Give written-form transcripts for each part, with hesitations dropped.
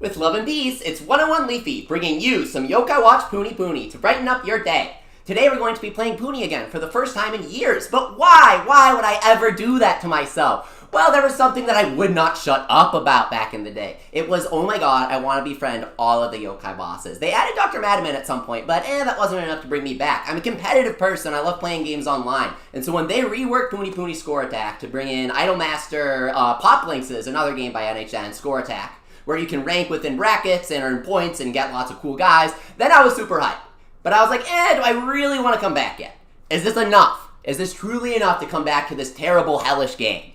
With love and peace, it's 101 Leafy, bringing you some Yokai Watch Puni Puni to brighten up your day. Today we're going to be playing Puni again for the first time in years, but why? Why would I ever do that to myself? Well, there was something that I would not shut up about back in the day. It was, oh my god, I want to befriend all of the Yokai bosses. They added Dr. Madaman at some point, but that wasn't enough to bring me back. I'm a competitive person, I love playing games online, and so when they reworked Puni Puni Score Attack to bring in Idolmaster Pop Links, another game by NHN, Score Attack, where you can rank within brackets and earn points and get lots of cool guys, then I was super hyped. But I was like, do I really want to come back yet? Is this enough? Is this truly enough to come back to this terrible, hellish game?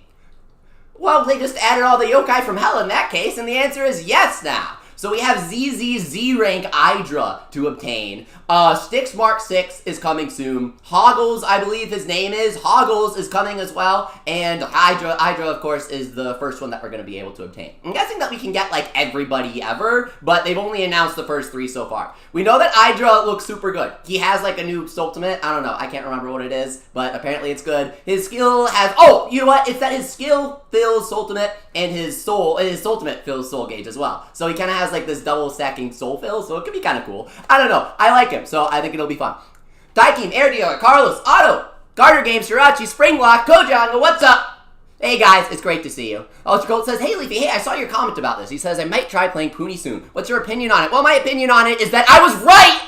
Well, they just added all the yokai from hell in that case, and the answer is yes now. So we have ZZZ-Rank Eyedra to obtain. Styx Mark 6 is coming soon. Hoggles, I believe his name is. Hoggles is coming as well. And Eyedra, of course, is the first one that we're going to be able to obtain. I'm guessing that we can get, like, everybody ever, but they've only announced the first 3 so far. We know that Eyedra looks super good. He has, like, a new ultimate. I don't know. I can't remember what it is, but apparently it's good. His skill has... Oh, you know what? It's that his skill fills ultimate, and his ultimate fills soul gauge as well. So he kind of has like this double stacking soul fill, so it could be kind of cool. I don't know. I like him, so I think it'll be fun. Daikin, Air Dealer, Carlos, Otto, Garter Games, Shirachi, Springlock, Kojanga, what's up? Hey guys, it's great to see you. Ultra Gold says, hey Leafy, hey, I saw your comment about this. He says, I might try playing Puni soon. What's your opinion on it? Well, my opinion on it is that I was right!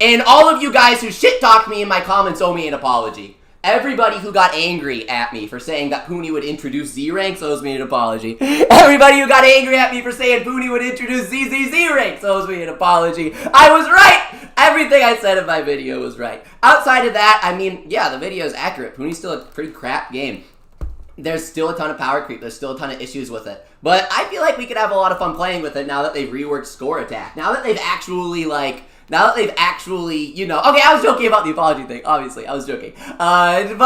And all of you guys who shit-talked me in my comments owe me an apology. Everybody who got angry at me for saying that Puni would introduce Z-Ranks owes me an apology. Everybody who got angry at me for saying Puni would introduce ZZZ-Ranks owes me an apology. I was right! Everything I said in my video was right. Outside of that, I mean, yeah, the video is accurate. Puni's still a pretty crap game. There's still a ton of power creep. There's still a ton of issues with it. But I feel like we could have a lot of fun playing with it now that they've reworked Score Attack. Now that they've actually, you know, okay, I was joking about the apology thing, obviously, I was joking. But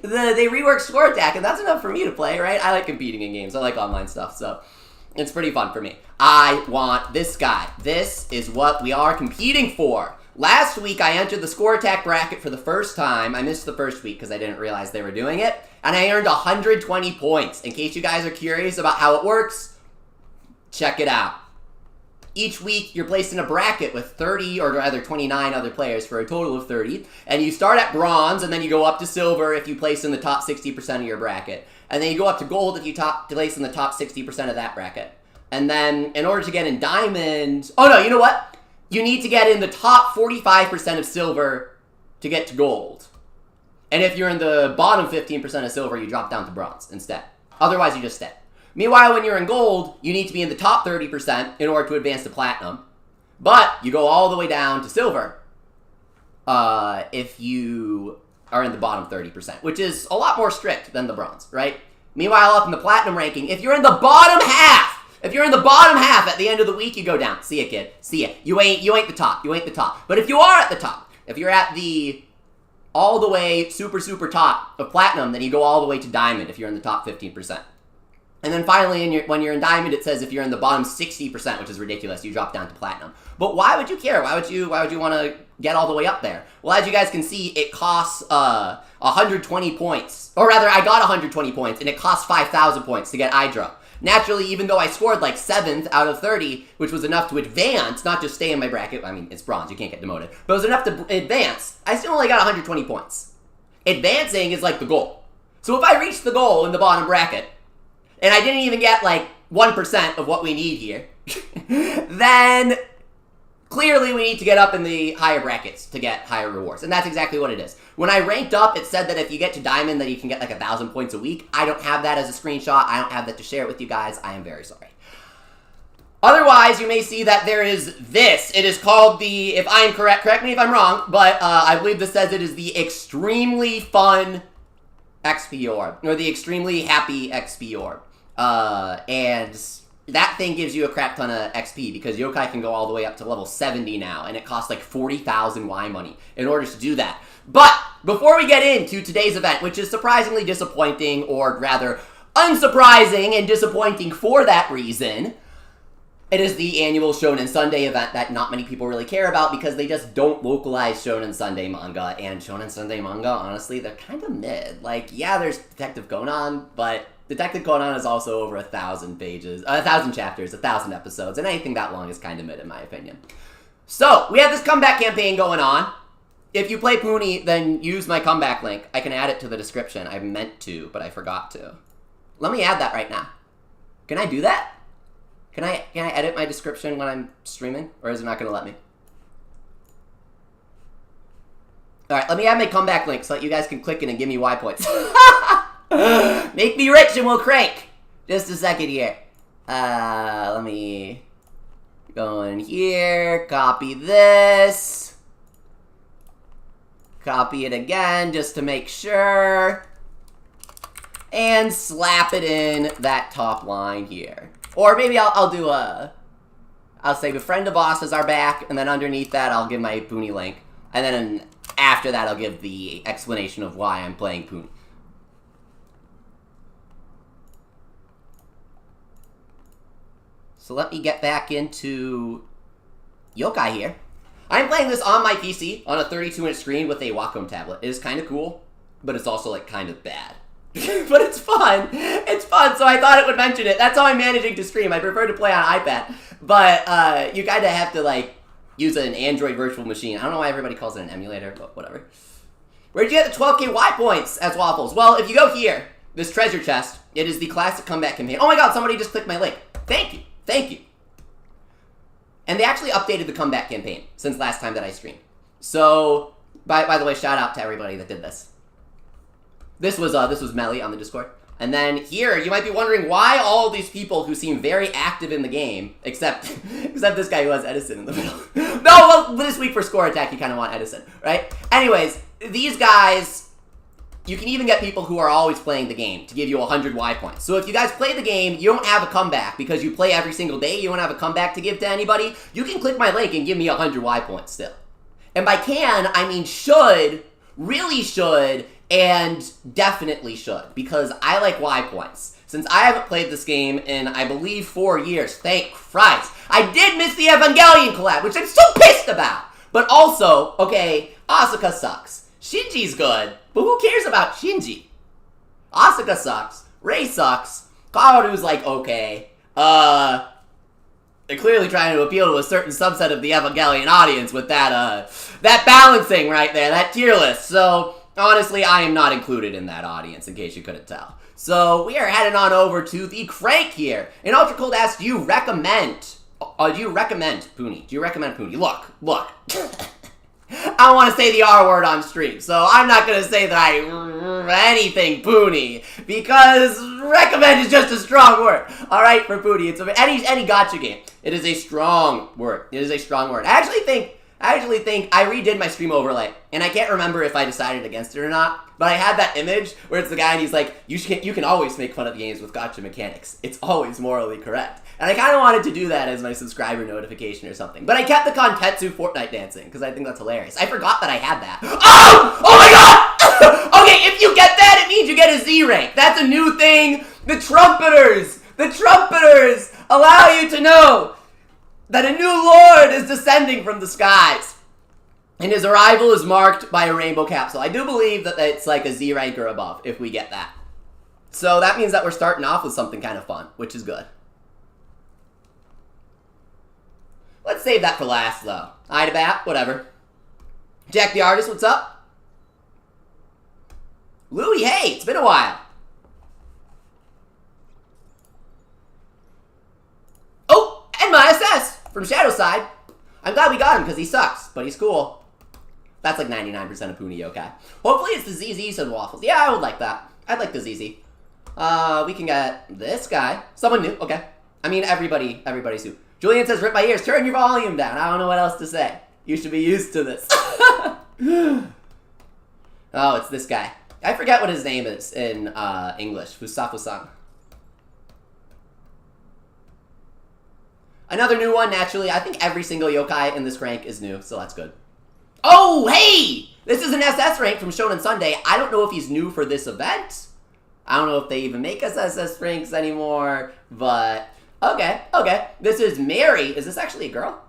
they reworked Score Attack, and that's enough for me to play, right? I like competing in games, I like online stuff, so it's pretty fun for me. I want this guy. This is what we are competing for. Last week, I entered the Score Attack bracket for the first time. I missed the first week because I didn't realize they were doing it, and I earned 120 points. In case you guys are curious about how it works, check it out. Each week, you're placed in a bracket with 30, or rather 29 other players for a total of 30. And you start at bronze, and then you go up to silver if you place in the top 60% of your bracket. And then you go up to gold if you place in the top 60% of that bracket. And then, in order to get in diamond... Oh no, you know what? You need to get in the top 45% of silver to get to gold. And if you're in the bottom 15% of silver, you drop down to bronze instead. Otherwise, you just stay. Meanwhile, when you're in gold, you need to be in the top 30% in order to advance to platinum. But you go all the way down to silver if you are in the bottom 30%, which is a lot more strict than the bronze, right? Meanwhile, up in the platinum ranking, if you're in the bottom half at the end of the week, you go down. See ya, kid. See ya. You ain't the top. You ain't the top. But if you are at the top, if you're at the all the way super top of platinum, then you go all the way to diamond if you're in the top 15%. And then finally, when you're in diamond, it says if you're in the bottom 60%, which is ridiculous, you drop down to platinum. But why would you care? Why would you want to get all the way up there? Well, as you guys can see, it costs 120 points. Or rather, I got 120 points, and it costs 5,000 points to get Eyedra. Naturally, even though I scored like 7th out of 30, which was enough to advance, not just stay in my bracket, I mean, it's bronze, you can't get demoted, but it was enough to advance, I still only got 120 points. Advancing is like the goal. So if I reach the goal in the bottom bracket, and I didn't even get, like, 1% of what we need here, then clearly we need to get up in the higher brackets to get higher rewards. And that's exactly what it is. When I ranked up, it said that if you get to Diamond, that you can get, like, 1,000 points a week. I don't have that as a screenshot. I don't have that to share with you guys. I am very sorry. Otherwise, you may see that there is this. It is called the, if I am correct me if I'm wrong, but I believe this says it is the Extremely Fun XP Orb, or the Extremely Happy XP Orb. And that thing gives you a crap ton of XP because yokai can go all the way up to level 70 now, and it costs like 40,000 Y money in order to do that. But before we get into today's event, which is surprisingly disappointing, or rather unsurprising and disappointing for that reason, it is the annual Shonen Sunday event that not many people really care about because they just don't localize Shonen Sunday manga. And Shonen Sunday manga, honestly, they're kind of mid. Like, yeah, there's Detective Conan, but Detective Conan is also over 1,000 pages, 1,000 chapters, 1,000 episodes, and anything that long is kind of mid in my opinion. So, we have this comeback campaign going on. If you play Puni, then use my comeback link. I can add it to the description. I meant to, but I forgot to. Let me add that right now. Can I do that? Can I edit my description when I'm streaming? Or is it not going to let me? Alright, let me add my comeback link so that you guys can click it and give me Y points. Make me rich and we'll crank. Just a second here. Let me go in here, copy this. Copy it again just to make sure. And slap it in that top line here. Or maybe I'll do a... I'll say Befriend-a-Bosses are back, and then underneath that I'll give my Puni link. And then after that I'll give the explanation of why I'm playing Puni. So let me get back into Yokai here. I'm playing this on my PC on a 32-inch screen with a Wacom tablet. It is kind of cool, but it's also like kind of bad. But it's fun. It's fun, so I thought it would mention it. That's how I'm managing to stream. I prefer to play on iPad. But you kind of have to like use an Android virtual machine. I don't know why everybody calls it an emulator, but whatever. Where'd you get the 12k Y points as waffles? Well, if you go here, this treasure chest, it is the classic comeback campaign. Oh my god, somebody just clicked my link. Thank you. Thank you. And they actually updated the comeback campaign since last time that I streamed. So, by the way, shout out to everybody that did this. This was Melly on the Discord. And then here, you might be wondering why all these people who seem very active in the game, except this guy who has Edison in the middle. No, well, this week for Score Attack, you kind of want Edison, right? Anyways, these guys, you can even get people who are always playing the game to give you 100 Y points. So if you guys play the game, you don't have a comeback because you play every single day, you don't have a comeback to give to anybody, you can click my link and give me 100 Y points still. And by can, I mean should, really should, and definitely should, because I like Y points. Since I haven't played this game in, I believe, 4 years, thank Christ. I did miss the Evangelion collab, which I'm so pissed about. But also, okay, Asuka sucks. Shinji's good, but who cares about Shinji? Asuka sucks. Rei sucks. Kaoru's like, okay. They're clearly trying to appeal to a certain subset of the Evangelion audience with that, that balancing right there, that tier list. So, honestly, I am not included in that audience, in case you couldn't tell. So, we are heading on over to the Crank here. And Ultra Cold asks, do you recommend Puni? Do you recommend Puni? Look. I don't want to say the R word on stream, so I'm not going to say that I anything Puni, because recommend is just a strong word. Alright, for Puni, it's any gacha game. It is a strong word. It is a strong word. I actually think I redid my stream overlay, and I can't remember if I decided against it or not, but I had that image where it's the guy and he's like, you can always make fun of games with gacha mechanics. It's always morally correct. And I kind of wanted to do that as my subscriber notification or something. But I kept the Kontetsu Fortnite dancing, because I think that's hilarious. I forgot that I had that. Oh! Oh my god! Okay, if you get that, it means you get a Z rank. That's a new thing. The trumpeters allow you to know that a new lord is descending from the skies. And his arrival is marked by a rainbow capsule. I do believe that it's like a Z rank or above, if we get that. So that means that we're starting off with something kind of fun, which is good. Let's save that for last, though. Ida Bat, whatever. Jack the Artist, what's up? Louie, hey, it's been a while. Oh, and my SS from Shadowside. I'm glad we got him because he sucks, but he's cool. That's like 99% of Puni Yokai. Hopefully it's the ZZ said waffles. Yeah, I would like that. I'd like the ZZ. We can get this guy. Someone new, okay. I mean, everybody's new. Julian says, rip my ears, turn your volume down. I don't know what else to say. You should be used to this. Oh, it's this guy. I forget what his name is in English. Fusafu-san. Another new one, naturally. I think every single yokai in this rank is new, so that's good. Oh, hey! This is an SS rank from Shonen Sunday. I don't know if he's new for this event. I don't know if they even make us SS ranks anymore, but... Okay. This is Mary. Is this actually a girl?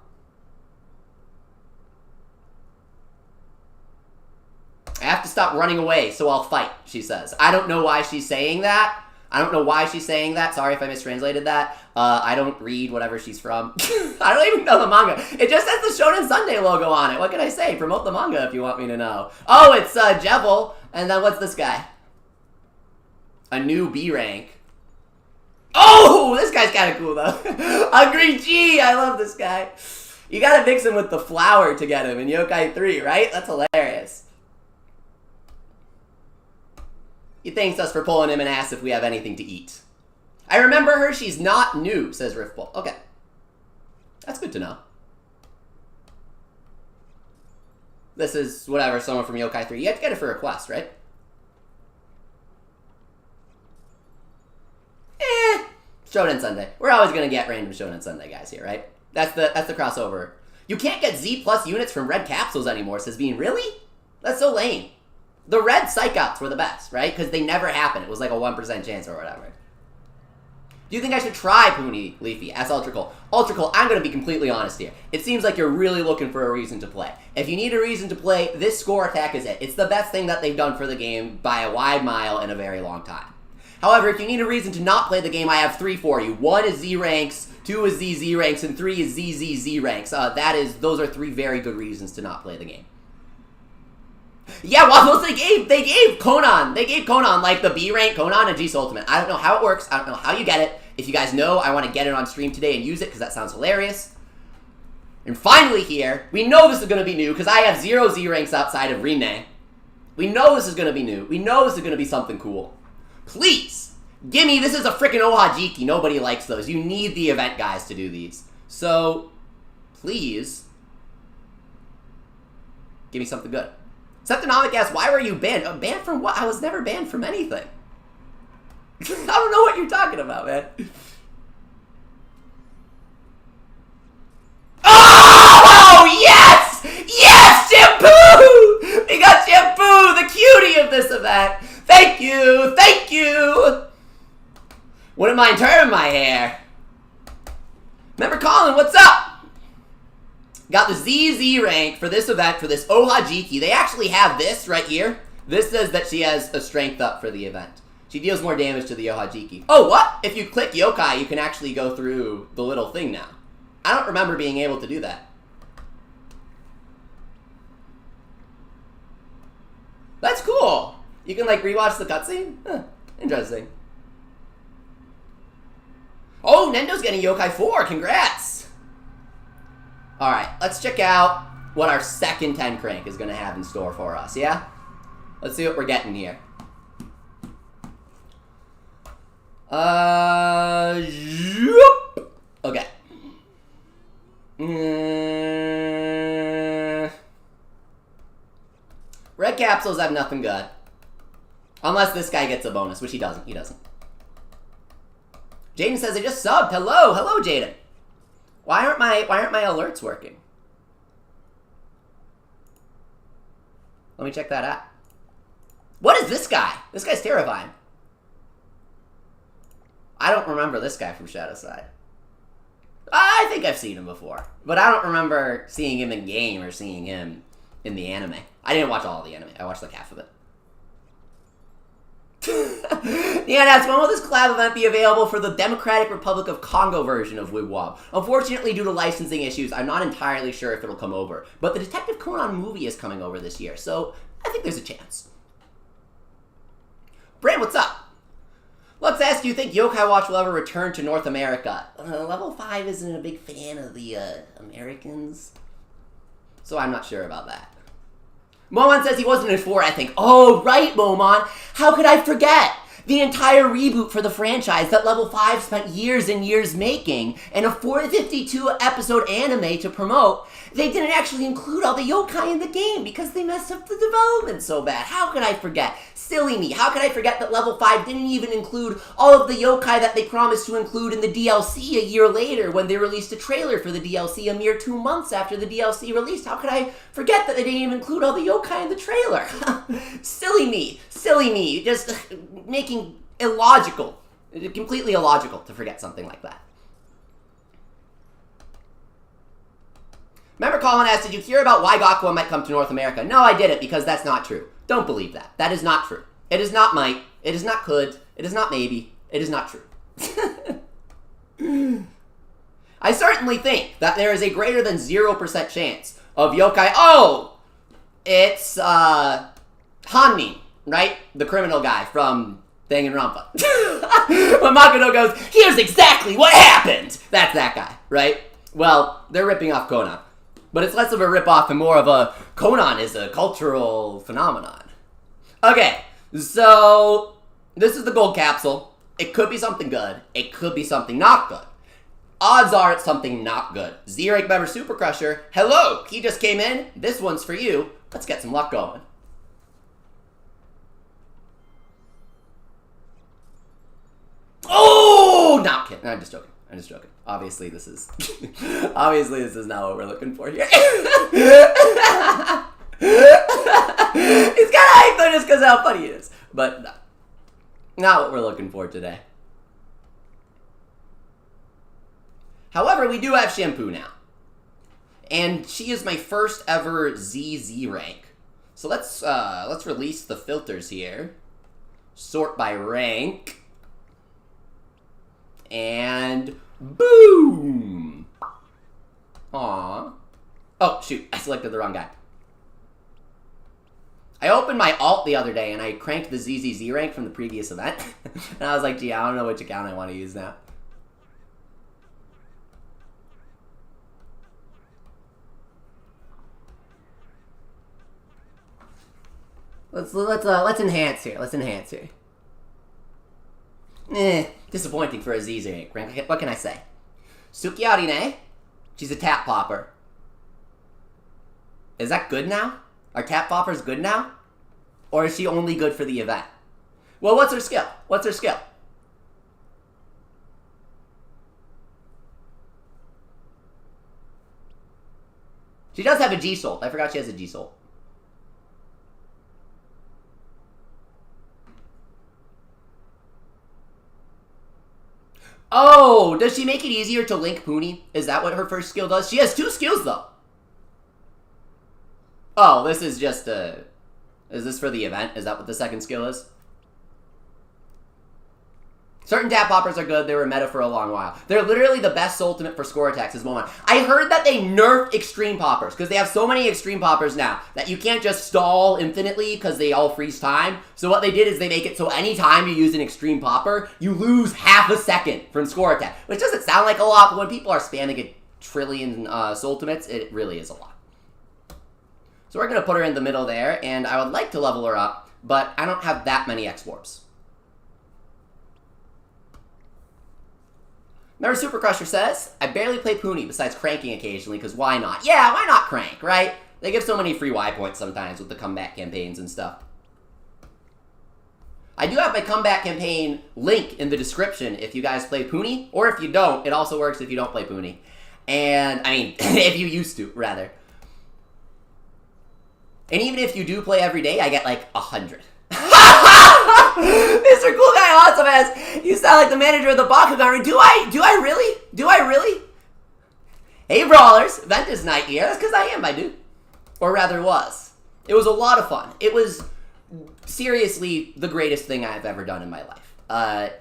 I have to stop running away, so I'll fight, she says. I don't know why she's saying that. I don't know why she's saying that. Sorry if I mistranslated that. I don't read whatever she's from. I don't even know the manga. It just has the Shonen Sunday logo on it. What can I say? Promote the manga if you want me to know. Oh, it's Jevil. And then what's this guy? A new B rank. Oh, this guy's kind of cool though. Hungry G. I love this guy. You gotta mix him with the flower to get him in Yokai 3, right? That's hilarious. He thanks us for pulling him and asks if we have anything to eat. I remember her, she's not new, says Riftbull. Okay. That's good to know. This is, whatever, someone from Yokai 3. You have to get it for a quest, right? Shonen Sunday. We're always gonna get random Shonen Sunday guys here, right? That's the crossover. You can't get Z plus units from red capsules anymore, says Bean. Really? That's so lame. The red psych outs were the best, right? Because they never happened. It was like a 1% chance or whatever. Do you think I should try Puni, Leafy? Ask Ultracool. Ultracool, I'm going to be completely honest here. It seems like you're really looking for a reason to play. If you need a reason to play, this score attack is it. It's the best thing that they've done for the game by a wide mile in a very long time. However, if you need a reason to not play the game, I have 3 for you. 1 is Z ranks, 2 is ZZ ranks, and 3 is ZZZ ranks. Those are 3 very good reasons to not play the game. Yeah, Waffles, they gave Conan. They gave Conan, like, the B rank Conan and G's Ultimate. I don't know how it works. I don't know how you get it. If you guys know, I want to get it on stream today and use it, because that sounds hilarious. And finally here, we know this is going to be new, because I have 0 Z ranks outside of Rine. We know this is going to be new. We know this is going to be something cool. Please, gimme, this is a freaking Ohajiki. Nobody likes those. You need the event guys to do these. So, please, give me something good. Septonomic asks, why were you banned? Banned from what? I was never banned from anything. I don't know what you're talking about, man. Oh, yes! Yes, Shampoo! We got Shampoo, the cutie of this event. Thank you! Thank you! Wouldn't mind turning my hair. Remember Colin, what's up? Got the ZZ rank for this event, for this Ohajiki. They actually have this right here. This says that she has a strength up for the event. She deals more damage to the Ohajiki. Oh, what? If you click Yokai, you can actually go through the little thing now. I don't remember being able to do that. That's cool. You can, like, rewatch the cutscene? Huh, interesting. Oh, Nendo's getting Yokai 4. Congrats. Alright, let's check out what our second 10 crank is going to have in store for us, yeah? Let's see what we're getting here. Okay. Red capsules have nothing good. Unless this guy gets a bonus, which he doesn't. He doesn't. Jaden says, I just subbed. Hello. Hello, Jaden. Why aren't my alerts working? Let me check that out. What is this guy? This guy's terrifying. I don't remember this guy from Shadowside. I think I've seen him before. But I don't remember seeing him in game or seeing him in the anime. I didn't watch all of the anime. I watched like half of it. Yeah, that's when will this collab event be available for the Democratic Republic of Congo version of Wigwam? Unfortunately, due to licensing issues, I'm not entirely sure if it'll come over. But the Detective Conan movie is coming over this year, so I think there's a chance. Brand, what's up? Let's ask, do you think Yokai Watch will ever return to North America? Level 5 isn't a big fan of the Americans, so I'm not sure about that. Momon says he wasn't in 4, I think. Oh, right, Momon. How could I forget? The entire reboot for the franchise that Level 5 spent years and years making, and a 452-episode anime to promote, they didn't actually include all the yokai in the game because they messed up the development so bad. How could I forget? Silly me. How could I forget that Level 5 didn't even include all of the yokai that they promised to include in the DLC a year later when they released a trailer for the DLC a mere 2 months after the DLC released? How could I forget that they didn't even include all the yokai in the trailer? Silly me. Silly me. Just making illogical, completely illogical to forget something like that. Remember Colin asked, did you hear about why Gakua might come to North America? No, I didn't, because that's not true. Don't believe that. That is not true. It is not might. It is not could. It is not maybe. It is not true. I certainly think that there is a greater than 0% chance of yokai. Oh! It's, Hanmin, right? The criminal guy from Danganronpa. When Makoto goes, here's exactly what happened! That's that guy, right? Well, they're ripping off Conan. But it's less of a rip-off and more of a Conan is a cultural phenomenon. Okay, so this is the gold capsule. It could be something good. It could be something not good. Odds are it's something not good. Z-Rank member Super Crusher, hello! He just came in. This one's for you. Let's get some luck going. Oh! Not kidding. I'm just joking. I'm just joking. Obviously, this is not what we're looking for here. He's kind of hyped though just because of how funny it is. But no, not what we're looking for today. However, we do have Shampoo now. And she is my first ever ZZ rank. So let's release the filters here. Sort by rank. And boom! Aww. Oh, shoot. I selected the wrong guy. I opened my alt the other day and I cranked the ZZZ rank from the previous event. And I was like, gee, I don't know which account I want to use now. Let's enhance here. Let's enhance here. Disappointing for a ZZ rank. What can I say? Sukiarine, she's a tap popper. Is that good now? Are tap poppers good now? Or is she only good for the event? Well, what's her skill? What's her skill? She does have a G-Solt. I forgot she has a G-Solt. Oh, does she make it easier to link Puni? Is that what her first skill does? She has 2 skills, though. Oh, this is just a... Is this for the event? Is that what the second skill is? Certain tap poppers are good. They were meta for a long while. They're literally the best ultimate for score attacks is moment. I heard that they nerfed extreme poppers because they have so many extreme poppers now that you can't just stall infinitely because they all freeze time. So what they did is they make it so anytime you use an extreme popper, you lose half a second from score attack. Which doesn't sound like a lot, but when people are spamming a trillion ultimates, it really is a lot. So we're going to put her in the middle there, and I would like to level her up, but I don't have that many X-Warps. Remember Super Crusher says, I barely play Puni besides cranking occasionally, because why not? Yeah, why not crank, right? They give so many free Y points sometimes with the comeback campaigns and stuff. I do have my comeback campaign link in the description if you guys play Puni, or if you don't, it also works if you don't play Puni. And, I mean, if you used to, rather. And even if you do play every day, I get like 100. Mr. Cool Guy Awesome Ass, you sound like the manager of the Bakugan. Do I really? Do I really? Hey Brawlers, Ventus Night here. That's because I am, my dude. Or rather was. It was a lot of fun. It was seriously the greatest thing I've ever done in my life. I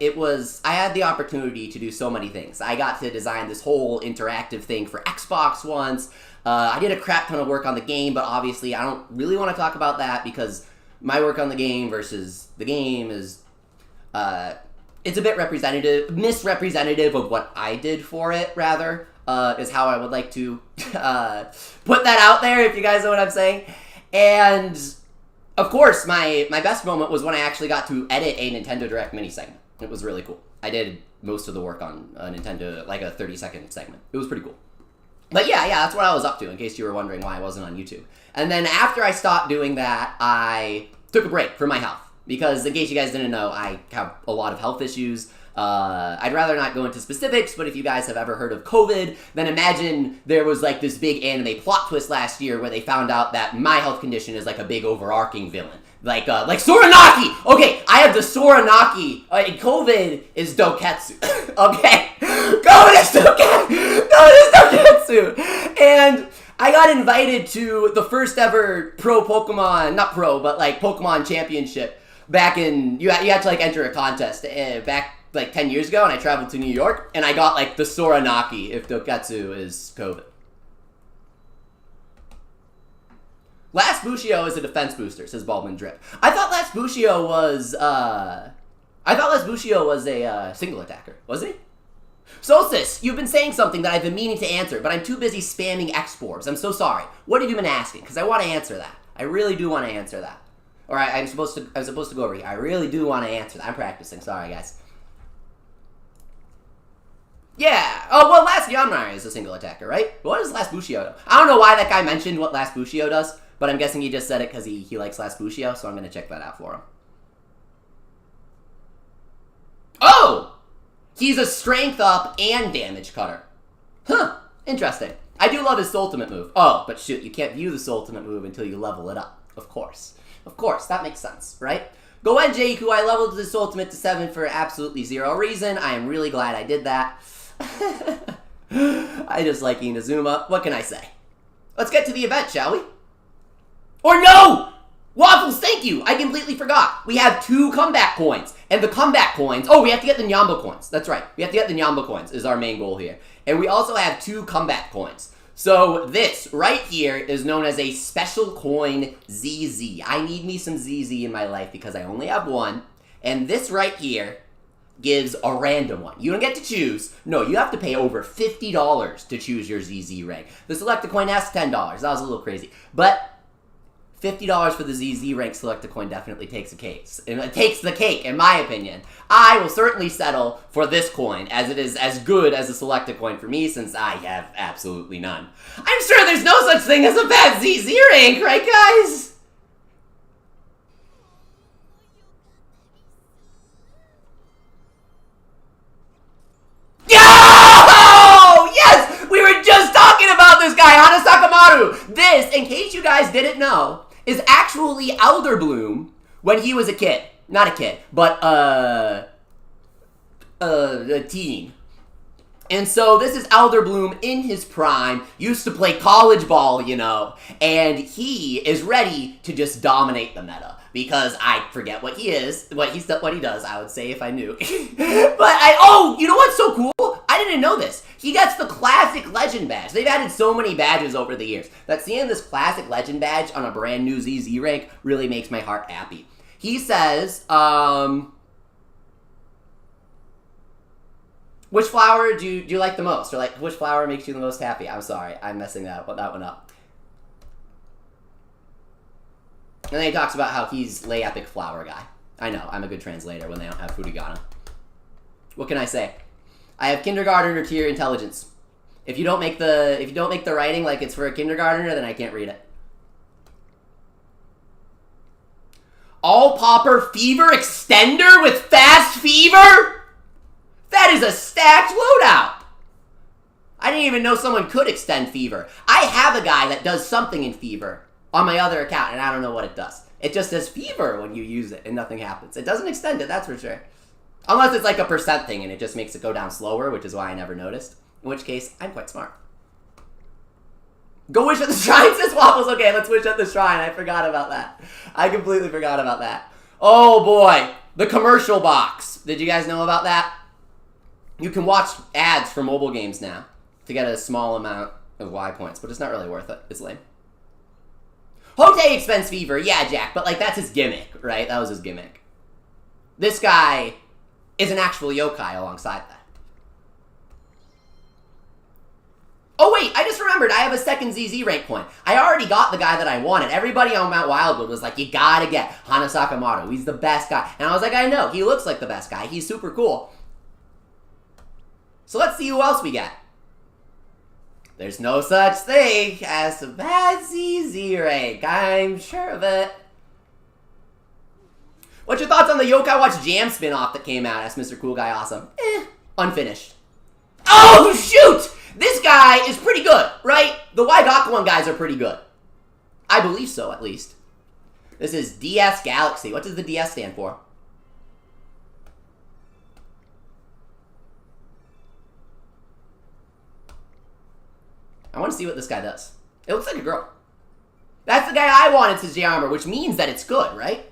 had the opportunity to do so many things. I got to design this whole interactive thing for Xbox once. I did a crap ton of work on the game, but obviously I don't really want to talk about that because my work on the game versus the game is, it's a bit misrepresentative of what I did for it, rather, is how I would like to put that out there, if you guys know what I'm saying. And, of course, my best moment was when I actually got to edit a Nintendo Direct mini segment. It was really cool. I did most of the work on a Nintendo, like a 30-second segment. It was pretty cool. But yeah, that's what I was up to, in case you were wondering why I wasn't on YouTube. And then after I stopped doing that, I took a break for my health. Because, in case you guys didn't know, I have a lot of health issues. I'd rather not go into specifics, but if you guys have ever heard of COVID, then imagine there was like this big anime plot twist last year where they found out that my health condition is like a big overarching villain. Like Soranaki! Okay, I have the Soranaki. COVID is Doketsu. Okay? COVID is Doketsu! And I got invited to the first ever pro Pokemon, not pro, but like Pokemon Championship back in, you had to like enter a contest back like 10 years ago, and I traveled to New York, and I got like the Soranaki if Doketsu is COVID. Last Bushio is a defense booster, says Baldwin Drip. I thought Last Bushio was a single attacker, wasn't he? Solstice, you've been saying something that I've been meaning to answer, but I'm too busy spamming X-Forbs. I'm so sorry. What have you been asking? Because I want to answer that. I really do want to answer that. All right, I'm supposed to go over here. I really do want to answer that. I'm practicing. Sorry, guys. Yeah. Oh, well, Last Yamnar is a single attacker, right? What does Last Bushio do? I don't know why that guy mentioned what Last Bushio does, but I'm guessing he just said it because he likes Last Bushio, so I'm going to check that out for him. Oh! He's a strength up and damage cutter. Huh. Interesting. I do love his ultimate move. Oh, but shoot, you can't view this ultimate move until you level it up. Of course. Of course, that makes sense, right? Goen Jeiku, I leveled this ultimate to 7 for absolutely 0 reason. I am really glad I did that. I just like Inazuma. What can I say? Let's get to the event, shall we? Or no! Waffles, thank you! I completely forgot. We have 2 comeback coins. And the comeback coins... Oh, we have to get the Nyambo coins. That's right. We have to get the Nyambo coins is our main goal here. And we also have 2 comeback coins. So this right here is known as a special coin ZZ. I need me some ZZ in my life because I only have 1. And this right here gives a random one. You don't get to choose. No, you have to pay over $50 to choose your ZZ rank. The selected coin has $10. That was a little crazy. But... $50 for the ZZ rank selected coin definitely takes the cake, in my opinion. I will certainly settle for this coin, as it is as good as a selected coin for me, since I have absolutely none. I'm sure there's no such thing as a bad ZZ rank, right guys? Yo! Yes! We were just talking about this guy, Hana Sakamaru! This, in case you guys didn't know, is actually Elder Bloom when he was a kid. Not a kid, but a teen. And so this is Elder Bloom in his prime, used to play college ball, you know, and he is ready to just dominate the meta. Because I forget what he is, what he does, I would say if I knew. Oh, you know what's so cool? I didn't know this. He gets the classic legend badge. They've added so many badges over the years that seeing this classic legend badge on a brand new ZZ rank really makes my heart happy. He says, which flower do you like the most? Or like, which flower makes you the most happy? I'm sorry, I'm messing that one up. And then he talks about how he's Lay Epic Flower guy. I know, I'm a good translator when they don't have Furigana. What can I say? I have kindergartner tier intelligence. If you don't make the writing like it's for a kindergartner, then I can't read it. All Popper Fever Extender with Fast Fever? That is a stacked loadout! I didn't even know someone could extend Fever. I have a guy that does something in Fever on my other account, and I don't know what it does. It just says Fever when you use it, and nothing happens. It doesn't extend it, that's for sure. Unless it's like a % thing, and it just makes it go down slower, which is why I never noticed. In which case, I'm quite smart. Go wish at the shrine, says Waffles. Okay, let's wish at the shrine. I forgot about that. I completely forgot about that. Oh boy, the commercial box. Did you guys know about that? You can watch ads for mobile games now to get a small amount of Y points, but it's not really worth it. It's lame. Hote Expense Fever, yeah, Jack, but like that's his gimmick, right? That was his gimmick. This guy is an actual yokai alongside that. Oh wait, I just remembered, I have a second ZZ rank coin. I already got the guy that I wanted. Everybody on Mount Wildwood was like, you gotta get Hana Sakamaru. He's the best guy. And I was like, I know, he looks like the best guy. He's super cool. So let's see who else we get. There's no such thing as a bad ZZ rank. I'm sure of it. What's your thoughts on the Yokai Watch Jam spin-off that came out? Asked Mr. Cool Guy Awesome. Unfinished. Oh, shoot! This guy is pretty good, right? The Waigakuan guys are pretty good. I believe so, at least. This is DS Galaxy. What does the DS stand for? I want to see what this guy does. It looks like a girl. That's the guy I wanted, says J-Armor, which means that it's good, right?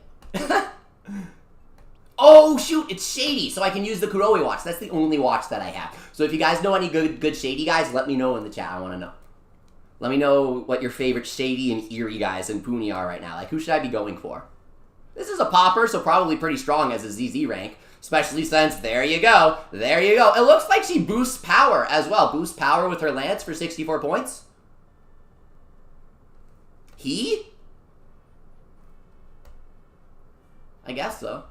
Oh, shoot, it's Shady, so I can use the Kuroe watch. That's the only watch that I have. So if you guys know any good Shady guys, let me know in the chat. I want to know. Let me know what your favorite Shady and Eerie guys in Puni are right now. Like, who should I be going for? This is a popper, so probably pretty strong as a ZZ rank. Especially since, there you go. There you go. It looks like she boosts power as well. Boosts power with her lance for 64 points. He? I guess so.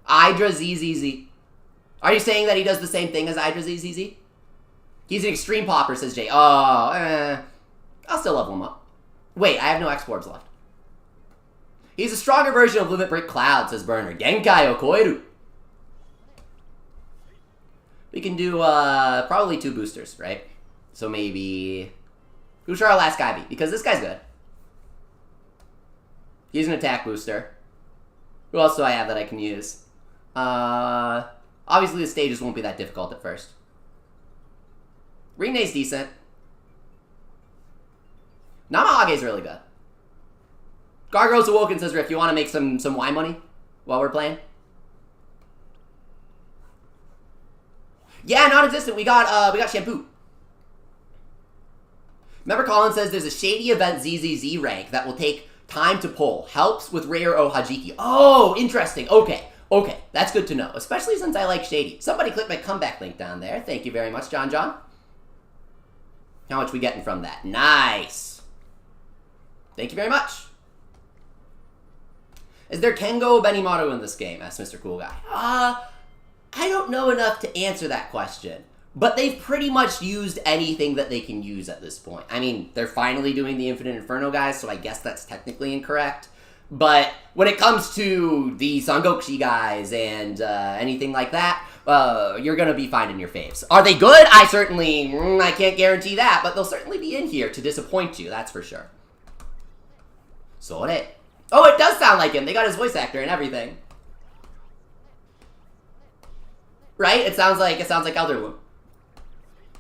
Eyedra ZZZ. Are you saying that he does the same thing as Eyedra ZZZ? He's an extreme popper, says Jay. Oh, I'll still level him up. Wait, I have no X-Forbs left. He's a stronger version of Limit Break Cloud, says Burner. Genkai Okoeru. We can do, probably 2 boosters, right? So maybe... Who should our last guy be? Because this guy's good. He's an attack booster. Who else do I have that I can use? Obviously the stages won't be that difficult at first. Ringne's decent. Namahage's really good. Gargoyle's Awoken, says Riff, you want to make some Y money while we're playing? Yeah, non-existent. We got shampoo. Remember Colin says there's a Shady event ZZZ rank that will take time to pull. Helps with rare Ohajiki. Oh, interesting. Okay. Okay, that's good to know. Especially since I like Shady. Somebody click my comeback link down there. Thank you very much, John. How much we getting from that? Nice. Thank you very much. Is there Kengo Benimaru in this game? Asks Mr. Cool Guy. I don't know enough to answer that question. But they've pretty much used anything that they can use at this point. I mean, they're finally doing the Infinite Inferno guys, so I guess that's technically incorrect. But when it comes to the Sangokushi guys and anything like that, you're going to be finding your faves. Are they good? I can't guarantee that, but they'll certainly be in here to disappoint you, that's for sure. Sore. Oh, it does sound like him. They got his voice actor and everything. Right? It sounds like Elderloom.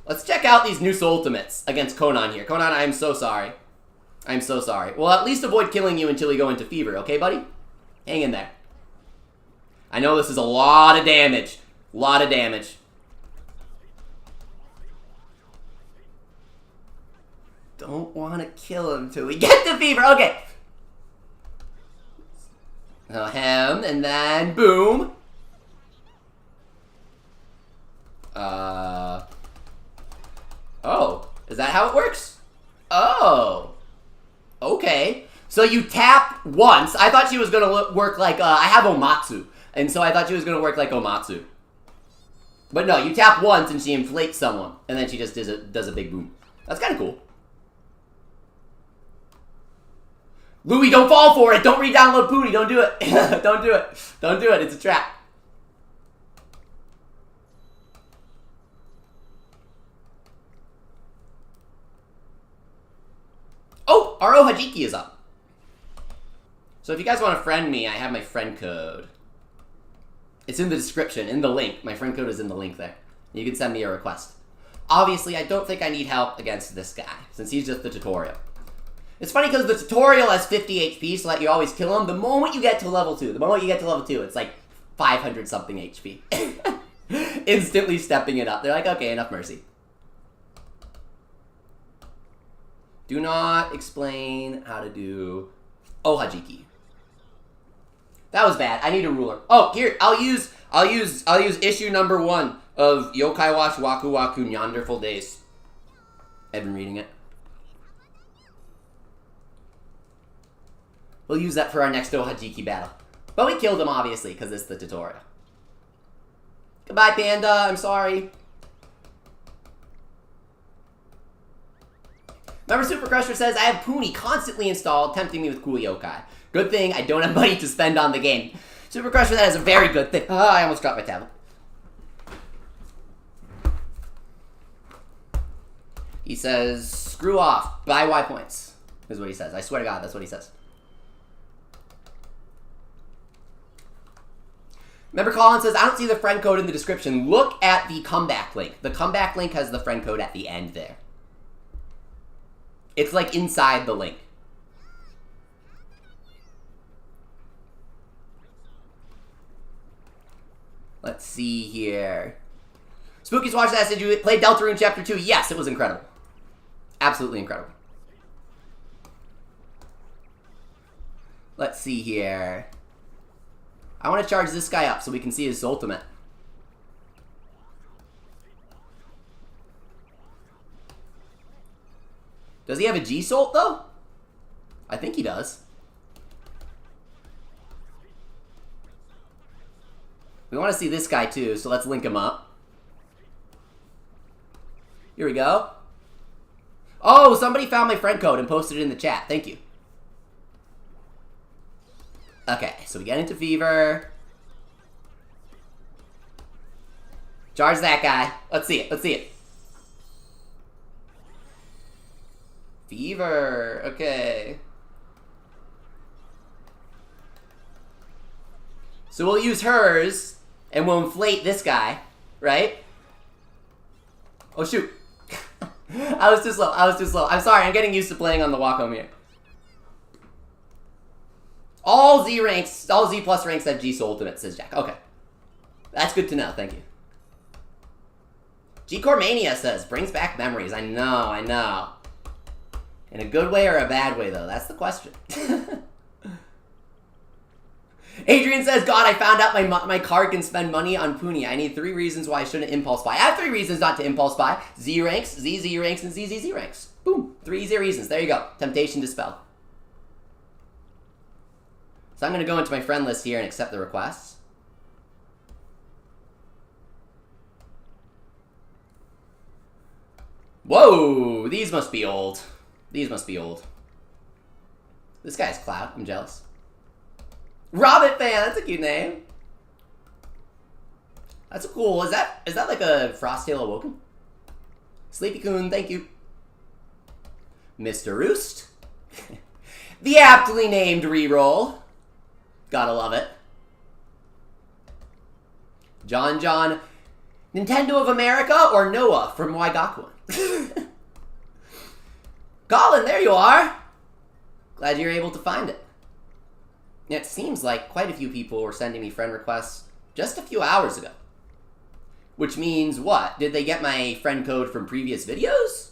Let's check out these Noose Ultimates against Conan here. Conan, I'm so sorry. I'm so sorry. Well, at least avoid killing you until we go into fever, okay, buddy? Hang in there. I know this is a lot of damage. A lot of damage. Don't want to kill him till we get to fever. Okay. Hem, and then boom. Oh, is that how it works? Oh. Okay. So you tap once. I thought she was going to work like, I have Omatsu. And so I thought she was going to work like Omatsu. But no, you tap once and she inflates someone. And then she just does a big boom. That's kind of cool. Louis, don't fall for it. Don't re-download Puni. Don't do it. Don't do it. Don't do it. It's a trap. Oh, our Ohajiki is up. So if you guys want to friend me, I have my friend code. It's in the description, in the link. My friend code is in the link there. You can send me a request. Obviously, I don't think I need help against this guy, since he's just the tutorial. It's funny because the tutorial has 50 HP, so that you always kill him. The moment you get to level 2, it's like 500 something HP. Instantly stepping it up. They're like, okay, enough mercy. Do not explain how to do Ohajiki. That was bad. I need a ruler. Oh, here, I'll use issue number 1 of Yokai Watch Waku Waku Nyonderful Days. I've been reading it. We'll use that for our next Ohajiki battle. But we killed him, obviously, because it's the tutorial. Goodbye, Panda. I'm sorry. Remember, Super Crusher says, I have Puni constantly installed, tempting me with cool yokai. Good thing I don't have money to spend on the game. Super Crusher, that is a very good thing. I almost dropped my tablet. He says, screw off, buy Y points, is what he says. I swear to God, that's what he says. Remember, Colin says, I don't see the friend code in the description. Look at the comeback link. The comeback link has the friend code at the end there. It's like inside the link. Let's see here. Spooky's watched that. Did you play Deltarune Chapter 2? Yes, it was incredible. Absolutely incredible. Let's see here. I want to charge this guy up so we can see his ultimate. Does he have a G-Sult, though? I think he does. We want to see this guy, too, so let's link him up. Here we go. Oh, somebody found my friend code and posted it in the chat. Thank you. Okay, so we get into Fever. Charge that guy. Let's see it. Let's see it. Fever. Okay. So we'll use hers, and we'll inflate this guy, right? Oh, shoot. I was too slow. I was too slow. I'm sorry. I'm getting used to playing on the Wacom here. All Z ranks, all Z plus ranks have G ultimate, says Jack. Okay. That's good to know. Thank you. G-Core Mania says, brings back memories. I know, I know. In a good way or a bad way, though? That's the question. Adrian says, God, I found out my card can spend money on Puni. I need 3 reasons why I shouldn't impulse buy. I have 3 reasons not to impulse buy. Z ranks, ZZ ranks, and ZZZ ranks. Boom. 3 easy reasons. There you go. Temptation dispelled. So I'm going to go into my friend list here and accept the requests. Whoa! These must be old. These must be old. This guy's Cloud. I'm jealous. Robert fan, that's a cute name. That's cool. Is that like a Frosttail Awoken? Sleepy-kun, thank you. Mr. Roost. The aptly named reroll. Gotta love it. John, Nintendo of America or Noah from Waigakuin? Colin, there you are. Glad you're able to find it. It seems like quite a few people were sending me friend requests just a few hours ago. Which means what? Did they get my friend code from previous videos?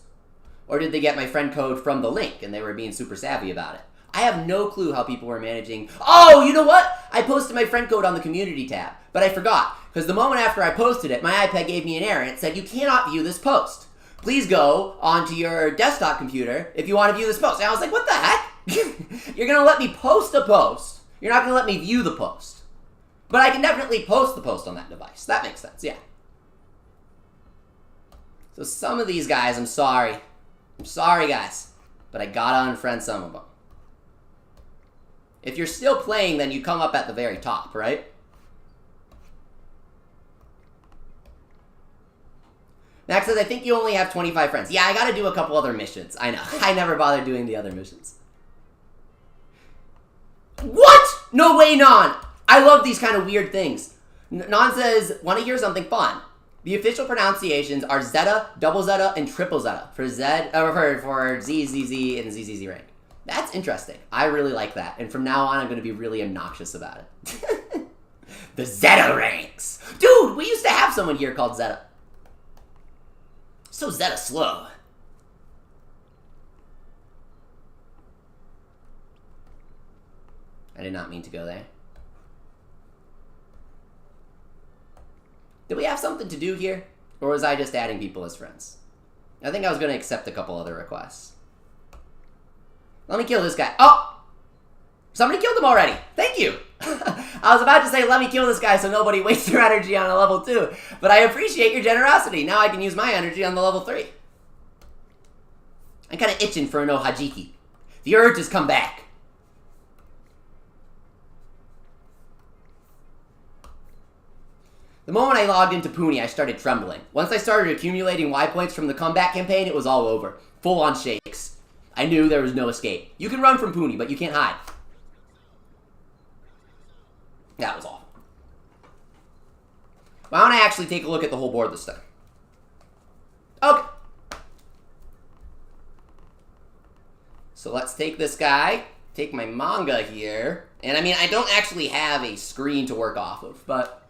Or did they get my friend code from the link and they were being super savvy about it? I have no clue how people were managing. Oh, you know what? I posted my friend code on the community tab, but I forgot. Because the moment after I posted it, my iPad gave me an error and it said, you cannot view this post. Please go onto your desktop computer if you want to view this post. And I was like, what the heck? You're going to let me post a post. You're not going to let me view the post. But I can definitely post the post on that device. That makes sense, yeah. So some of these guys, I'm sorry. I'm sorry, guys. But I gotta unfriend some of them. If you're still playing, then you come up at the very top, right? Max says, I think you only have 25 friends. Yeah, I gotta do a couple other missions. I know. I never bothered doing the other missions. What? No way, Non! I love these kind of weird things. Non says, want to hear something fun? The official pronunciations are Zeta, double Zeta, and triple Zeta for for ZZZ and ZZZ-Rank. That's interesting. I really like that. And from now on, I'm going to be really obnoxious about it. The Zeta ranks. Dude, we used to have someone here called Zeta. So Zeta slow. I did not mean to go there. Did we have something to do here? Or was I just adding people as friends? I think I was going to accept a couple other requests. Let me kill this guy. Oh! Somebody killed him already. Thank you. I was about to say, let me kill this guy so nobody wastes their energy on a level 2. But I appreciate your generosity. Now I can use my energy on the level 3. I'm kind of itching for an Ohajiki. The urge has come back. The moment I logged into Puni, I started trembling. Once I started accumulating Y points from the comeback campaign, it was all over. Full on shakes. I knew there was no escape. You can run from Puni, but you can't hide. That was awful. Why don't I actually take a look at the whole board this time? Okay. So let's take this guy, take my manga here, and I mean, I don't actually have a screen to work off of, but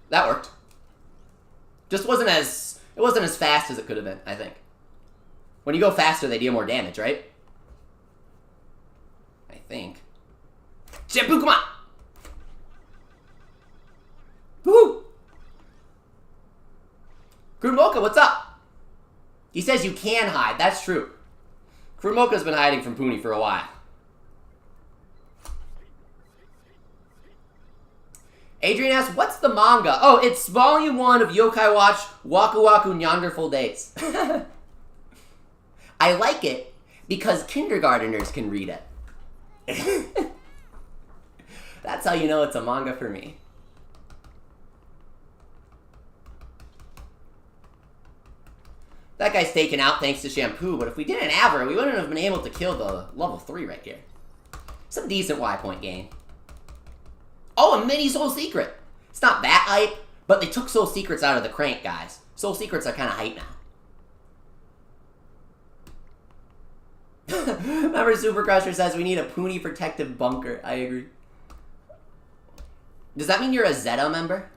That worked. Just wasn't as... It wasn't as fast as it could have been, I think. When you go faster, they deal more damage, right? I think. Shampoo, come on! Woohoo! Kurumoka, what's up? He says you can hide. That's true. Kurumoka's been hiding from Puni for a while. Adrian asks, what's the manga? Oh, it's volume 1 of Yokai Watch Waku Waku Nyonderful Days. I like it because kindergarteners can read it. That's how you know it's a manga for me. That guy's taken out thanks to Shampoo, but if we didn't have her, we wouldn't have been able to kill the level 3 right here. Some decent Y point gain. Oh, a mini Soul Secret! It's not that hype, but they took Soul Secrets out of the crank, guys. Soul Secrets are kind of hype now. Remember, Super Crusher says we need a Puni protective bunker. I agree. Does that mean you're a Zeta member?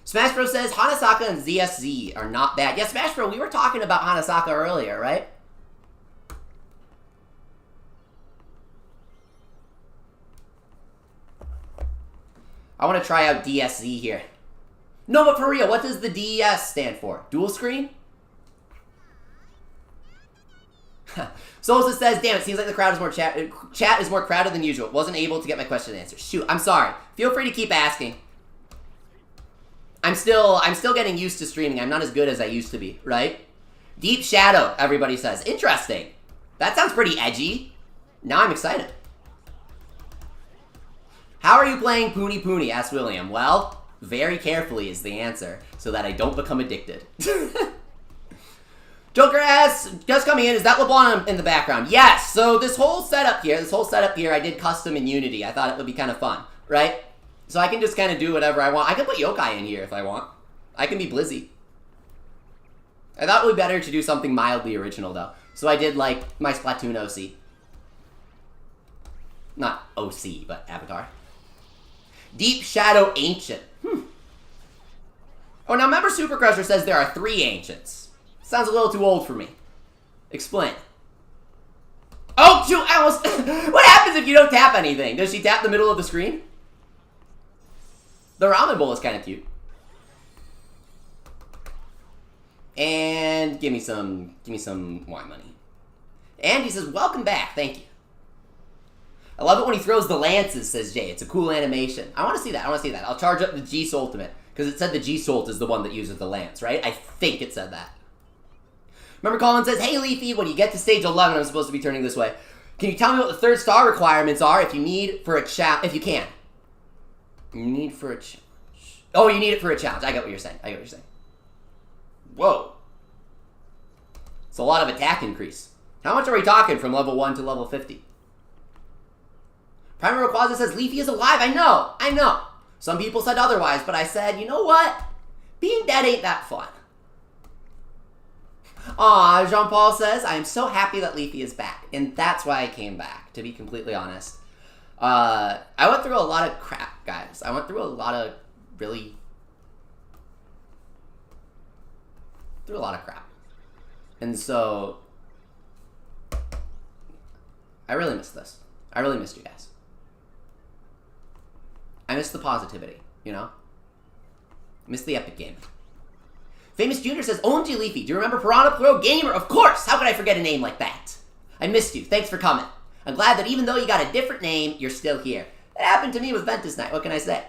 Smash Bros says Hanasaka and ZSZ are not bad. Yeah, Smash Bros, we were talking about Hanasaka earlier, right? I want to try out DSZ here. No, but for real, what does the DES stand for? Dual screen? Solstice says, damn, it seems like the crowd is more chat is more crowded than usual. Wasn't able to get my question answered. Shoot, I'm sorry. Feel free to keep asking. I'm still getting used to streaming. I'm not as good as I used to be, right? Deep Shadow, everybody says. Interesting. That sounds pretty edgy. Now I'm excited. How are you playing Puni Puni? Asked William. Well, very carefully is the answer, so that I don't become addicted. Joker asks, just coming in, is that LeBlanc in the background? Yes, so this whole setup here, I did custom in Unity. I thought it would be kind of fun, right? So I can just kind of do whatever I want. I can put Yokai in here if I want. I can be Blizzy. I thought it would be better to do something mildly original, though. So I did, like, my Splatoon OC. Not OC, but Avatar. Deep Shadow Ancient. Oh, now remember Super Crusher says there are 3 Ancients. Sounds a little too old for me. Explain. Oh, shoot, I almost... What happens if you don't tap anything? Does she tap the middle of the screen? The ramen bowl is kind of cute. And give me some wine money. And he says, welcome back, thank you. I love it when he throws the lances, says Jay. It's a cool animation. I want to see that. I'll charge up the Geese Ultimate, because it said the Geese Ult is the one that uses the lance, right? I think it said that. Remember, Colin says, hey, Leafy, when you get to stage 11, I'm supposed to be turning this way. Can you tell me what the 3rd star requirements are if you need for a challenge? If you can. You need for a challenge. Oh, you need it for a challenge. I get what you're saying. Whoa. It's a lot of attack increase. How much are we talking from level 1 to level 50? Primary Quaza says, Leafy is alive. I know. Some people said otherwise, but I said, you know what? Being dead ain't that fun. Aw, Jean-Paul says, I am so happy that Leafy is back. And that's why I came back, to be completely honest. I went through a lot of crap, guys. I went through a lot of crap. And so, I really missed this. I really missed you guys. I miss the positivity, you know? Miss the epic game. Famous Junior says, OMG Leafy, do you remember Piranha Pro Gamer? Of course! How could I forget a name like that? I missed you. Thanks for coming. I'm glad that even though you got a different name, you're still here. That happened to me with Ventus Night. What can I say?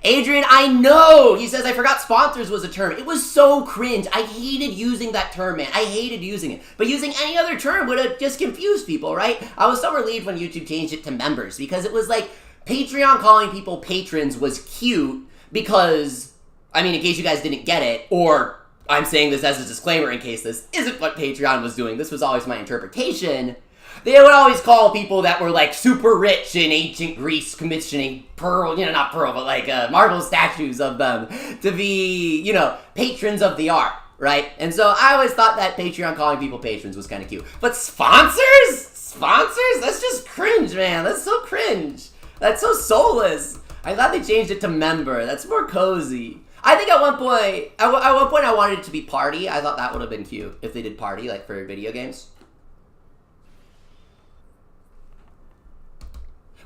Adrian, I know! He says, I forgot sponsors was a term. It was so cringe. I hated using that term, man. I hated using it. But using any other term would have just confused people, right? I was so relieved when YouTube changed it to members, because it was like, Patreon calling people patrons was cute, because, I mean, in case you guys didn't get it, or I'm saying this as a disclaimer in case this isn't what Patreon was doing, this was always my interpretation, they would always call people that were, like, super rich in ancient Greece commissioning not pearl, but, like, marble statues of them to be, patrons of the art, right? And so I always thought that Patreon calling people patrons was kind of cute. But sponsors? Sponsors? That's just cringe, man. That's so cringe. That's so soulless. I thought they changed it to member. That's more cozy. I think at one point I wanted it to be party. I thought that would have been cute if they did party, like for video games.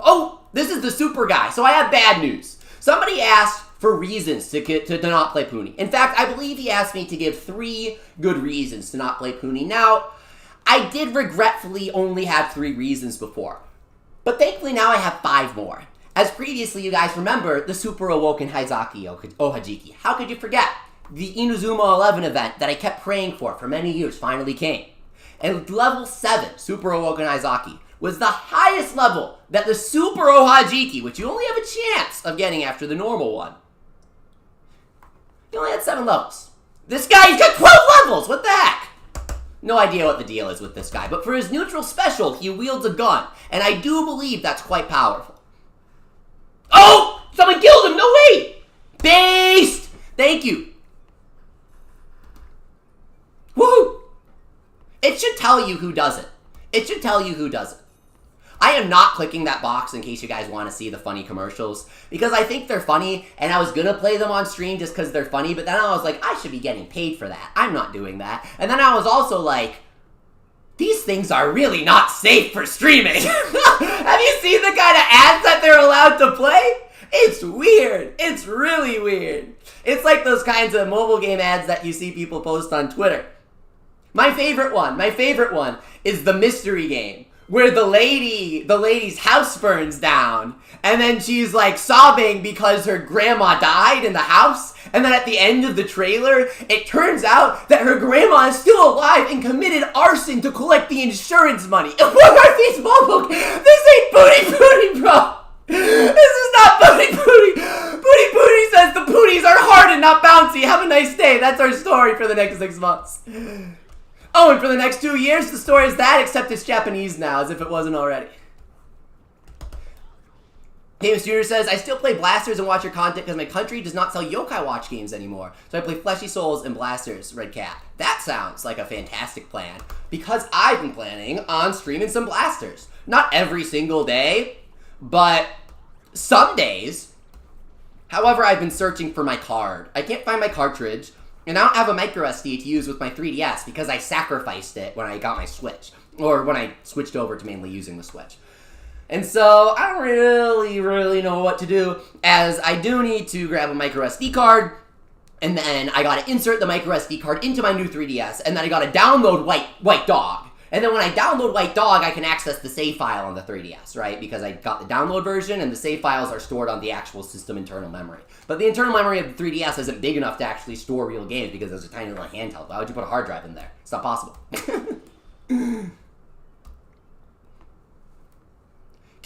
Oh, this is the super guy. So I have bad news. Somebody asked for reasons to not play Puni. In fact, I believe he asked me to give 3 good reasons to not play Puni. Now, I did regretfully only have 3 reasons before. But thankfully now I have 5 more. As previously, you guys remember the Super Awoken Haizaki Ohajiki. How could you forget? The Inazuma 11 event that I kept praying for many years finally came. And level 7 Super Awoken Haizaki was the highest level that the Super Ohajiki, which you only have a chance of getting after the normal one. He only had 7 levels. This guy's got 12 levels! What the heck? No idea what the deal is with this guy, but for his neutral special, he wields a gun, and I do believe that's quite powerful. Oh! Someone killed him! No way! Beast! Thank you. Woohoo! It should tell you who does it. It should tell you who does it. I am not clicking that box in case you guys want to see the funny commercials, because I think they're funny, and I was going to play them on stream just because they're funny, but then I was like, I should be getting paid for that. I'm not doing that. And then I was also like, these things are really not safe for streaming. Have you seen the kind of ads that they're allowed to play? It's weird. It's really weird. It's like those kinds of mobile game ads that you see people post on Twitter. My favorite one is the mystery game, where the lady's house burns down, and then she's like sobbing because her grandma died in the house, and then at the end of the trailer, it turns out that her grandma is still alive and committed arson to collect the insurance money. What are these mobile games? This ain't Puni Puni, bro! This is not Puni Puni! Puni Puni says the Punis are hard and not bouncy. Have a nice day. That's our story for the next 6 months. Oh, and for the next 2 years, the story is that, except it's Japanese now, as if it wasn't already. James Jr. says, I still play Blasters and watch your content because my country does not sell Yokai Watch games anymore. So I play Fleshy Souls and Blasters, Red Cat. That sounds like a fantastic plan, because I've been planning on streaming some Blasters. Not every single day, but some days. However, I've been searching for my card. I can't find my cartridge. And I don't have a micro SD to use with my 3DS because I sacrificed it when I got my Switch. Or when I switched over to mainly using the Switch. And so, I don't really know what to do, as I do need to grab a micro SD card, and then I gotta insert the micro SD card into my new 3DS, and then I gotta download White Dog. And then when I download White Dog, I can access the save file on the 3DS, right? Because I got the download version, and the save files are stored on the actual system internal memory. But the internal memory of the 3DS isn't big enough to actually store real games, because it's a tiny little handheld. Why would you put a hard drive in there? It's not possible. Can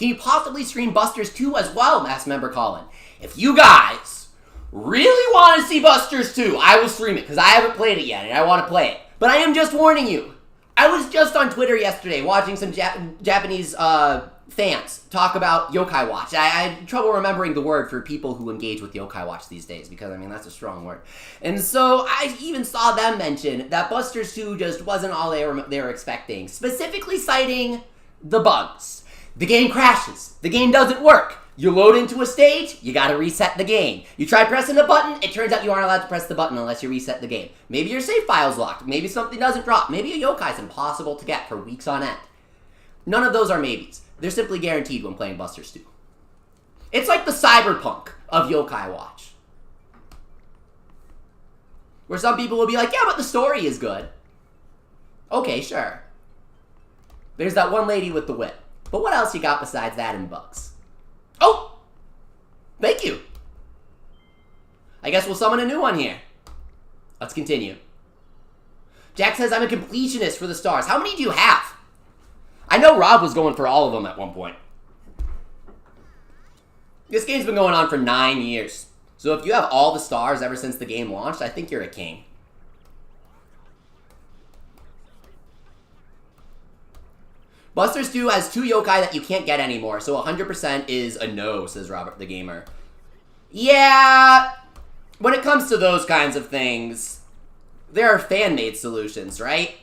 you possibly stream Busters 2 as well, asked member Colin. If you guys really want to see Busters 2, I will stream it, because I haven't played it yet, and I want to play it. But I am just warning you. I was just on Twitter yesterday watching some Japanese fans talk about Yokai Watch. I had trouble remembering the word for people who engage with Yokai Watch these days, because, I mean, that's a strong word. And so I even saw them mention that Busters 2 just wasn't all they were expecting, specifically citing the bugs. The game crashes. The game doesn't work. You load into a stage, you gotta reset the game. You try pressing the button, it turns out you aren't allowed to press the button unless you reset the game. Maybe your save file's locked. Maybe something doesn't drop. Maybe a yokai's impossible to get for weeks on end. None of those are maybes. They're simply guaranteed when playing Busters 2. It's like the cyberpunk of Yokai Watch. Where some people will be like, yeah, but the story is good. Okay, sure. There's that one lady with the whip. But what else you got besides that and bugs? Oh! Thank you! I guess we'll summon a new one here. Let's continue. Jack says, I'm a completionist for the stars. How many do you have? I know Rob was going for all of them at one point. This game's been going on for 9 years. So if you have all the stars ever since the game launched, I think you're a king. Busters 2 has 2 yokai that you can't get anymore, so 100% is a no, says Robert the Gamer. Yeah, when it comes to those kinds of things, there are fan-made solutions, right?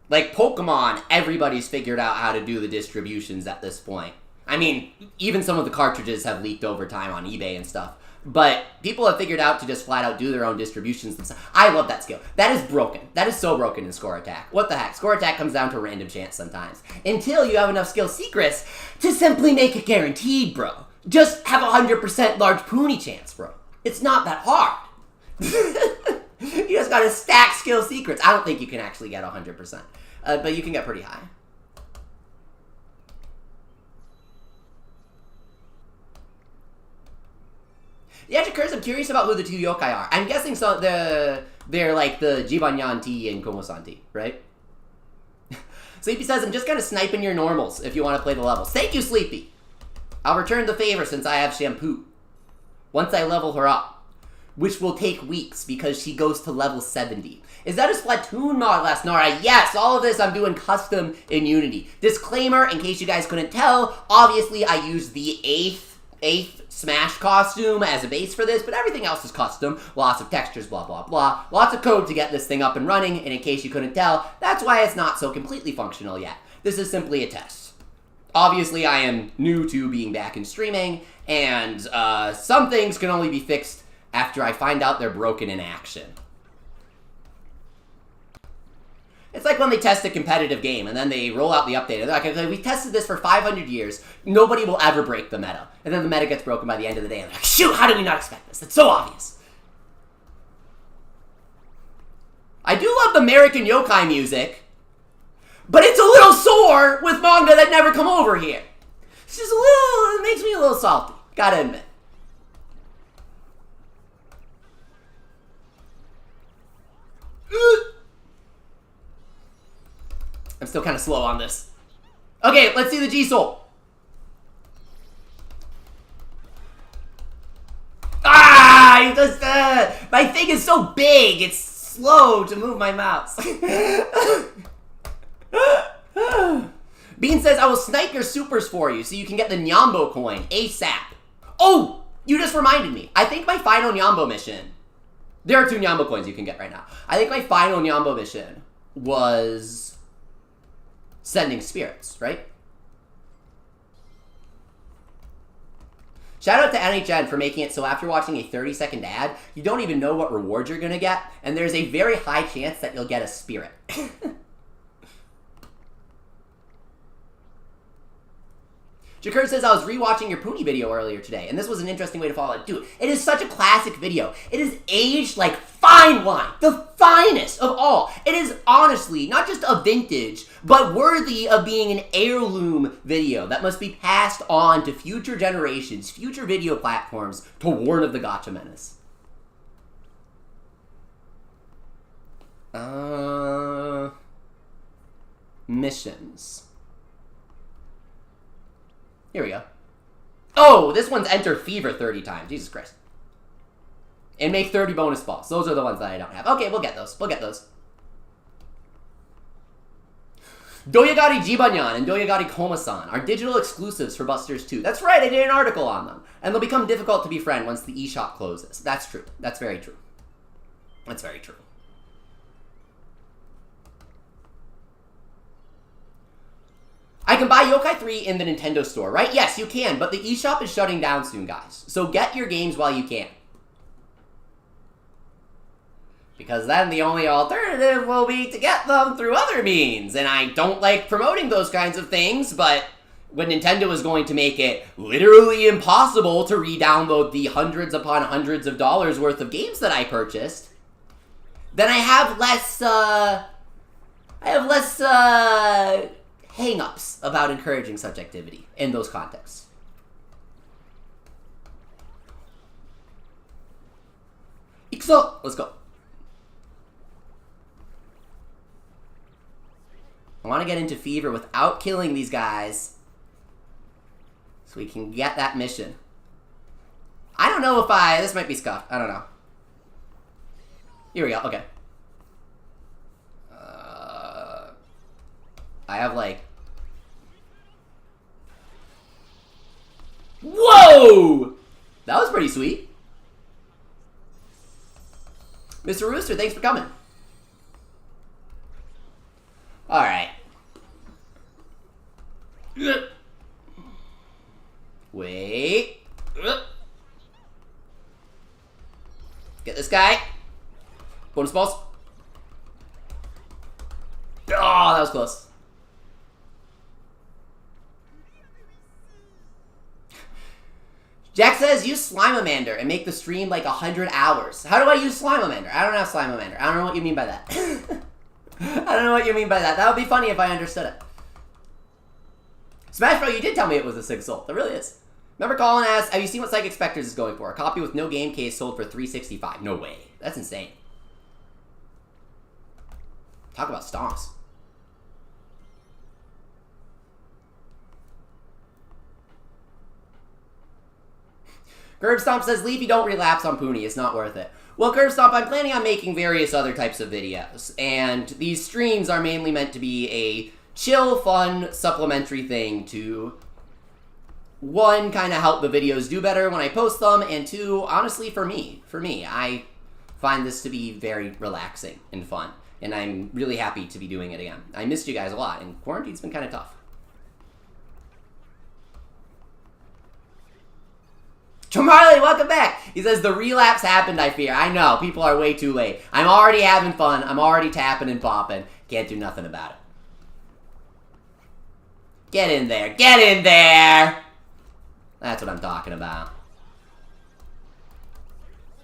Like Pokemon, everybody's figured out how to do the distributions at this point. I mean, even some of the cartridges have leaked over time on eBay and stuff. But people have figured out to just flat out do their own distributions themselves. I love that skill. That is broken. That is so broken in Score Attack. What the heck? Score Attack comes down to random chance sometimes. Until you have enough skill secrets to simply make it guaranteed, bro. Just have a 100% large Puni chance, bro. It's not that hard. You just gotta stack skill secrets. I don't think you can actually get 100%. But you can get pretty high. Yeah, Jakurs, I'm curious about who the two yokai are. I'm guessing they're like the Jibanyan T and Komo-san T, right? Sleepy says, I'm just kind of sniping your normals if you want to play the levels. Thank you, Sleepy. I'll return the favor since I have Shampoo. Once I level her up. Which will take weeks because she goes to level 70. Is that a Splatoon mod, Last Nora? Yes, all of this I'm doing custom in Unity. Disclaimer, in case you guys couldn't tell, obviously I used the 8th Smash costume as a base for this, but everything else is custom. Lots of textures, blah, blah, blah. Lots of code to get this thing up and running, and in case you couldn't tell, that's why it's not so completely functional yet. This is simply a test. Obviously, I am new to being back in streaming, and some things can only be fixed after I find out they're broken in action. It's like when they test a competitive game and then they roll out the update. They're like, we tested this for 500 years. Nobody will ever break the meta. And then the meta gets broken by the end of the day. And they're like, shoot, how did we not expect this? That's so obvious. I do love the American yokai music, but it's a little sore with manga that never come over here. It's just a little, it makes me a little salty. Gotta admit. I'm still kind of slow on this. Okay, let's see the G-Soul. Ah! Just, my thing is so big, it's slow to move my mouse. Bean says, I will snipe your supers for you so you can get the Nyambo coin ASAP. Oh! You just reminded me. I think my final Nyambo mission... There are 2 Nyambo coins you can get right now. I think my final Nyambo mission was... sending spirits, right? Shout out to NHN for making it so after watching a 30-second ad, you don't even know what rewards you're gonna get, and there's a very high chance that you'll get a spirit. Jakur says, I was rewatching your Puni video earlier today, and this was an interesting way to follow it. Dude, it is such a classic video. It is aged like fine wine. The finest of all. It is honestly not just a vintage, but worthy of being an heirloom video that must be passed on to future generations, future video platforms, to warn of the Gotcha Menace. Missions. Here we go. Oh, this one's enter Fever 30 times. Jesus Christ. And make 30 bonus balls. Those are the ones that I don't have. Okay, we'll get those. We'll get those. Doyagari Jibanyan and Doyagari Komasan are digital exclusives for Busters 2. That's right, I did an article on them. And they'll become difficult to befriend once the eShop closes. That's true. That's very true. That's very true. I can buy Yokai 3 in the Nintendo store, right? Yes, you can, but the eShop is shutting down soon, guys. So get your games while you can. Because then the only alternative will be to get them through other means. And I don't like promoting those kinds of things, but when Nintendo is going to make it literally impossible to re-download the hundreds upon hundreds of dollars worth of games that I purchased, then I have less, hang-ups about encouraging such activity in those contexts. Ikuso! Let's go. I want to get into Fever without killing these guys so we can get that mission. I don't know if this might be scuffed. I don't know. Here we go. Okay. I have like... Whoa! That was pretty sweet. Mr. Rooster, thanks for coming. Alright. Wait. Get this guy. Bonus balls. Oh, that was close. Jack says, use Slimamander and make the stream like 100 hours. How do I use Slimamander? I don't have Slimamander. I don't know what you mean by that. I don't know what you mean by that. That would be funny if I understood it. Smash Bro, you did tell me it was a 6 soul. It really is. Remember Colin asked, have you seen what Psychic Spectres is going for? A copy with no game case sold for $365. No way. That's insane. Talk about stomps. Curb Stomp says, Leafy, don't relapse on Puni. It's not worth it. Well, Curb Stomp, I'm planning on making various other types of videos. And these streams are mainly meant to be a chill, fun, supplementary thing to, one, kind of help the videos do better when I post them, and two, honestly, for me, I find this to be very relaxing and fun. And I'm really happy to be doing it again. I missed you guys a lot, and quarantine's been kind of tough. Charlie, welcome back. He says, the relapse happened, I fear. I know, people are way too late. I'm already having fun. I'm already tapping and popping. Can't do nothing about it. Get in there. Get in there. That's what I'm talking about.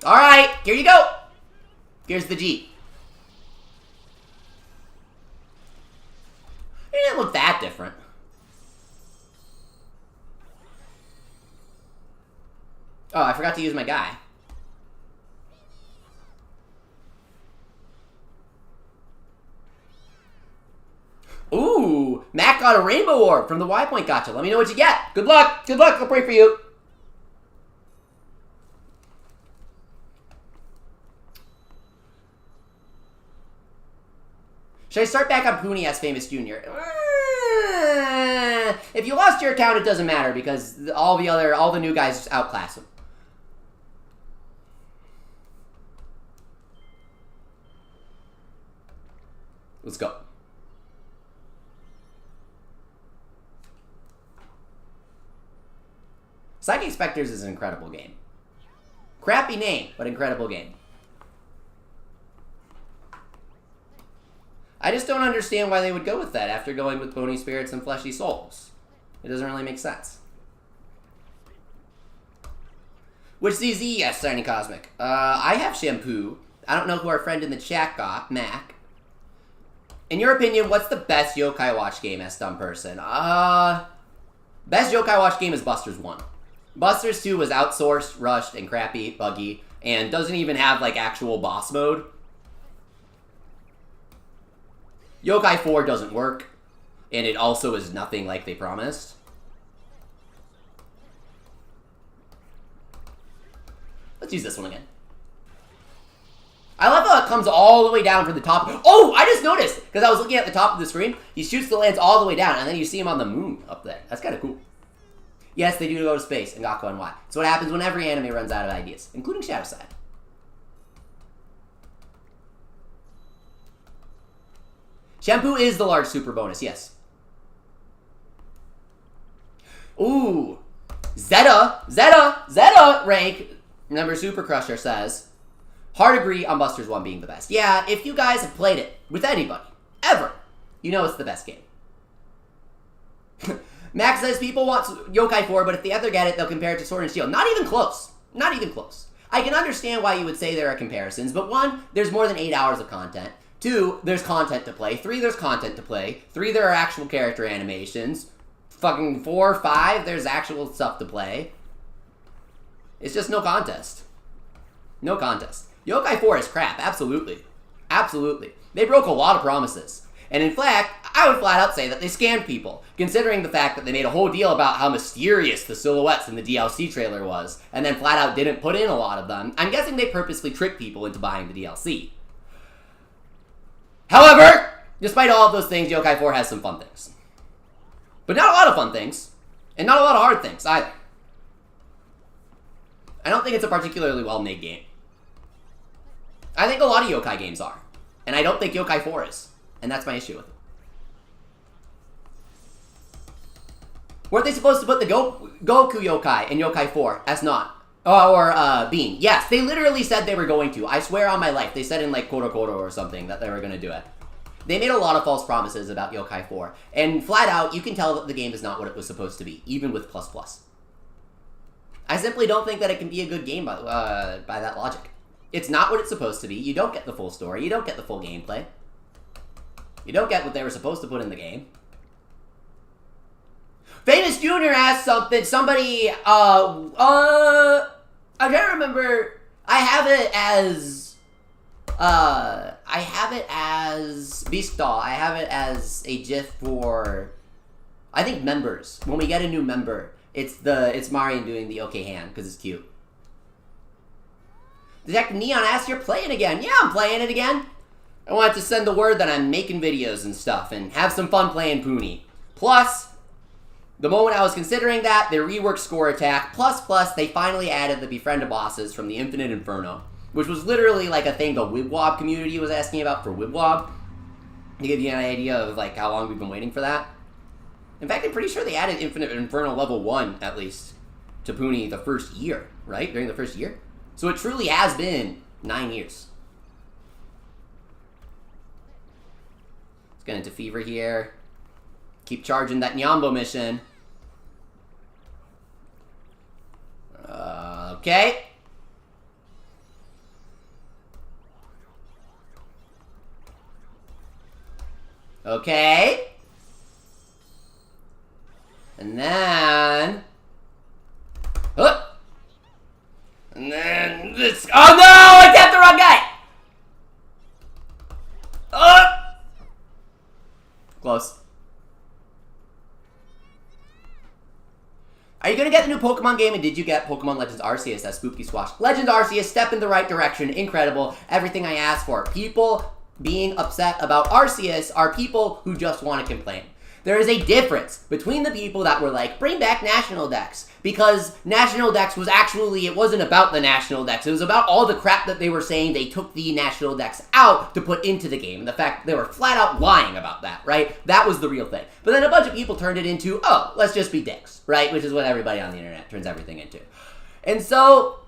Alright, here you go. Here's the G. It didn't look that different. Oh, I forgot to use my guy. Ooh, Mac got a rainbow orb from the Y Point Gotcha. Let me know what you get. Good luck. Good luck. I'll pray for you. Should I start back on Puni as Famous Junior? If you lost your account, it doesn't matter because all the new guys outclass him. Let's go. Psychic Spectres is an incredible game. Crappy name, but incredible game. I just don't understand why they would go with that after going with Bony Spirits and Fleshy Souls. It doesn't really make sense. Which ZZ? Yes, Shiny Cosmic. I have Shampoo. I don't know who our friend in the chat got, Mac. In your opinion, what's the best Yokai Watch game as dumb person? Best Yokai Watch game is Busters 1. Busters 2 was outsourced, rushed, and crappy, buggy, and doesn't even have, like, actual boss mode. Yokai 4 doesn't work, and it also is nothing like they promised. Let's use this one again. I love how it comes all the way down from the top. Oh, I just noticed, because I was looking at the top of the screen. He shoots the lance all the way down, and then you see him on the moon up there. That's kind of cool. Yes, they do go to space, and Gaku and Y. It's what happens when every anime runs out of ideas, including Shadow Side. Shampoo is the large super bonus, yes. Ooh. ZZZ-Rank, number Super Crusher says, hard agree on Busters 1 being the best. Yeah, if you guys have played it with anybody, ever, you know it's the best game. Max says people want Yokai 4, but if they ever get it, they'll compare it to Sword and Shield. Not even close. Not even close. I can understand why you would say there are comparisons, but 1, there's more than 8 hours of content. 2, there's content to play. 3, there's content to play. 3, there are actual character animations. Fucking 4, 5, there's actual stuff to play. It's just no contest. No contest. Yokai 4 is crap, absolutely. Absolutely. They broke a lot of promises. And in fact, I would flat out say that they scammed people, considering the fact that they made a whole deal about how mysterious the silhouettes in the DLC trailer was, and then flat out didn't put in a lot of them. I'm guessing they purposely tricked people into buying the DLC. However, despite all of those things, Yokai 4 has some fun things. But not a lot of fun things, and not a lot of hard things either. I don't think it's a particularly well-made game. I think a lot of Yokai games are, and I don't think Yokai 4 is. And that's my issue with it. Weren't they supposed to put the Goku yokai in Yokai 4 as not? Or Bean. Yes, they literally said they were going to. I swear on my life. They said in like Koro Koro or something that they were going to do it. They made a lot of false promises about Yokai 4. And flat out, you can tell that the game is not what it was supposed to be, even with plus plus. I simply don't think that it can be a good game by that logic. It's not what it's supposed to be. You don't get the full story. You don't get the full gameplay. You don't get what they were supposed to put in the game. Famous Junior asked something. Somebody, I can't remember. I have it as Beast Doll. I have it as a GIF for, I think, members. When we get a new member, it's Marion doing the okay hand because it's cute. Detective Neon asks, "You're playing again?" Yeah, I'm playing it again. I wanted to send the word that I'm making videos and stuff and have some fun playing Puni. Plus, the moment I was considering that, they reworked Score Attack. Plus, they finally added the Befriend-a-Bosses from the Infinite Inferno, which was literally like a thing the Wibwob community was asking about for Wibwob. To give you an idea of like how long we've been waiting for that. In fact, I'm pretty sure they added Infinite Inferno level 1, at least, to Puni the first year, right? During the first year. So it truly has been 9 years. Let's get into Fever here. Keep charging that Nyambo mission. Okay. Okay. And then... And then this... Oh no! I tapped the wrong guy! Close. Are you gonna get the new Pokemon game, and did you get Pokemon Legends Arceus as Spooky Swash? Legends Arceus, step in the right direction, incredible, everything I asked for. People being upset about Arceus are people who just want to complain. There is a difference between the people that were like, bring back National Dex, because National Dex was actually, it wasn't about the National Dex, it was about all the crap that they were saying they took the National Dex out to put into the game, and the fact that they were flat out lying about that, right? That was the real thing. But then a bunch of people turned it into, oh, let's just be dicks, right? Which is what everybody on the internet turns everything into. And so,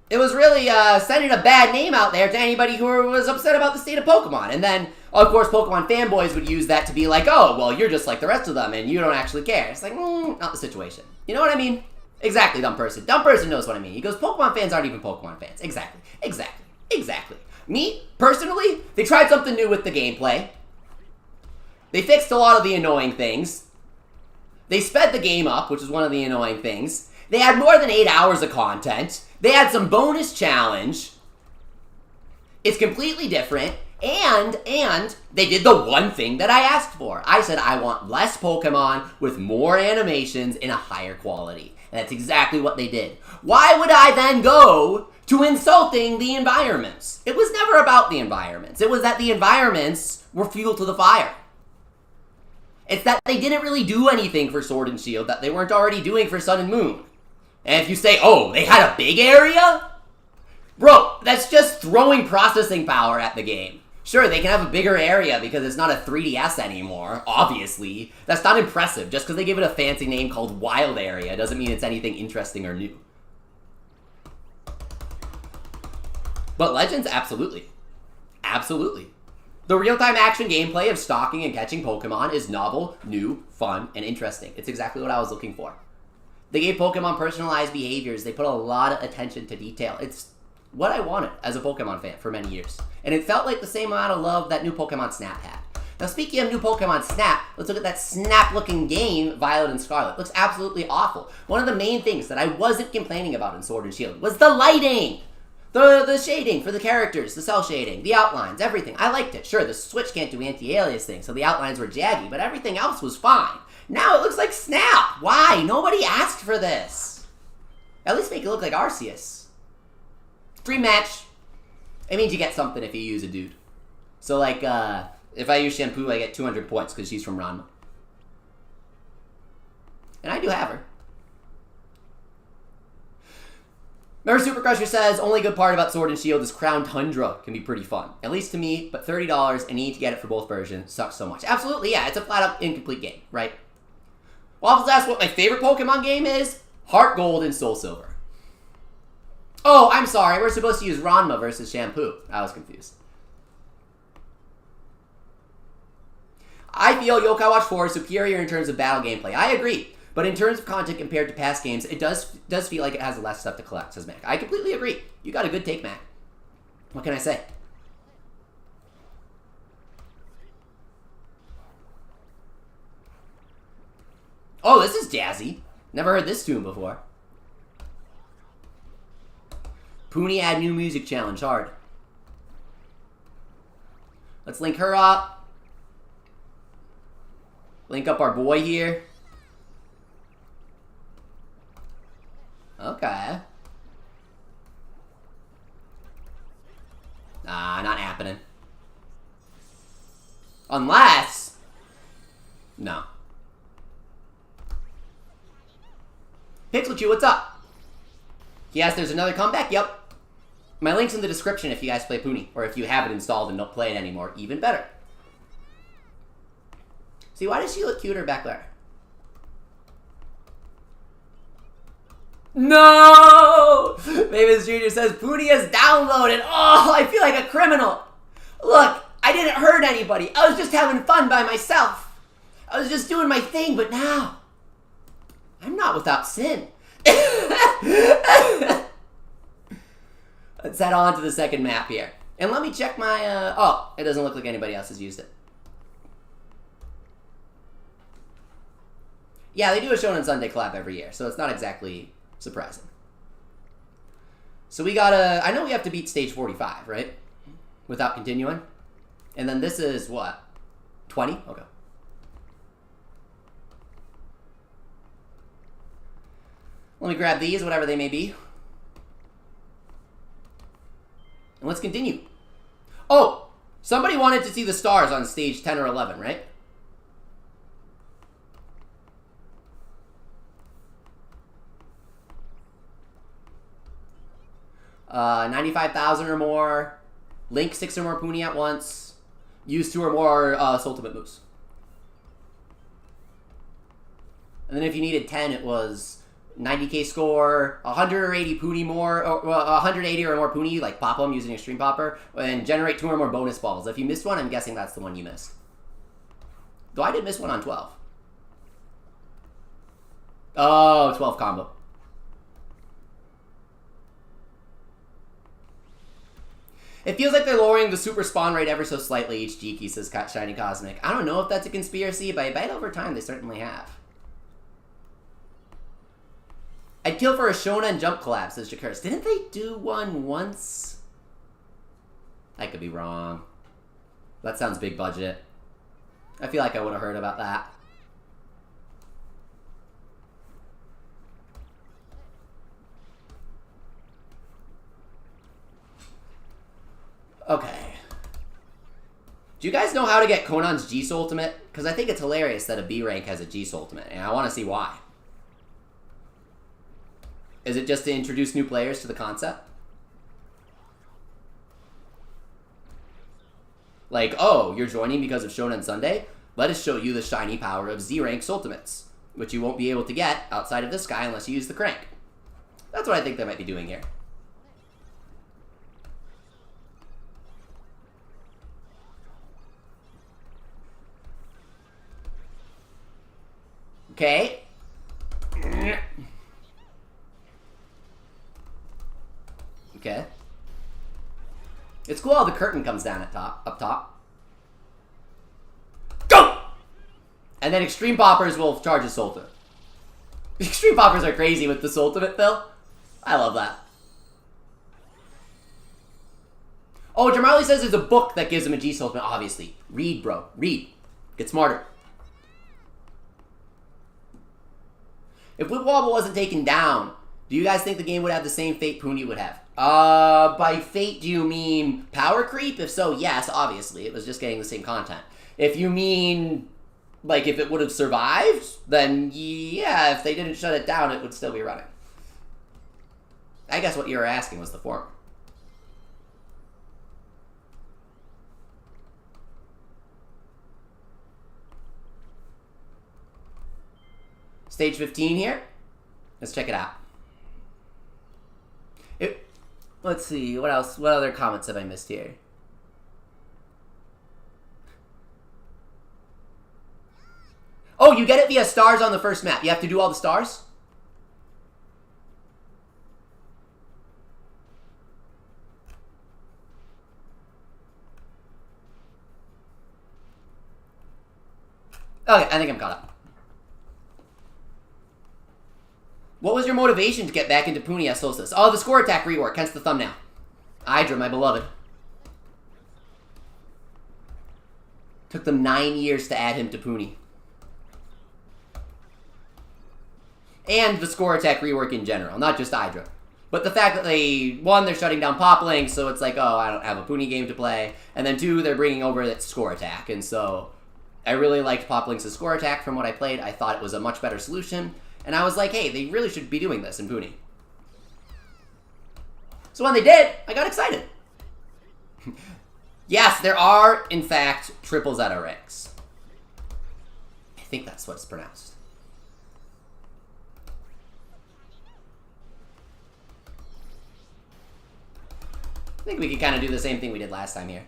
it was really sending a bad name out there to anybody who was upset about the state of Pokemon. And then, of course, Pokemon fanboys would use that to be like, oh, well, you're just like the rest of them and you don't actually care. It's like, not the situation. You know what I mean? Exactly, dumb person. Dumb person knows what I mean. He goes, Pokemon fans aren't even Pokemon fans. Exactly. Me, personally, they tried something new with the gameplay. They fixed a lot of the annoying things. They sped the game up, which is one of the annoying things. They had more than 8 hours of content. They had some bonus challenge. It's completely different. And they did the one thing that I asked for. I said I want less Pokemon with more animations in a higher quality. And that's exactly what they did. Why would I then go to insulting the environments? It was never about the environments. It was that the environments were fuel to the fire. It's that they didn't really do anything for Sword and Shield that they weren't already doing for Sun and Moon. And if you say, oh, they had a big area? Bro, that's just throwing processing power at the game. Sure, they can have a bigger area because it's not a 3DS anymore, obviously. That's not impressive. Just because they give it a fancy name called Wild Area doesn't mean it's anything interesting or new. But Legends, absolutely. Absolutely. The real-time action gameplay of stalking and catching Pokemon is novel, new, fun, and interesting. It's exactly what I was looking for. They gave Pokemon personalized behaviors. They put a lot of attention to detail. It's what I wanted as a Pokemon fan for many years. And it felt like the same amount of love that new Pokemon Snap had. Now, speaking of new Pokemon Snap, let's look at that Snap-looking game, Violet and Scarlet. It looks absolutely awful. One of the main things that I wasn't complaining about in Sword and Shield was the lighting! The shading for the characters, the cell shading, the outlines, everything. I liked it. Sure, the Switch can't do anti-alias things, so the outlines were jaggy, but everything else was fine. Now it looks like Snap! Why? Nobody asked for this! At least make it look like Arceus. Dream match. It means you get something if you use a dude. So like, if I use Shampoo, I get 200 points because she's from Ranma. And I do have her. Remember, Super Crusher says, only good part about Sword and Shield is Crown Tundra can be pretty fun. At least to me, but $30 and you need to get it for both versions. Sucks so much. Absolutely, yeah, it's a flat-up incomplete game, right? Waffles asked what my favorite Pokemon game is. Heart Gold and Soul Silver. Oh, I'm sorry. We're supposed to use Ranma versus Shampoo. I was confused. I feel Yokai Watch 4 is superior in terms of battle gameplay. I agree. But in terms of content compared to past games, it does feel like it has less stuff to collect, says Mac. I completely agree. You got a good take, Mac. What can I say? Oh, this is jazzy. Never heard this tune before. Puni add new music challenge, hard. Let's link her up. Link up our boy here. Okay. Nah, not happening. Unless... No. Pixelchu, what's up? Yes, there's another comeback? Yep. My link's in the description if you guys play Puni. Or if you have it installed and don't play it anymore. Even better. See, why does she look cuter back there? No! Mavis Jr. says, Puni is downloaded. Oh, I feel like a criminal. Look, I didn't hurt anybody. I was just having fun by myself. I was just doing my thing, but now... I'm not without sin. Let's head on to the second map here. And let me check my... oh, it doesn't look like anybody else has used it. Yeah, they do a Shonen Sunday collab every year, so it's not exactly surprising. So we gotta... I know we have to beat stage 45, right? Without continuing. And then this is what? 20? Okay. Let me grab these, whatever they may be. And let's continue. Oh! Somebody wanted to see the stars on stage 10 or 11, right? Uh, 95,000 or more. Link 6 or more Puni at once. Use 2 or more Ultimate moves. And then if you needed 10, it was 90k score, 180 Puni more, or 180 or more Puni, like pop them using Extreme Popper, and generate 2 or more bonus balls. If you missed one, I'm guessing that's the one you missed. Though I did miss one on 12. Oh, 12 combo. It feels like they're lowering the super spawn rate ever so slightly, HGK, says Shiny Cosmic. I don't know if that's a conspiracy, but I bet over time they certainly have. I'd kill for a Shonen Jump collab, says Jakurs. Didn't they do one once? I could be wrong. That sounds big budget. I feel like I would have heard about that. Okay. Do you guys know how to get Conan's G-Soul Ultimate? Because I think it's hilarious that a B rank has a G-Soul Ultimate, and I want to see why. Is it just to introduce new players to the concept? Like, oh, you're joining because of Shonen Sunday? Let us show you the shiny power of Z-Rank's Ultimates, which you won't be able to get outside of this guy unless you use the crank. That's what I think they might be doing here. Okay. Okay. It's cool how the curtain comes down up top. Go! And then Extreme Poppers will charge his Ultimate. Extreme Poppers are crazy with this Ultimate, Phil. I love that. Oh, Jamarley says there's a book that gives him a G-Soul Ultimate, obviously. Read, bro. Read. Get smarter. If Whip Wobble wasn't taken down, do you guys think the game would have the same fate Puni would have? By fate, do you mean power creep? If so, yes, obviously. It was just getting the same content. If you mean, like, if it would have survived, then yeah, if they didn't shut it down, it would still be running. I guess what you were asking was the former. Stage 15 here. Let's check it out. Let's see, what else? What other comments have I missed here? Oh, you get it via stars on the first map. You have to do all the stars? Okay, I think I'm caught up. What was your motivation to get back into Puni Solstice? Oh, the score attack rework, hence the thumbnail. Eyedra, my beloved. Took them 9 years to add him to Puni. And the score attack rework in general, not just Eyedra. But the fact that they're shutting down Poplink, so it's like, oh, I don't have a Puni game to play. And then 2, they're bringing over that score attack. And so I really liked Poplink's score attack from what I played. I thought it was a much better solution. And I was like, hey, they really should be doing this in Puni. So when they did, I got excited. Yes, there are, in fact, triple ZZZ-Ranks. I think that's what it's pronounced. I think we could kind of do the same thing we did last time here.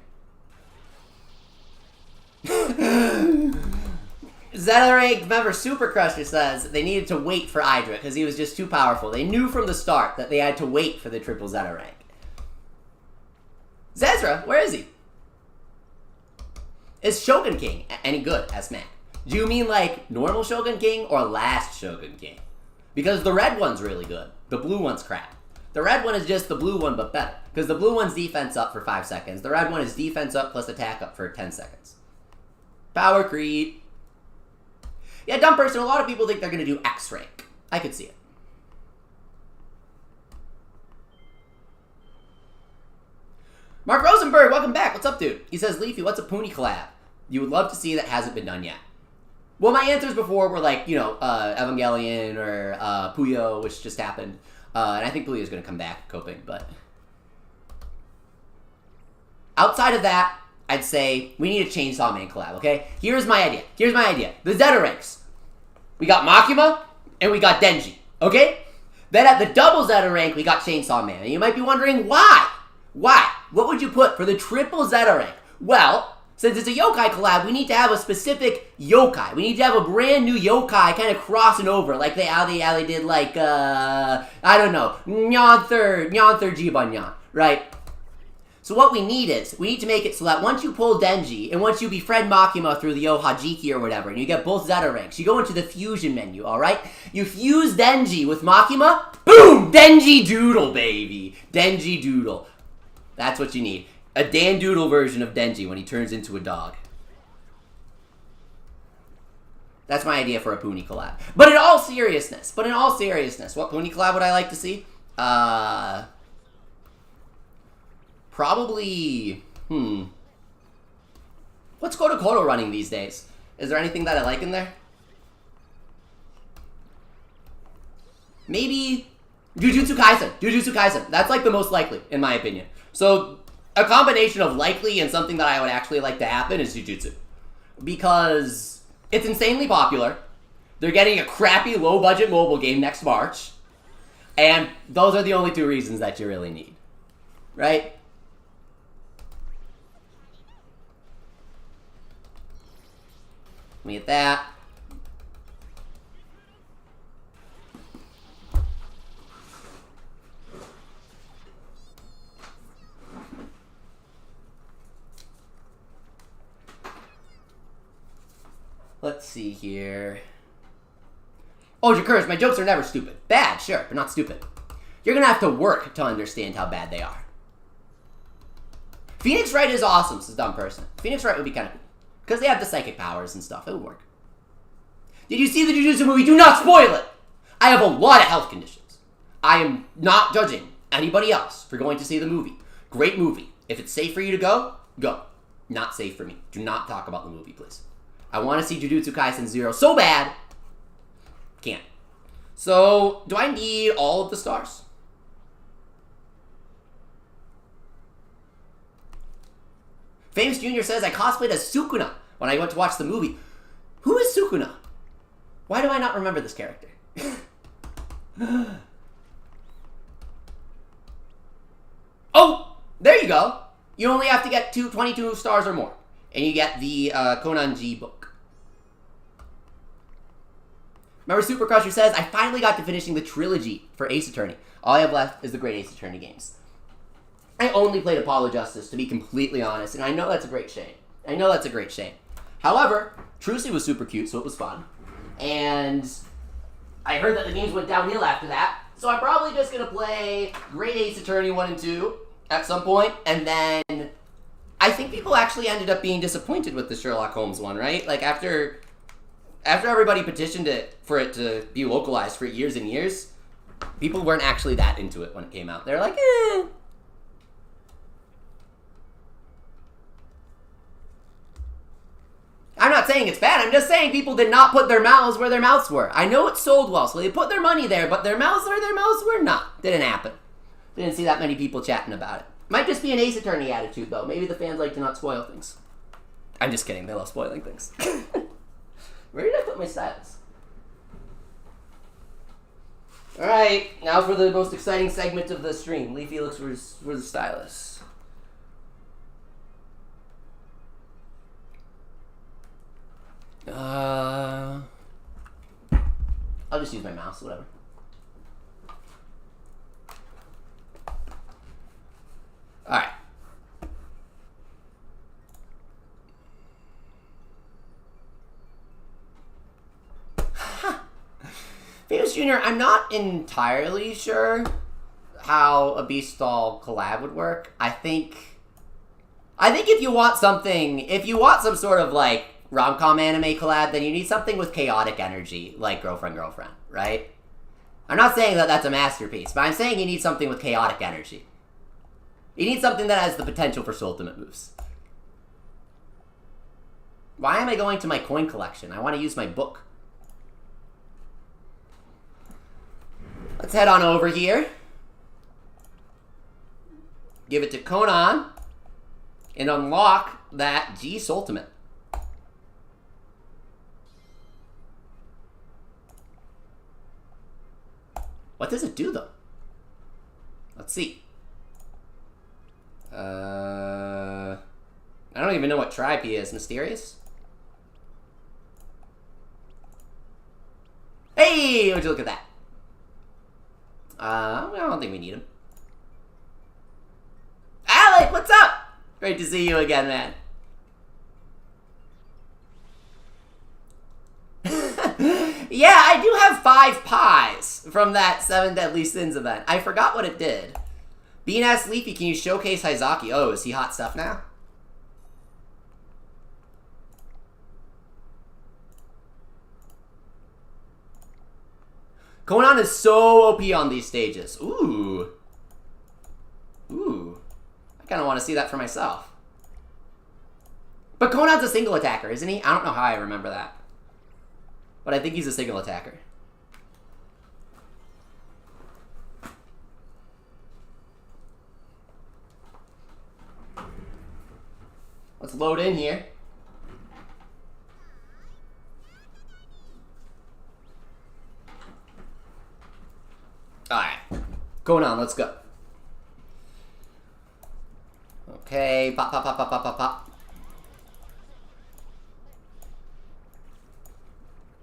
ZZZ-Rank member Super Crusher says they needed to wait for Eyedra because he was just too powerful. They knew from the start that they had to wait for the triple ZZZ-Rank. Zezra, where is he? Is Shogun King any good as Mac? Do you mean like normal Shogun King or last Shogun King? Because the red one's really good. The blue one's crap. The red one is just the blue one but better. Because the blue one's defense up for 5 seconds. The red one is defense up plus attack up for 10 seconds. Power creep. Yeah, dumb person, a lot of people think they're going to do X rank. I could see it. Mark Rosenberg, welcome back. What's up, dude? He says, Leafy, what's a Puni collab you would love to see that hasn't been done yet? Well, my answers before were like, you know, Evangelion or Puyo, which just happened. And I think Puyo is going to come back, coping, but outside of that, I'd say we need a Chainsaw Man collab, okay? Here's my idea. The ZZZ ranks. We got Makima, and we got Denji, okay? Then at the double ZZZ rank, we got Chainsaw Man. And you might be wondering, why? Why? What would you put for the triple ZZZ rank? Well, since it's a yokai collab, we need to have a specific yokai. We need to have a brand new yokai kind of crossing over, like how they did, like, I don't know, Nyanthur Jibanyan, right? So what we need is, we need to make it so that once you pull Denji, and once you befriend Makima through the Ohajiki or whatever, and you get both ZZZ ranks, you go into the fusion menu, alright? You fuse Denji with Makima, boom! Denji Doodle, baby! Denji Doodle. That's what you need. A Dan Doodle version of Denji when he turns into a dog. That's my idea for a Puni collab. But in all seriousness, what Puni collab would I like to see? Probably, what's Kodo running these days? Is there anything that I like in there? Maybe Jujutsu Kaisen. That's like the most likely, in my opinion. So, a combination of likely and something that I would actually like to happen is Jujutsu. Because it's insanely popular. They're getting a crappy low-budget mobile game next March. And those are the only 2 reasons that you really need. Right? Let me get that. Let's see here. Oh, Jakurs, my jokes are never stupid. Bad, sure, but not stupid. You're gonna have to work to understand how bad they are. Phoenix Wright is awesome, says dumb person. Phoenix Wright would be kind of cool. Because they have the psychic powers and stuff. It would work. Did you see the Jujutsu movie? Do not spoil it! I have a lot of health conditions. I am not judging anybody else for going to see the movie. Great movie. If it's safe for you to go, go. Not safe for me. Do not talk about the movie, please. I want to see Jujutsu Kaisen 0 so bad. Can't. So, do I need all of the stars? Famous Junior says, I cosplayed as Sukuna when I went to watch the movie. Who is Sukuna? Why do I not remember this character? Oh! There you go! You only have to get 22 stars or more. And you get the Conan G book. Remember Super Crusher says, I finally got to finishing the trilogy for Ace Attorney. All I have left is the great Ace Attorney games. I only played Apollo Justice, to be completely honest, and I know that's a great shame. I know that's a great shame. However, Trucy was super cute, so it was fun. And I heard that the games went downhill after that, so I'm probably just going to play Great Ace Attorney 1 and 2 at some point, and then I think people actually ended up being disappointed with the Sherlock Holmes one, right? Like, after everybody petitioned it for it to be localized for years and years, people weren't actually that into it when it came out. They're like, eh. I'm not saying it's bad. I'm just saying people did not put their mouths where their mouths were. I know it sold well, so they put their money there, but their mouths where their mouths were not. Didn't happen. Didn't see that many people chatting about it. Might just be an Ace Attorney attitude, though. Maybe the fans like to not spoil things. I'm just kidding. They love spoiling things. Where did I put my stylus? Alright, now for the most exciting segment of the stream. Leafy looks for the stylus. I'll just use my mouse, whatever. Alright. Famous Jr., I'm not entirely sure how a Beast Doll collab would work. I think if you want some sort of like rom-com anime collab, then you need something with chaotic energy, like Girlfriend, right? I'm not saying that that's a masterpiece, but I'm saying you need something with chaotic energy. You need something that has the potential for ultimate moves. Why am I going to my coin collection? I want to use my book. Let's head on over here. Give it to Conan. And unlock that G's ultimate. What does it do, though? Let's see. I don't even know what tribe he is. Mysterious? Hey! Would you look at that? I don't think we need him. Alec, what's up? Great to see you again, man. Yeah, I do have 5 pies from that 7 Deadly Sins event. I forgot what it did. Bean asks Leafy, can you showcase Hizaki? Oh, is he hot stuff now? Conan is so OP on these stages. Ooh. Ooh. I kind of want to see that for myself. But Conan's a single attacker, isn't he? I don't know how I remember that. But I think he's a single attacker. Let's load in here. Alright. Conan, let's go. Okay, pop, pop, pop, pop, pop, pop, pop.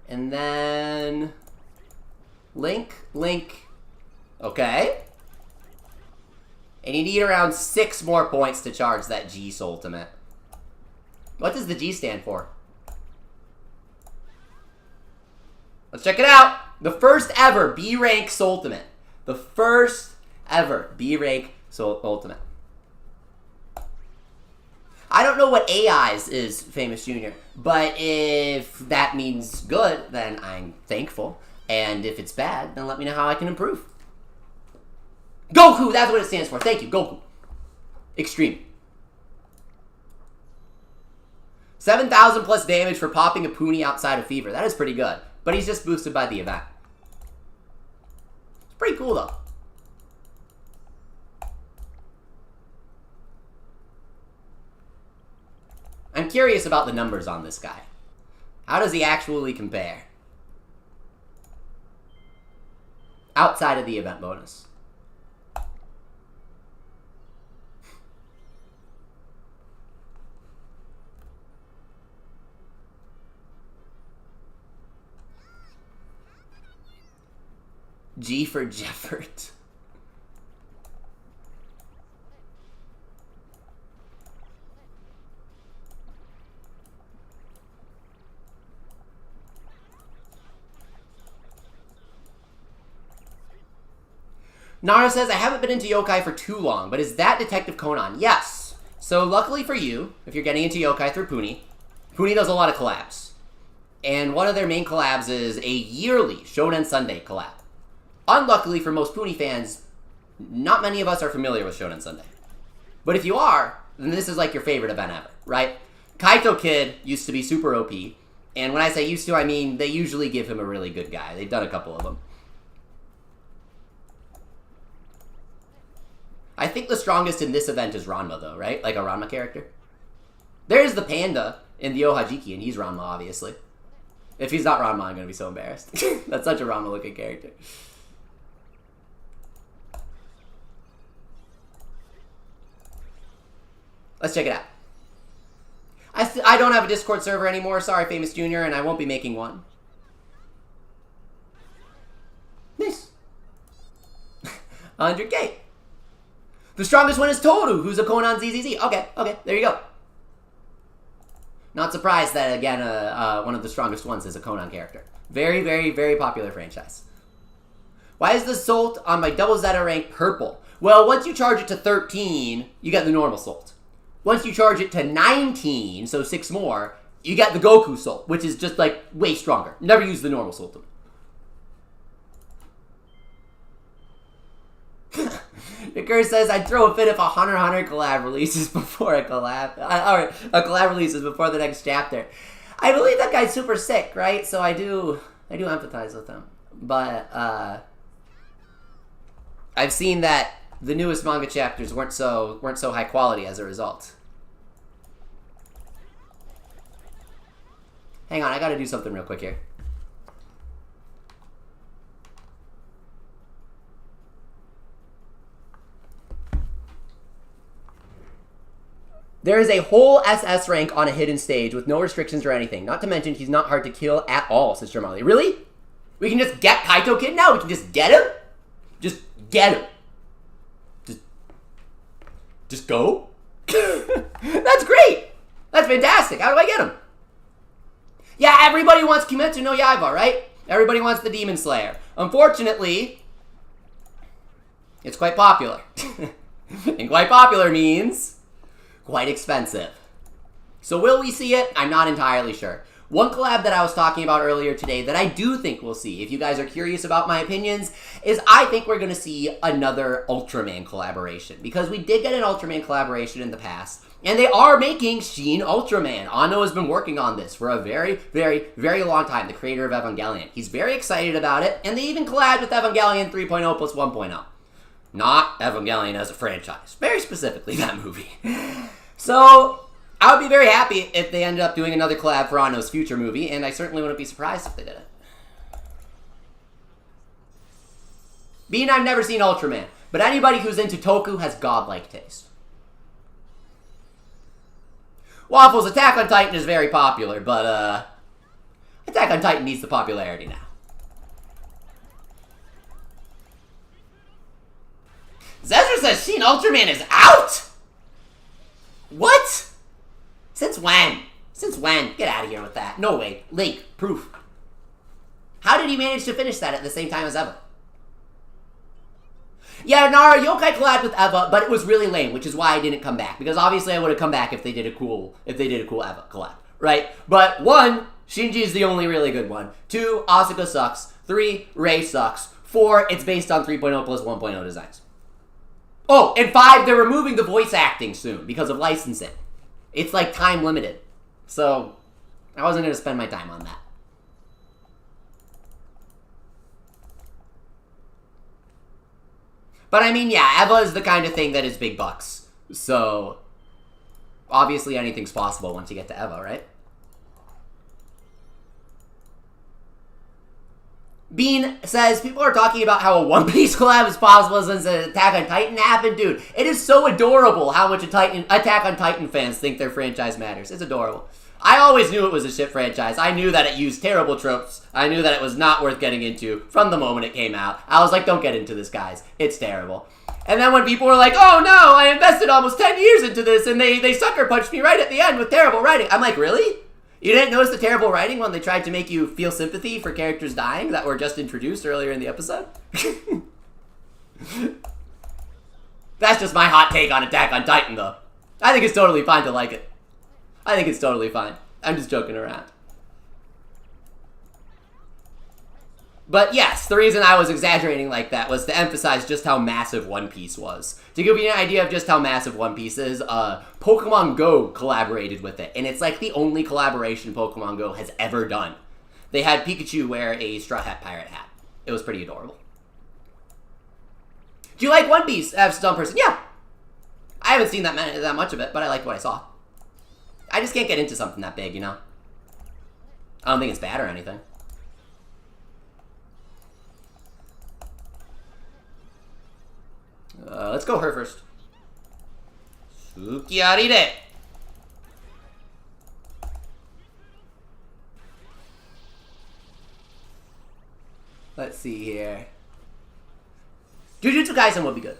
And then Link. Okay. And you need around 6 more points to charge that G's ultimate. What does the G stand for? Let's check it out. The first ever B rank ultimate. The first ever B rank ultimate. I don't know what AI's is, Famous Junior, but if that means good, then I'm thankful. And if it's bad, then let me know how I can improve. Goku, that's what it stands for. Thank you, Goku. Extreme. 7,000 plus damage for popping a Puni outside of Fever. That is pretty good. But he's just boosted by the event. It's pretty cool, though. I'm curious about the numbers on this guy. How does he actually compare? outside of the event bonus. G for Jeffert. Nara says, I haven't been into yokai for too long, but is that Detective Conan? Yes. So luckily for you, if you're getting into yokai through Puni, Puni does a lot of collabs. And one of their main collabs is a yearly Shonen Sunday collab. Unluckily for most Puni fans, not many of us are familiar with Shonen Sunday. But if you are, then this is like your favorite event ever, right? Kaito Kid used to be super OP. And when I say used to, I mean they usually give him a really good guy. They've done a couple of them. I think the strongest in this event is Ranma, though, right? Like a Ranma character. There's the panda in the Ohajiki, and he's Ranma, obviously. If he's not Ranma, I'm going to be so embarrassed. That's such a Ranma-looking character. Let's check it out. I don't have a Discord server anymore. Sorry, Famous Junior, and I won't be making one. Nice. 100K. The strongest one is Toru, who's a Conan ZZZ. Okay, there you go. Not surprised that, again, one of the strongest ones is a Conan character. Very, very, very popular franchise. Why is the Salt on my double ZZZ-Rank purple? Well, once you charge it to 13, you get the normal Salt. Once you charge it to 19, so 6 more, you get the Goku Salt, which is just, like, way stronger. Never use the normal Salt. Iker says, I'd throw a fit if a Hunter x Hunter collab releases before a collab, or a collab releases before the next chapter. I believe that guy's super sick, right? So I do empathize with him. But, I've seen that the newest manga chapters weren't so high quality as a result. Hang on, I gotta do something real quick here. There is a whole SS rank on a hidden stage with no restrictions or anything. Not to mention, he's not hard to kill at all, Sister Marley. Really? We can just get Kaito Kid now? We can just get him? Just get him. Just go? That's great! That's fantastic. How do I get him? Yeah, everybody wants Kimetsu no Yaiba, right? Everybody wants the Demon Slayer. Unfortunately, it's quite popular. And quite popular means quite expensive. So will we see it? I'm not entirely sure. One collab that I was talking about earlier today that I do think we'll see, if you guys are curious about my opinions, is I think we're going to see another Ultraman collaboration. Because we did get an Ultraman collaboration in the past, and they are making Shin Ultraman. Anno has been working on this for a very, very, very long time, the creator of Evangelion. He's very excited about it, and they even collabed with Evangelion 3.0 plus 1.0. Not Evangelion as a franchise. Very specifically that movie. So I would be very happy if they ended up doing another collab for Anno's future movie, and I certainly wouldn't be surprised if they did it. Being I've never seen Ultraman, but anybody who's into Toku has godlike taste. Waffles, Attack on Titan is very popular, but Attack on Titan needs the popularity now. Zezra says Shin Ultraman is out? What? Since when? Since when? Get out of here with that. No way. Link. Proof. How did he manage to finish that at the same time as Eva? Yeah, Nara, Yokai collabed with Eva, but it was really lame, which is why I didn't come back. Because obviously I would have come back if they did a cool Eva collab, right? But 1, Shinji is the only really good one. 2, Asuka sucks. 3, Rei sucks. 4, it's based on 3.0 plus 1.0 designs. Oh, and 5, they're removing the voice acting soon because of licensing. It's like time limited. So I wasn't going to spend my time on that. But I mean, yeah, Eva is the kind of thing that is big bucks. So obviously anything's possible once you get to Eva, right? Bean says, people are talking about how a One Piece collab is possible since an Attack on Titan happened. Dude, it is so adorable how much Attack on Titan fans think their franchise matters. It's adorable. I always knew it was a shit franchise. I knew that it used terrible tropes. I knew that it was not worth getting into from the moment it came out. I was like, don't get into this, guys. It's terrible. And then when people were like, oh no, I invested almost 10 years into this and they sucker punched me right at the end with terrible writing. I'm like, really? You didn't notice the terrible writing when they tried to make you feel sympathy for characters dying that were just introduced earlier in the episode? That's just my hot take on Attack on Titan, though. I think it's totally fine to like it. I think it's totally fine. I'm just joking around. But yes, the reason I was exaggerating like that was to emphasize just how massive One Piece was. To give you an idea of just how massive One Piece is, Pokemon Go collaborated with it, and it's like the only collaboration Pokemon Go has ever done. They had Pikachu wear a Straw Hat Pirate hat. It was pretty adorable. Do you like One Piece, as a dumb person? Yeah. I haven't seen that much of it, but I liked what I saw. I just can't get into something that big, you know? I don't think it's bad or anything. Let's go her first. Sukiaride. Let's see here. Jujutsu Kaisen would be good.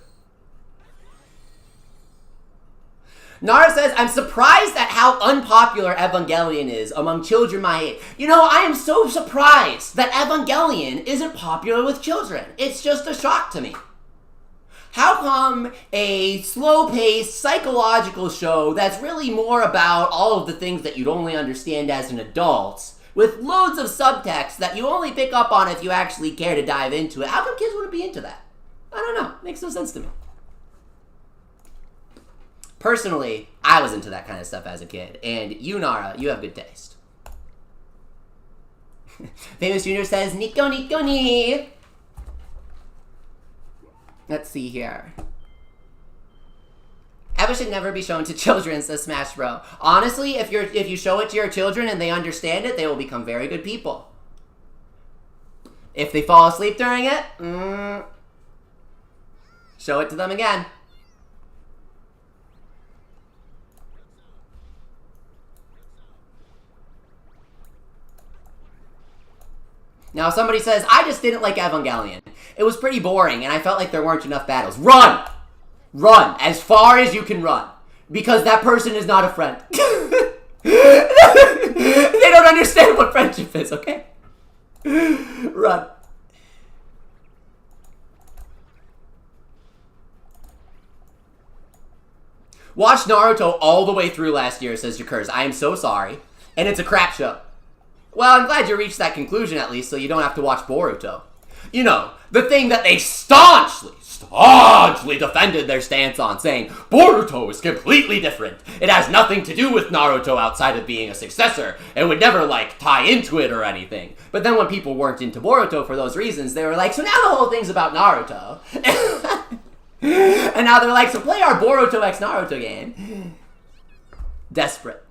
Nara says, I'm surprised at how unpopular Evangelion is among children my age. You know, I am so surprised that Evangelion isn't popular with children. It's just a shock to me. How come a slow-paced psychological show that's really more about all of the things that you'd only understand as an adult, with loads of subtext that you only pick up on if you actually care to dive into it, how come kids wouldn't be into that? I don't know. Makes no sense to me. Personally, I was into that kind of stuff as a kid, and you, Nara, you have good taste. Famous Junior says, Nico Nico ni. Let's see here. Eva should never be shown to children, says Smash Bro. Honestly, if you show it to your children and they understand it, they will become very good people. If they fall asleep during it, show it to them again. Now, if somebody says, I just didn't like Evangelion. It was pretty boring, and I felt like there weren't enough battles. Run! Run as far as you can run. Because that person is not a friend. They don't understand what friendship is, okay? Run. Watched Naruto all the way through last year, says Jakurs. I am so sorry. And it's a crap show. Well, I'm glad you reached that conclusion at least, so you don't have to watch Boruto. You know, the thing that they staunchly defended their stance on, saying, Boruto is completely different. It has nothing to do with Naruto outside of being a successor. It would never, like, tie into it or anything. But then when people weren't into Boruto for those reasons, they were like, so now the whole thing's about Naruto. And now they're like, so play our Boruto x Naruto game. Desperate.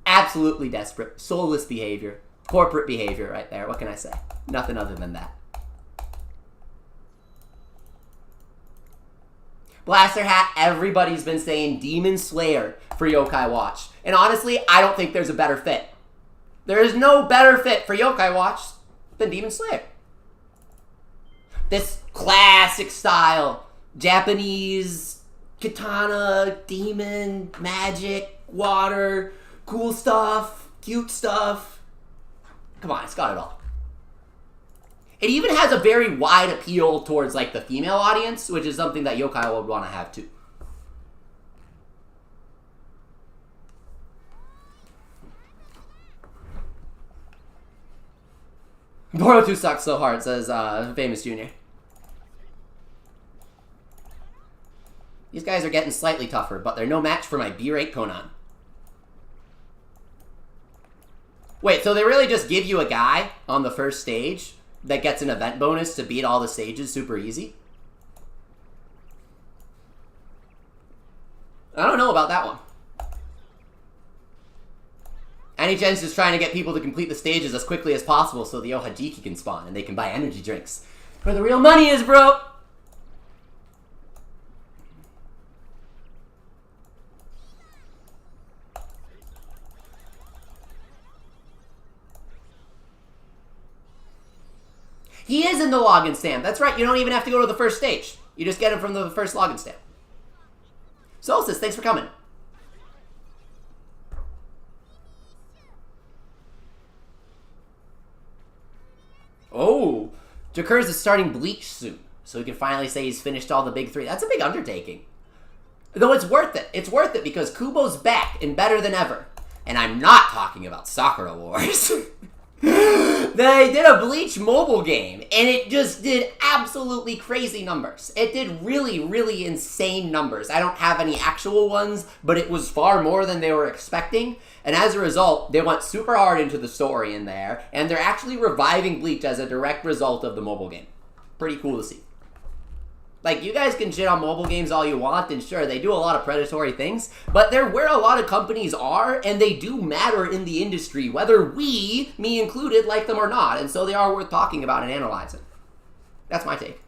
Absolutely desperate. Soulless behavior. Corporate behavior right there. What can I say? Nothing other than that. Blaster Hat, everybody's been saying Demon Slayer for Yokai Watch. And honestly, I don't think there's a better fit. There is no better fit for Yokai Watch than Demon Slayer. This classic style, Japanese, katana, demon, magic, water, cool stuff, cute stuff. Come on, it's got it all. It even has a very wide appeal towards, like, the female audience, which is something that Yokai would want to have, too. Boruto sucks so hard, says Famous Junior. These guys are getting slightly tougher, but they're no match for my B-rate Conan. Wait, so they really just give you a guy on the first stage that gets an event bonus to beat all the stages super easy? I don't know about that one. NHN's just trying to get people to complete the stages as quickly as possible so the Ohajiki can spawn and they can buy energy drinks. Where the real money is, bro! He is in the login stamp. That's right. You don't even have to go to the first stage. You just get him from the first login stamp. Solstice, thanks for coming. Oh, Jakurs is starting Bleach soon, so he can finally say he's finished all the big three. That's a big undertaking. Though it's worth it. It's worth it because Kubo's back and better than ever. And I'm not talking about Sakura Wars. They did a Bleach mobile game, and it just did absolutely crazy numbers. It did really, really insane numbers. I don't have any actual ones, but it was far more than they were expecting. And as a result, they went super hard into the story in there, and they're actually reviving Bleach as a direct result of the mobile game. Pretty cool to see. Like, you guys can shit on mobile games all you want, and sure, they do a lot of predatory things, but they're where a lot of companies are, and they do matter in the industry, whether we, me included, like them or not, and so they are worth talking about and analyzing. That's my take.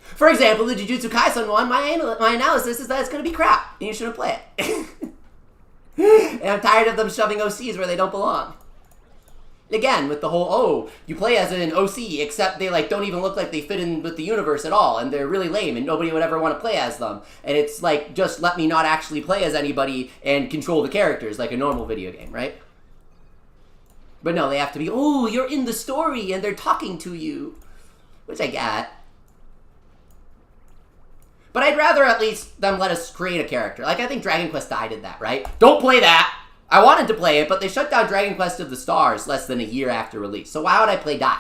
For example, the Jujutsu Kaisen one, my analysis is that it's going to be crap, and you shouldn't play it. And I'm tired of them shoving OCs where they don't belong. Again, with the whole, oh, you play as an OC, except they, like, don't even look like they fit in with the universe at all, and they're really lame, and nobody would ever want to play as them. And it's like, just let me not actually play as anybody and control the characters like a normal video game, right? But no, they have to be, oh, you're in the story, and they're talking to you. Which I get. But I'd rather at least them let us create a character. Like, I think Dragon Quest I did that, right? Don't play that! I wanted to play it, but they shut down Dragon Quest of the Stars less than a year after release. So why would I play Dai?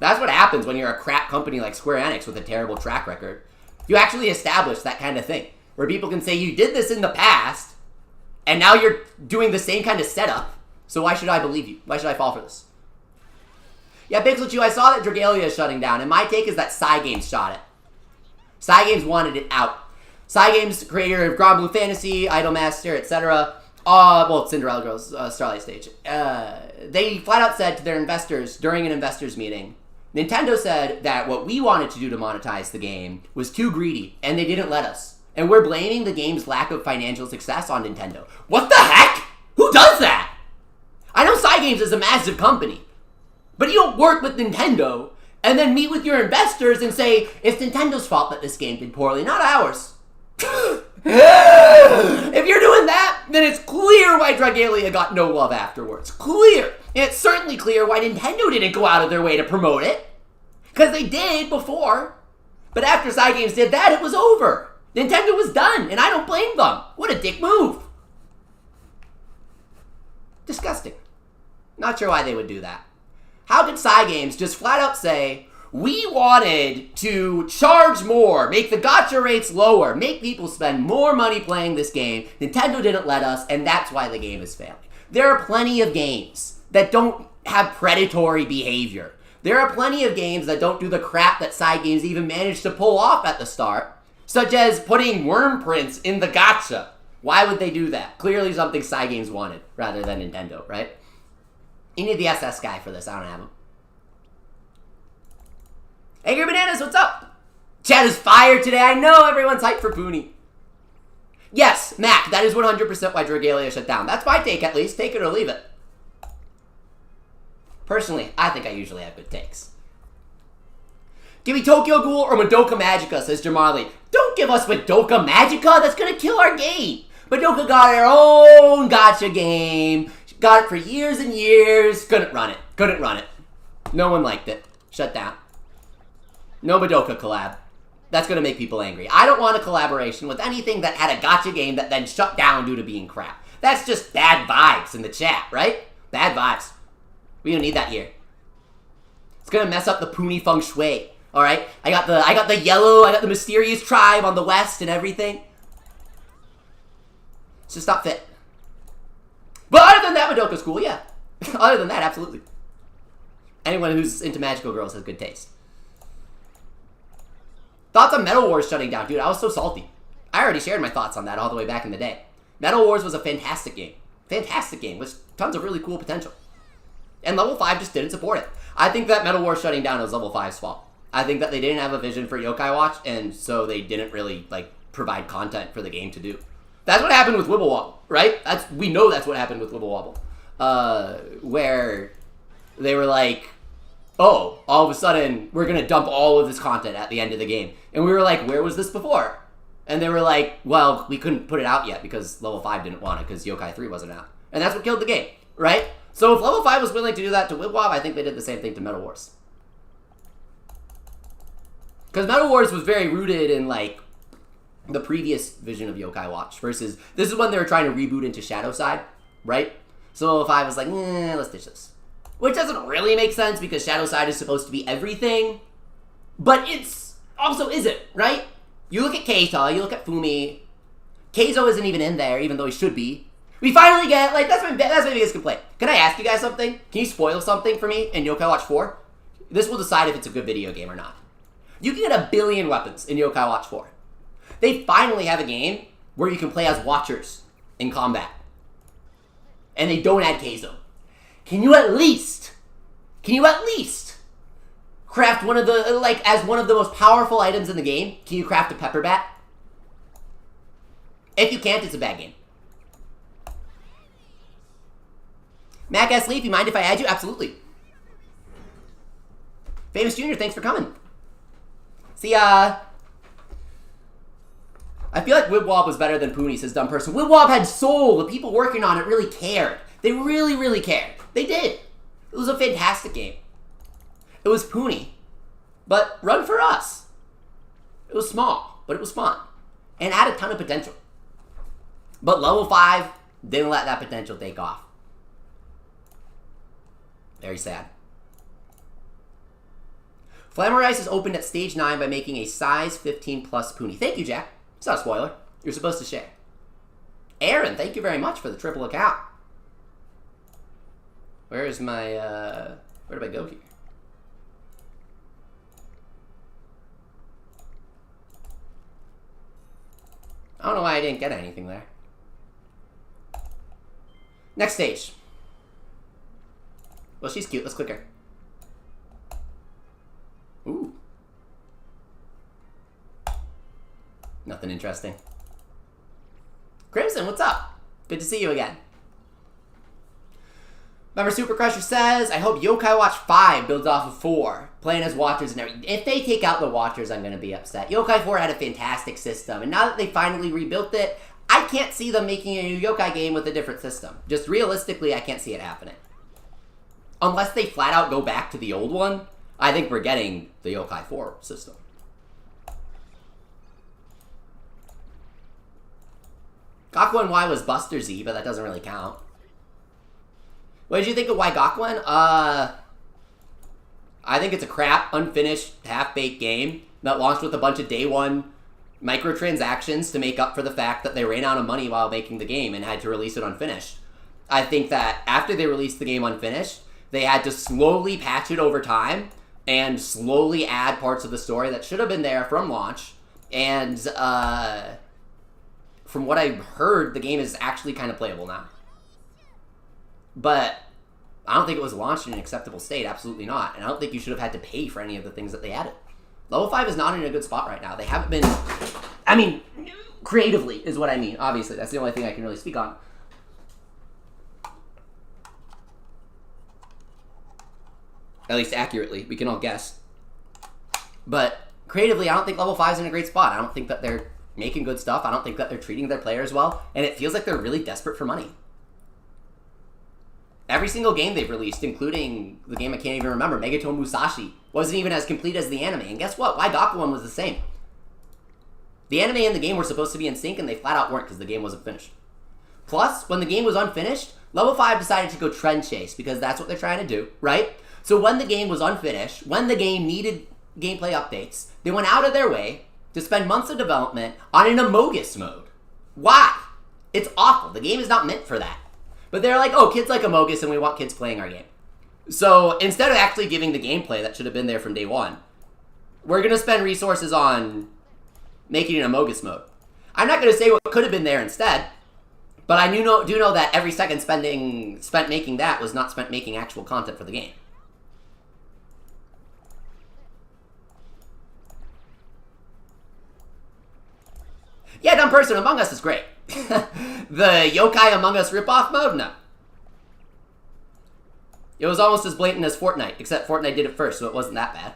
That's what happens when you're a crap company like Square Enix with a terrible track record. You actually establish that kind of thing, where people can say, you did this in the past, and now you're doing the same kind of setup, so why should I believe you? Why should I fall for this? Yeah, Pixelachu, I saw that Dragalia is shutting down, and my take is that Cygames shot it. Cygames wanted it out. Cygames, creator of Grand Blue Fantasy, Idolmaster, etc. Well, Cinderella Girls, Starlight Stage. They flat out said to their investors during an investors meeting, Nintendo said that what we wanted to do to monetize the game was too greedy, and they didn't let us. And we're blaming the game's lack of financial success on Nintendo. What the heck? Who does that? I know Cygames is a massive company, but you don't work with Nintendo and then meet with your investors and say, it's Nintendo's fault that this game did poorly, not ours. If you're doing that, then it's clear why Dragalia got no love afterwards. Clear. And it's certainly clear why Nintendo didn't go out of their way to promote it. Because they did before. But after Cygames did that, it was over. Nintendo was done, and I don't blame them. What a dick move. Disgusting. Not sure why they would do that. How did Cygames just flat out say, we wanted to charge more, make the gacha rates lower, make people spend more money playing this game. Nintendo didn't let us, and that's why the game is failing. There are plenty of games that don't have predatory behavior. There are plenty of games that don't do the crap that Cygames even managed to pull off at the start, such as putting worm prints in the gacha. Why would they do that? Clearly something Cygames wanted, rather than Nintendo, right? You need the SS guy for this, I don't have him. Angry Bananas, what's up? Chat is fire today. I know everyone's hyped for Puni. Yes, Mac, that is 100% why Dragalia shut down. That's my take, at least. Take it or leave it. Personally, I think I usually have good takes. Give me Tokyo Ghoul or Madoka Magica, says Jamali. Don't give us Madoka Magica. That's going to kill our game. Madoka got her own gacha game. She got it for years and years. Couldn't run it. Couldn't run it. No one liked it. Shut down. No Madoka collab. That's going to make people angry. I don't want a collaboration with anything that had a gacha game that then shut down due to being crap. That's just bad vibes in the chat, right? Bad vibes. We don't need that here. It's going to mess up the Puni feng shui. All right? I got the yellow, I got the mysterious tribe on the west and everything. It's just not fit. But other than that, Madoka's cool, yeah. Other than that, absolutely. Anyone who's into magical girls has good taste. Thoughts on Metal Wars shutting down. Dude, I was so salty. I already shared my thoughts on that all the way back in the day. Metal Wars was a fantastic game. Fantastic game with tons of really cool potential. And Level 5 just didn't support it. I think that Metal Wars shutting down was Level 5's fault. I think that they didn't have a vision for Yokai Watch, and so they didn't really, like, provide content for the game to do. That's what happened with Wibble Wobble, right? We know that's what happened with Wibble Wobble. Where they were like, oh, all of a sudden, we're going to dump all of this content at the end of the game. And we were like, where was this before? And they were like, well, we couldn't put it out yet because Level 5 didn't want it because Yokai 3 wasn't out. And that's what killed the game, right? So if Level 5 was willing to do that to Wibwob, I think they did the same thing to Metal Wars. Because Metal Wars was very rooted in, like, the previous vision of Yokai Watch versus this is when they were trying to reboot into Shadow Side, right? So Level 5 was like, let's ditch this. Which doesn't really make sense because Shadow Side is supposed to be everything, but it's also isn't, right? You look at Keita, you look at Fumi. Keizo isn't even in there, even though he should be. We finally get, like, that's my biggest complaint. Can I ask you guys something? Can you spoil something for me in Yokai Watch 4? This will decide if it's a good video game or not. You can get 1 billion weapons in Yokai Watch 4. They finally have a game where you can play as Watchers in combat. And they don't add Keizo. Can you at least craft one of the, like, as one of the most powerful items in the game? Can you craft a pepper bat? If you can't, it's a bad game. Mac S. Leaf, you mind if I add you? Absolutely. Famous Junior, thanks for coming. See, I feel like Wibwob was better than Puni, says Dumb Person. Wibwob had soul. The people working on it really cared. They really, really cared. They did. It was a fantastic game. It was Puni, but run for us. It was small, but it was fun. And had a ton of potential. But Level 5 didn't let that potential take off. Very sad. Flammer Ice is opened at stage 9 by making a size 15 plus Puni. Thank you, Jack. It's not a spoiler. You're supposed to share. Aaron, thank you very much for the triple account. Where is my, where did I go here? I don't know why I didn't get anything there. Next stage. Well, she's cute. Let's click her. Ooh. Nothing interesting. Crimson, what's up? Good to see you again. Remember, Super Crusher says, I hope Yokai Watch 5 builds off of 4, playing as Watchers and everything. If they take out the Watchers, I'm going to be upset. Yokai 4 had a fantastic system, and now that they finally rebuilt it, I can't see them making a new Yokai game with a different system. Just realistically, I can't see it happening. Unless they flat out go back to the old one, I think we're getting the Yokai 4 system. Gakuen Y was Buster Z, but that doesn't really count. What did you think of Y Gakuen? I think it's a crap, unfinished, half-baked game that launched with a bunch of day one microtransactions to make up for the fact that they ran out of money while making the game and had to release it unfinished. I think that after they released the game unfinished, they had to slowly patch it over time and slowly add parts of the story that should have been there from launch. And from what I've heard, the game is actually kind of playable now. But I don't think it was launched in an acceptable state. Absolutely not. And I don't think you should have had to pay for any of the things that they added. Level 5 is not in a good spot right now. They haven't been... I mean, creatively is what I mean. Obviously, that's the only thing I can really speak on. At least accurately. We can all guess. But creatively, I don't think Level 5 is in a great spot. I don't think that they're making good stuff. I don't think that they're treating their players well. And it feels like they're really desperate for money. Every single game they've released, including the game I can't even remember, Megaton Musashi, wasn't even as complete as the anime. And guess what? Y Gakuen was the same. The anime and the game were supposed to be in sync, and they flat out weren't because the game wasn't finished. Plus, when the game was unfinished, Level 5 decided to go trend chase, because that's what they're trying to do, right? So when the game was unfinished, when the game needed gameplay updates, they went out of their way to spend months of development on an Amogus mode. Why? It's awful. The game is not meant for that. But they're like, oh, kids like Amogus and we want kids playing our game. So instead of actually giving the gameplay that should have been there from day one, we're going to spend resources on making an Amogus mode. I'm not going to say what could have been there instead, but I do know that every second spent making that was not spent making actual content for the game. Yeah, Dumb Person, Among Us is great. The Yokai Among Us ripoff mode? No. It was almost as blatant as Fortnite, except Fortnite did it first, so it wasn't that bad.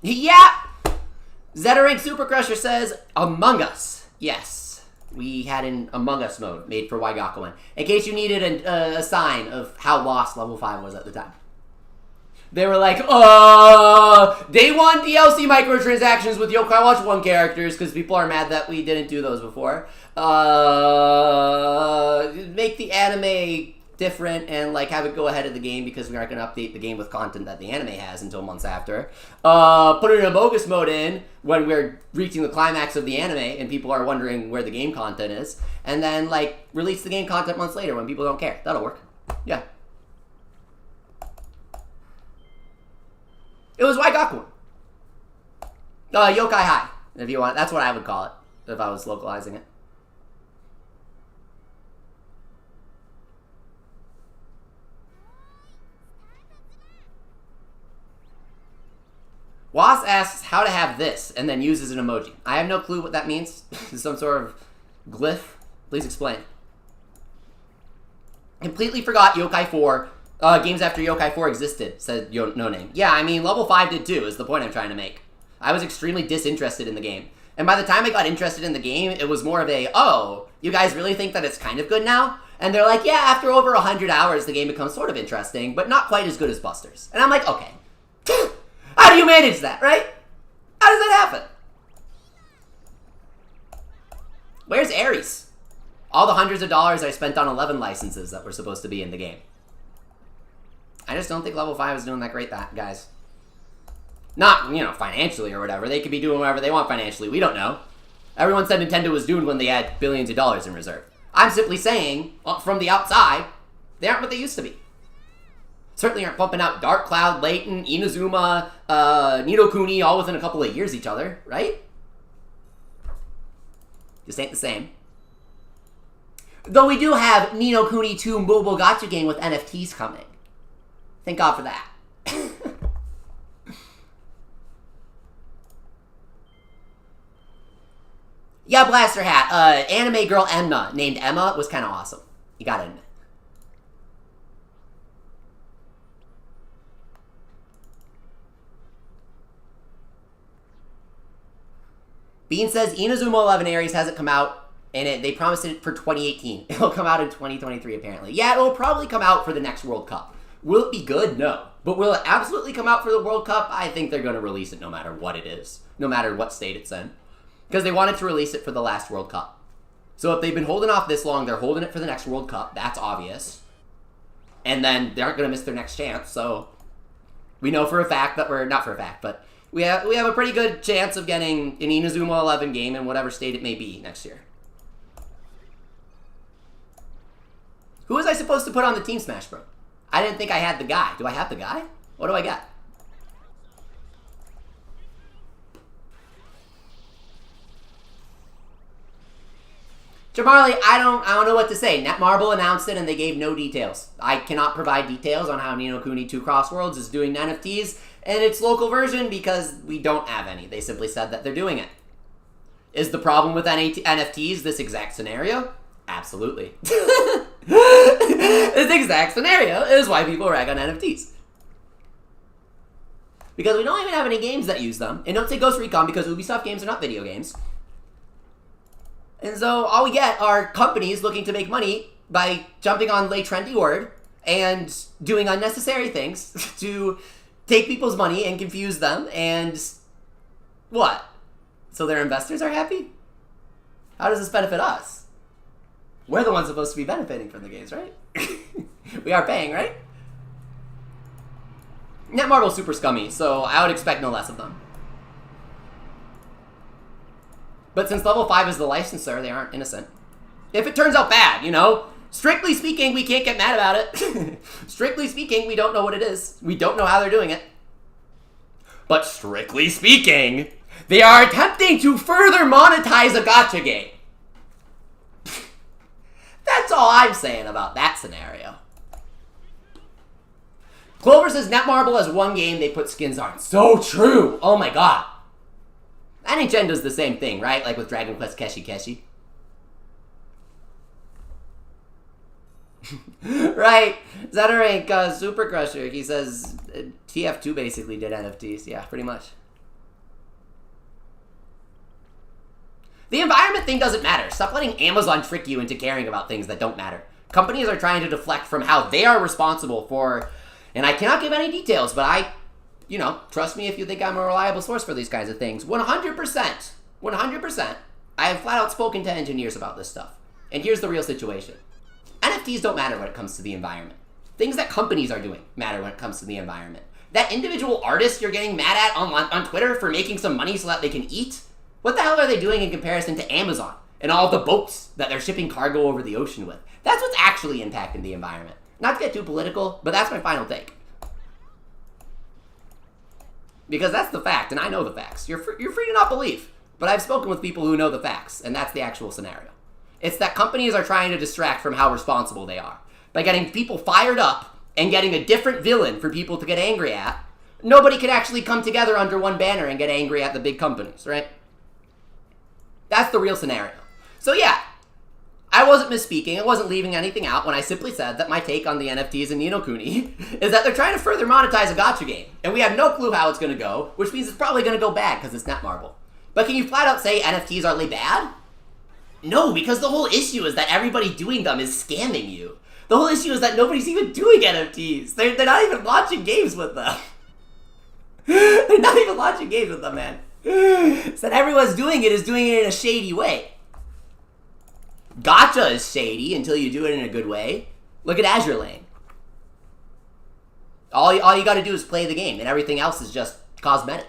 Yeah! ZZZ-Rank Super Crusher says, Among Us. Yes. We had an Among Us mode made for Waigakuin, in case you needed a sign of how lost level 5 was at the time. They were like, Day 1 DLC microtransactions with Yokai Watch 1 characters, because people are mad that we didn't do those before. Make the anime different and, like, have it go ahead of the game, because we aren't going to update the game with content that the anime has until months after. Put it in a bogus mode in when we're reaching the climax of the anime and people are wondering where the game content is. And then, like, release the game content months later when people don't care. That'll work. Yeah. It was Waigakuin. Yokai High, if you want. That's what I would call it, if I was localizing it. Was asks how to have this, and then uses an emoji. I have no clue what that means. Some sort of glyph. Please explain. Completely forgot Yokai 4. Games after Yokai 4 existed, said No Name. Yeah, I mean, level 5 did too, is the point I'm trying to make. I was extremely disinterested in the game. And by the time I got interested in the game, it was more of a, oh, you guys really think that it's kind of good now? And they're like, yeah, after over 100 hours, the game becomes sort of interesting, but not quite as good as Busters. And I'm like, okay. How do you manage that, right? How does that happen? Where's Ares? All the hundreds of dollars I spent on 11 licenses that were supposed to be in the game. I just don't think level 5 is doing that great, guys. Not, you know, financially or whatever. They could be doing whatever they want financially. We don't know. Everyone said Nintendo was doomed when they had billions of dollars in reserve. I'm simply saying, from the outside, they aren't what they used to be. Certainly aren't pumping out Dark Cloud, Layton, Inazuma, Nido Kuni, all within a couple of years each other, right? Just ain't the same. Though we do have Nido Kuni 2 mobile gacha game with NFTs coming. Thank God for that. Yeah, Blaster Hat. Anime girl Emma, named Emma, was kind of awesome. You gotta admit. Bean says Inazuma 11 Aries hasn't come out, and they promised it for 2018. It'll come out in 2023, apparently. Yeah, it'll probably come out for the next World Cup. Will it be good? No. But will it absolutely come out for the World Cup? I think they're going to release it no matter what it is. No matter what state it's in. Because they wanted to release it for the last World Cup. So if they've been holding off this long, they're holding it for the next World Cup. That's obvious. And then they aren't going to miss their next chance. So we know for a fact that we're... Not for a fact, but we have a pretty good chance of getting an Inazuma 11 game in whatever state it may be next year. Who was I supposed to put on the Team Smash Bro? I didn't think I had the guy. Do I have the guy? What do I got? Jamarley, I don't know what to say. Netmarble announced it and they gave no details. I cannot provide details on how Ni no Kuni 2 Crossworlds is doing NFTs and its local version because we don't have any. They simply said that they're doing it. Is the problem with NFTs this exact scenario? Absolutely. This exact scenario is why people rag on NFTs. Because we don't even have any games that use them. And don't say Ghost Recon because Ubisoft games are not video games. And so all we get are companies looking to make money by jumping on late trendy word and doing unnecessary things to take people's money and confuse them and what? So their investors are happy? How does this benefit us? We're the ones supposed to be benefiting from the games, right? We are paying, right? Netmarble's super scummy, so I would expect no less of them. But since level 5 is the licensor, they aren't innocent. If it turns out bad, you know? Strictly speaking, we can't get mad about it. Strictly speaking, we don't know what it is. We don't know how they're doing it. But strictly speaking, they are attempting to further monetize a gacha game. That's all I'm saying about that scenario. Clover says Netmarble has one game they put skins on. So true. Oh my god. NHN does the same thing, right? Like with Dragon Quest Keshi Keshi. Right. ZZZ-Rank Super Crusher. He says TF2 basically did NFTs. Yeah, pretty much. The environment thing doesn't matter. Stop letting Amazon trick you into caring about things that don't matter. Companies are trying to deflect from how they are responsible for, and I cannot give any details, but trust me if you think I'm a reliable source for these kinds of things. 100%, 100%, I have flat out spoken to engineers about this stuff. And here's the real situation. NFTs don't matter when it comes to the environment. Things that companies are doing matter when it comes to the environment. That individual artist you're getting mad at on Twitter for making some money so that they can eat, what the hell are they doing in comparison to Amazon and all the boats that they're shipping cargo over the ocean with? That's what's actually impacting the environment. Not to get too political, but that's my final take. Because that's the fact, and I know the facts. You're free to not believe, but I've spoken with people who know the facts, and that's the actual scenario. It's that companies are trying to distract from how responsible they are. By getting people fired up and getting a different villain for people to get angry at, nobody can actually come together under one banner and get angry at the big companies, right? That's the real scenario. So yeah, I wasn't misspeaking. I wasn't leaving anything out when I simply said that my take on the NFTs and Ni no Kuni is that they're trying to further monetize a gacha game. And we have no clue how it's going to go, which means it's probably going to go bad because it's Netmarble. But can you flat out say NFTs are bad? No, because the whole issue is that everybody doing them is scamming you. The whole issue is that nobody's even doing NFTs. They're not even launching games with them. They're not even launching games with them, man. It's that everyone's doing it in a shady way. Gacha is shady until you do it in a good way. Look at Azure Lane. All you gotta do is play the game, and everything else is just cosmetic.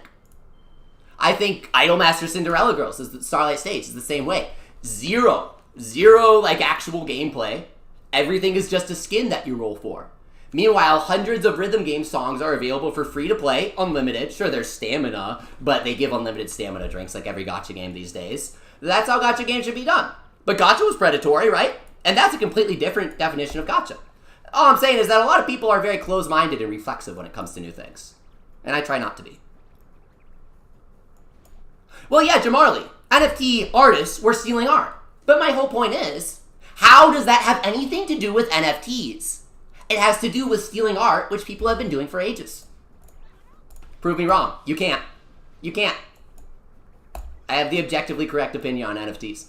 I think Idolmaster Cinderella Girls is the Starlight Stage is the same way. Zero actual gameplay. Everything is just a skin that you roll for. Meanwhile, hundreds of rhythm game songs are available for free to play, unlimited. Sure, there's stamina, but they give unlimited stamina drinks like every gacha game these days. That's how gacha games should be done. But gacha was predatory, right? And that's a completely different definition of gacha. All I'm saying is that a lot of people are very close-minded and reflexive when it comes to new things. And I try not to be. Well, yeah, Jamarly, NFT artists were stealing art. But my whole point is, how does that have anything to do with NFTs? It has to do with stealing art, which people have been doing for ages. Prove me wrong. You can't. You can't. I have the objectively correct opinion on NFTs.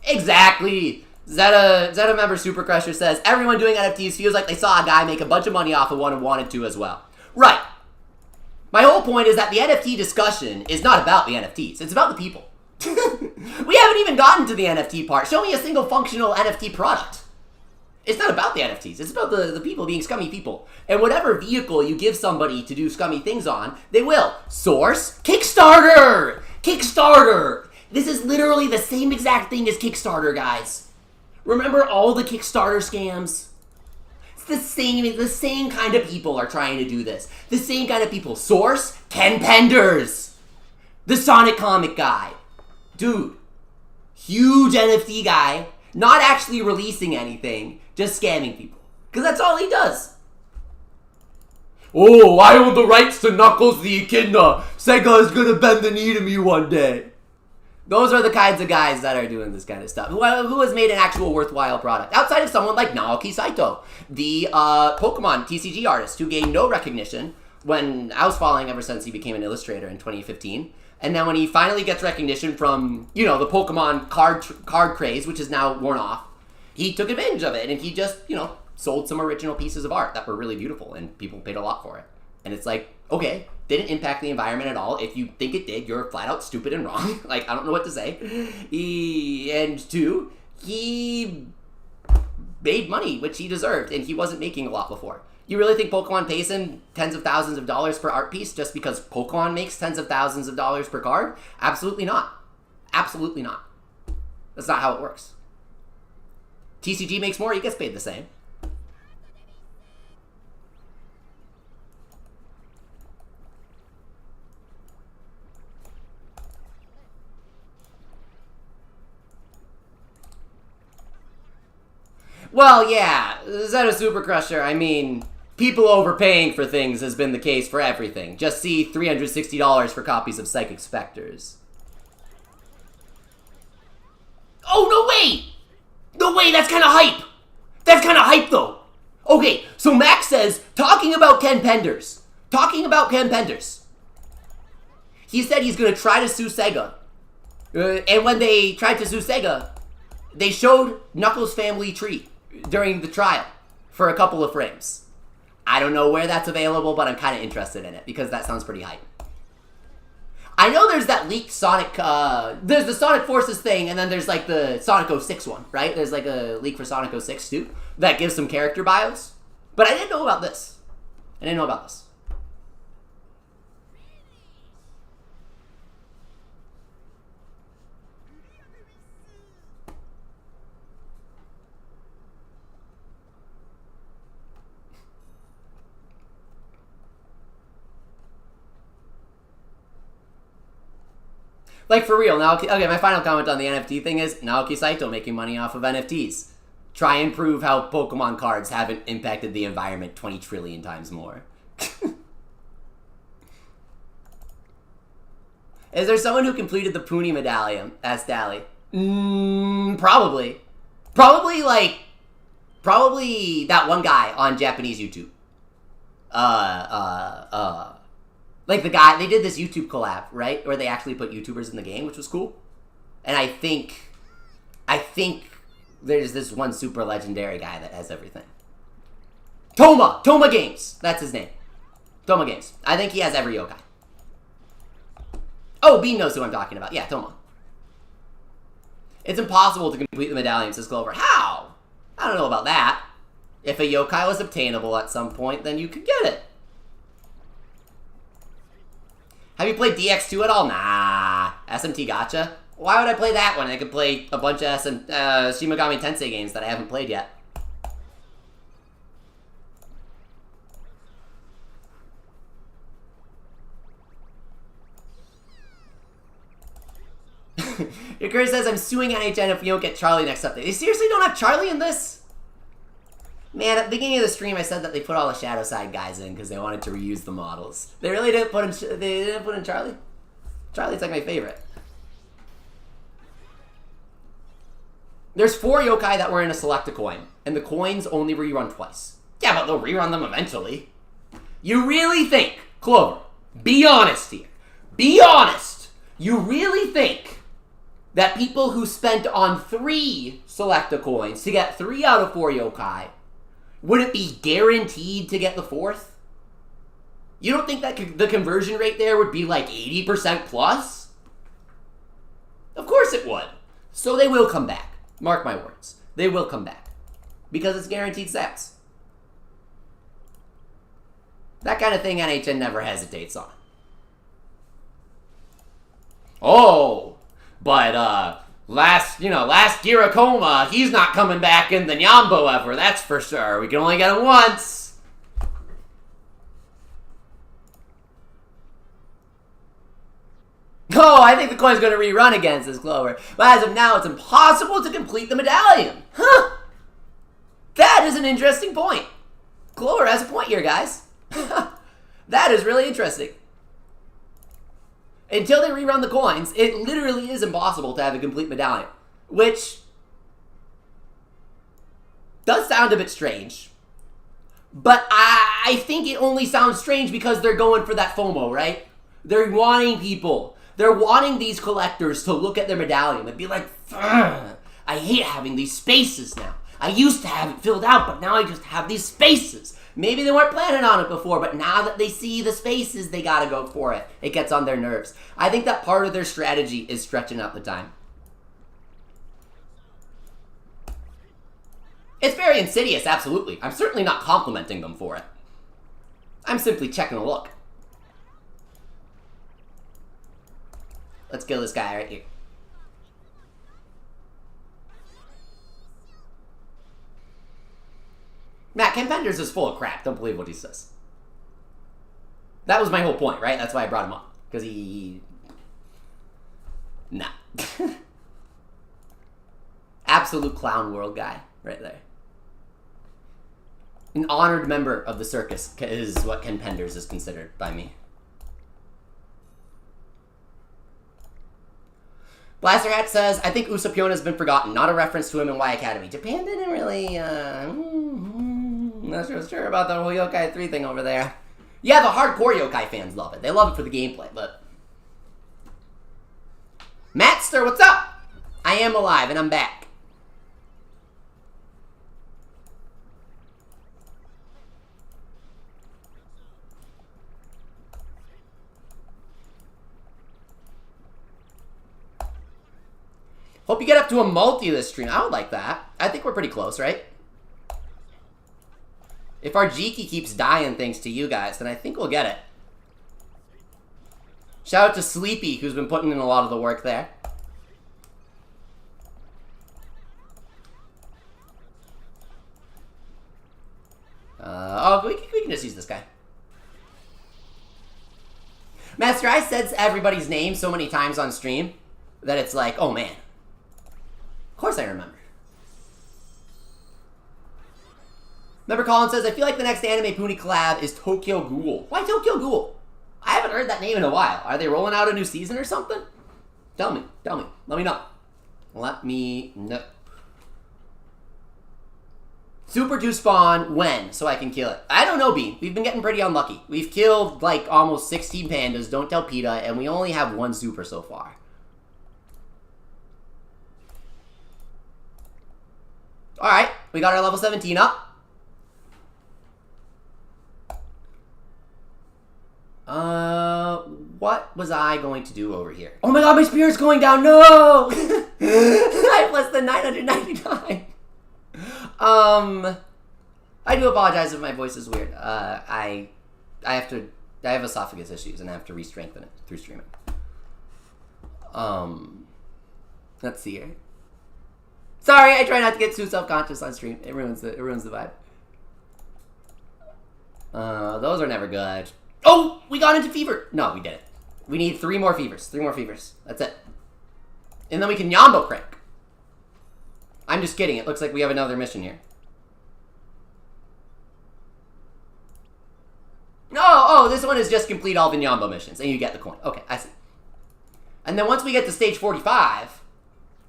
Exactly. Zeta member Super Crusher says, everyone doing NFTs feels like they saw a guy make a bunch of money off of one and wanted to as well. Right. My whole point is that the NFT discussion is not about the NFTs. It's about the people. We haven't even gotten to the NFT part. Show me a single functional NFT product. It's not about the NFTs. It's about the people being scummy people. And whatever vehicle you give somebody to do scummy things on, they will. Source? Kickstarter! Kickstarter! This is literally the same exact thing as Kickstarter, guys. Remember all the Kickstarter scams? It's the same kind of people are trying to do this. The same kind of people. Source? Ken Penders. The Sonic comic guy. Dude. Huge NFT guy. Not actually releasing anything. Just scamming people. Because that's all he does. Oh, I own the rights to Knuckles the Echidna. Sega is gonna bend the knee to me one day. Those are the kinds of guys that are doing this kind of stuff. Who has made an actual worthwhile product? Outside of someone like Naoki Saito, the Pokemon TCG artist who gained no recognition when I was following ever since he became an illustrator in 2015. And then when he finally gets recognition from, the Pokemon card craze, which is now worn off, he took advantage of it and he just, sold some original pieces of art that were really beautiful and people paid a lot for it. And it's like, okay, didn't impact the environment at all. If you think it did, you're flat out stupid and wrong. Like, I don't know what to say. And two, he made money, which he deserved, and he wasn't making a lot before. You really think Pokemon pays him tens of thousands of dollars per art piece just because Pokemon makes tens of thousands of dollars per card? Absolutely not. Absolutely not. That's not how it works. TCG makes more, he gets paid the same. Well, yeah, Zeta Super Crusher, I mean, people overpaying for things has been the case for everything. Just see $360 for copies of Psychic Spectres. Oh, no way! No way, that's kind of hype! That's kind of hype, though. Okay, so Max says, talking about Ken Penders. He said he's going to try to sue Sega. And when they tried to sue Sega, they showed Knuckles' family tree during the trial for a couple of frames. I don't know where that's available, but I'm kind of interested in it because that sounds pretty hype. I know there's that leaked Sonic, there's the Sonic Forces thing, and then there's like the Sonic 06 one, right? There's like a leak for Sonic 06 too, that gives some character bios. But I didn't know about this. Like, for real, Naoki... Okay, my final comment on the NFT thing is Naoki Saito making money off of NFTs. Try and prove how Pokemon cards haven't impacted the environment 20 trillion times more. Is there someone who completed the Puni medallion? Asked Dally. Probably. Probably that one guy on Japanese YouTube. Like the guy, they did this YouTube collab, right? Where they actually put YouTubers in the game, which was cool. And I think there's this one super legendary guy that has everything. Toma Games. That's his name. Toma Games. I think he has every yokai. Oh, Bean knows who I'm talking about. Yeah, Toma. It's impossible to complete the medallion, says Clover. How? I don't know about that. If a yokai was obtainable at some point, then you could get it. Have you played DX2 at all? Nah. SMT Gacha? Why would I play that when I could play a bunch of Shin Megami Tensei games that I haven't played yet? Your Curse says, I'm suing NHN if we don't get Charlie next update. They seriously don't have Charlie in this? Man, at the beginning of the stream, I said that they put all the Shadow Side guys in because they wanted to reuse the models. They really didn't put in. They didn't put in Charlie. Charlie's like my favorite. There's 4 yokai that were in a Select-A-Coin, and the coins only rerun twice. Yeah, but they'll rerun them eventually. You really think, Clover? Be honest here. Be honest. You really think that people who spent on 3 Select-A-Coins to get 3 out of 4 yokai wouldn't be guaranteed to get the 4th? You don't think that the conversion rate there would be like 80% plus? Of course it would. So they will come back. Mark my words. They will come back. Because it's guaranteed sales. That kind of thing NHN never hesitates on. Oh, but last Girakoma, he's not coming back in the Nyambo ever, that's for sure. We can only get him once. Oh, I think the coin's going to rerun again, says Clover. But as of now, it's impossible to complete the medallion. Huh. That is an interesting point. Clover has a point here, guys. That is really interesting. Until they rerun the coins, it literally is impossible to have a complete medallion. Which does sound a bit strange. But I think it only sounds strange because they're going for that FOMO, right? They're wanting people. They're wanting these collectors to look at their medallion and be like, I hate having these spaces now. I used to have it filled out, but now I just have these spaces. Maybe they weren't planning on it before, but now that they see the spaces, they gotta go for it. It gets on their nerves. I think that part of their strategy is stretching out the time. It's very insidious, absolutely. I'm certainly not complimenting them for it. I'm simply checking a look. Let's kill this guy right here. Matt, Ken Penders is full of crap. Don't believe what he says. That was my whole point, right? That's why I brought him up. Because he... Nah. Absolute clown world guy right there. An honored member of the circus is what Ken Penders is considered by me. Blaster Hat says, I think Usopp Yona has been forgotten. Not a reference to him in Y Academy. Japan didn't really, not sure about the whole Yokai 3 thing over there. Yeah, the hardcore Yokai fans love it. They love it for the gameplay, but... Matster, what's up? I am alive, and I'm back. Hope you get up to a multi this stream. I would like that. I think we're pretty close, right? If Ohajiki keeps dying thanks to you guys, then I think we'll get it. Shout out to Sleepy, who's been putting in a lot of the work there. We can just use this guy. Master, I said everybody's name so many times on stream that it's like, oh man. Of course I remember. Member Colin says, I feel like the next anime Puni collab is Tokyo Ghoul. Why Tokyo Ghoul? I haven't heard that name in a while. Are they rolling out a new season or something? Tell me. Let me know. Let me know. Super 2 spawn when? So I can kill it. I don't know, Bean. We've been getting pretty unlucky. We've killed like almost 16 pandas, don't tell PETA, and we only have 1 super so far. Alright, we got our level 17 up. What was I going to do over here? Oh my god, my spirit's going down! No! I have less than 999. I do apologize if my voice is weird. I have esophagus issues and I have to re-strengthen it through streaming. Let's see here. Sorry, I try not to get too self-conscious on stream. It ruins the vibe. Those are never good. Oh, we got into fever. No, we didn't. We need 3 more fevers. 3 more fevers. That's it. And then we can Nyambo crank. I'm just kidding. It looks like we have another mission here. Oh, this one is just complete all the Nyambo missions, and you get the coin. Okay, I see. And then once we get to stage 45,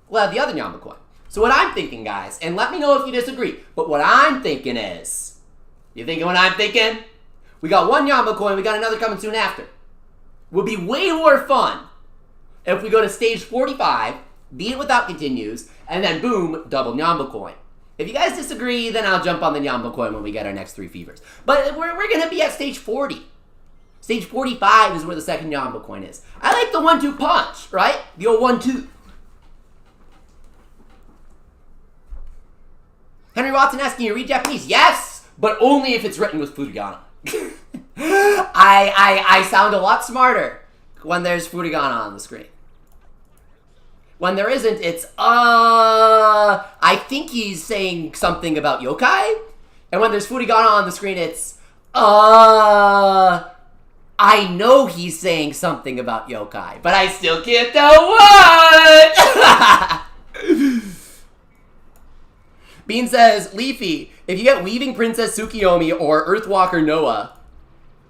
we'll have the other Nyambo coin. So what I'm thinking, guys, and let me know if you disagree, but what I'm thinking is, you thinking what I'm thinking? We got 1 Nyambo coin, we got another coming soon after. Would be way more fun if we go to stage 45, beat it without continues, and then boom, double Nyambo coin. If you guys disagree, then I'll jump on the Nyambo coin when we get our next 3 fevers. But we're going to be at stage 40. Stage 45 is where the second Nyambo coin is. I like the 1-2 punch, right? The old 1-2. Henry Watson asking, you read Japanese? Yes, but only if it's written with furigana. I sound a lot smarter when there's furigana on the screen. When there isn't, it's, I think he's saying something about yokai. And when there's furigana on the screen, it's, I know he's saying something about yokai, but I still can't tell what! Bean says, Leafy, if you get Weaving Princess Tsukiyomi or Earthwalker Noah,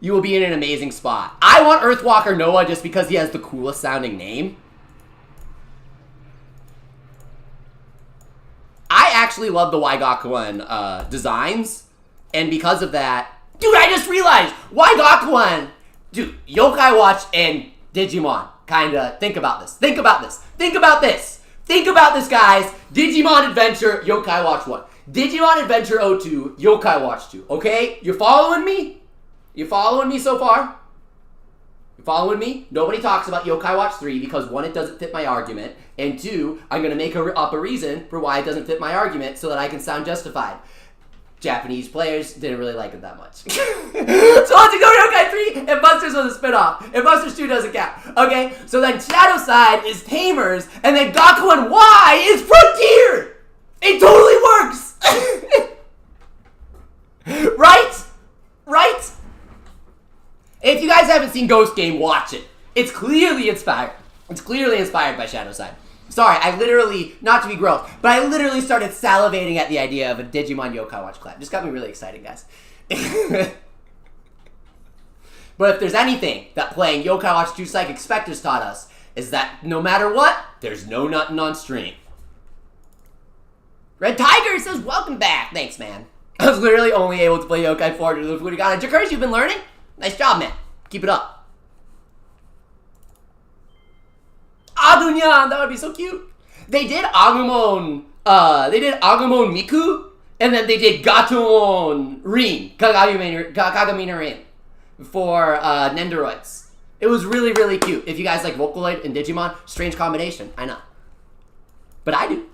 you will be in an amazing spot. I want Earthwalker Noah just because he has the coolest sounding name. I actually love the Waigakuan designs, and because of that, dude, I just realized, Waigakuan, dude, Yokai Watch and Digimon, kinda, think about this, think about this, think about this, think about this, guys, Digimon Adventure, Yokai Watch 1, Digimon Adventure 02, Yokai Watch 2, okay? You following me? You following me so far? You following me? Nobody talks about Yokai Watch 3 because 1, it doesn't fit my argument, and 2, I'm going to make up a reason for why it doesn't fit my argument so that I can sound justified. Japanese players didn't really like it that much. So let's go to Yokai 3 and Busters was a spinoff. And Busters 2 doesn't count. Okay? So then Shadow Side is Tamers, and then Gakuen Y is Frontier! It totally works! Right? Right? If you guys haven't seen Ghost Game, watch it. It's clearly inspired. It's clearly inspired by Shadow Side. Sorry, I literally, not to be gross, but I literally started salivating at the idea of a Digimon Yokai Watch collab. Just got me really excited, guys. But if there's anything that playing Yokai Watch 2 Psychic Spectres taught us, is that no matter what, there's no nuttin' on stream. Red Tiger says, welcome back. Thanks, man. I was literally only able to play Yokai 4 due to the Furigana. Jakurs, you've been learning? Nice job, man. Keep it up. Adunyan, that would be so cute. They did Agumon, Miku, and then they did Gatomon Rin, Kagamina Rin, for Nendoroids. It was really, really cute. If you guys like Vocaloid and Digimon, strange combination, I know. But I do.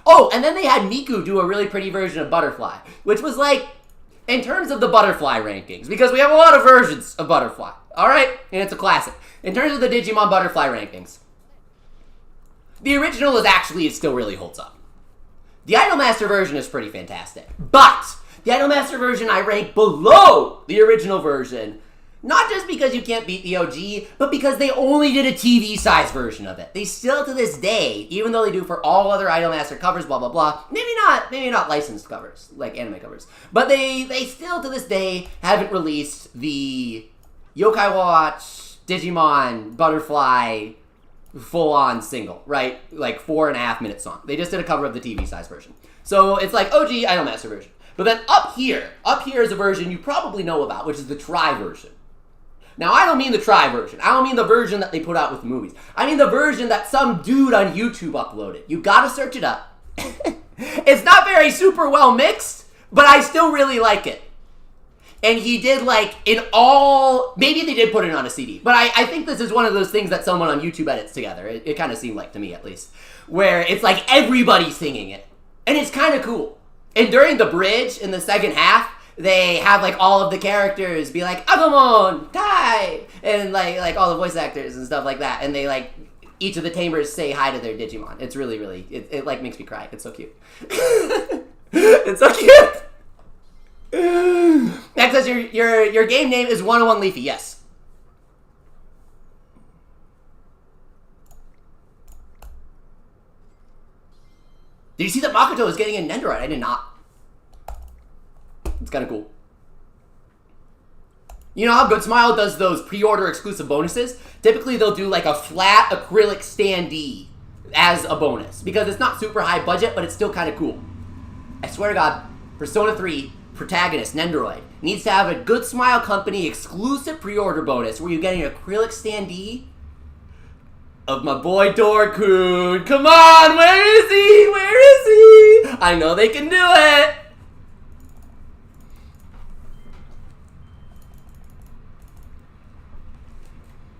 Oh, and then they had Miku do a really pretty version of Butterfly, which was like, in terms of the Butterfly rankings, because we have a lot of versions of Butterfly, alright? And it's a classic. In terms of the Digimon Butterfly rankings, the original it still really holds up. The Idolmaster version is pretty fantastic, but the Idolmaster version I rank below the original version, not just because you can't beat the OG, but because they only did a TV-size version of it. They still, to this day, even though they do for all other Idolmaster covers, blah, blah, blah, maybe not licensed covers, like anime covers, but they still, to this day, haven't released the Yokai Watch, Digimon, Butterfly, full-on single, right? Like 4.5 minute song. They just did a cover of the TV-size version. So it's like OG Idolmaster version. But then up here is a version you probably know about, which is the Tri version. Now, I don't mean the Tri version. I don't mean the version that they put out with the movies. I mean the version that some dude on YouTube uploaded. You gotta search it up. It's not very super well mixed, but I still really like it. And he did like, maybe they did put it on a CD, but I think this is one of those things that someone on YouTube edits together. It kind of seemed like, to me at least, where it's like everybody singing it. And it's kind of cool. And during the bridge in the second half, they have like all of the characters be like, Agumon, Tai! And like all the voice actors and stuff like that. And they like, each of the tamers say hi to their Digimon. It's really, really, it like makes me cry. It's so cute. It's so cute! Next says your game name is 101 Leafy. Yes. Did you see that Makoto is getting a Nendoroid? I did not. It's kind of cool. You know how Good Smile does those pre-order exclusive bonuses? Typically they'll do like a flat acrylic standee as a bonus, because it's not super high budget, but it's still kind of cool. I swear to God, Persona 3 protagonist Nendoroid needs to have a Good Smile Company exclusive pre-order bonus where you get an acrylic standee of my boy Dorkun. Come on, where is he? Where is he? I know they can do it.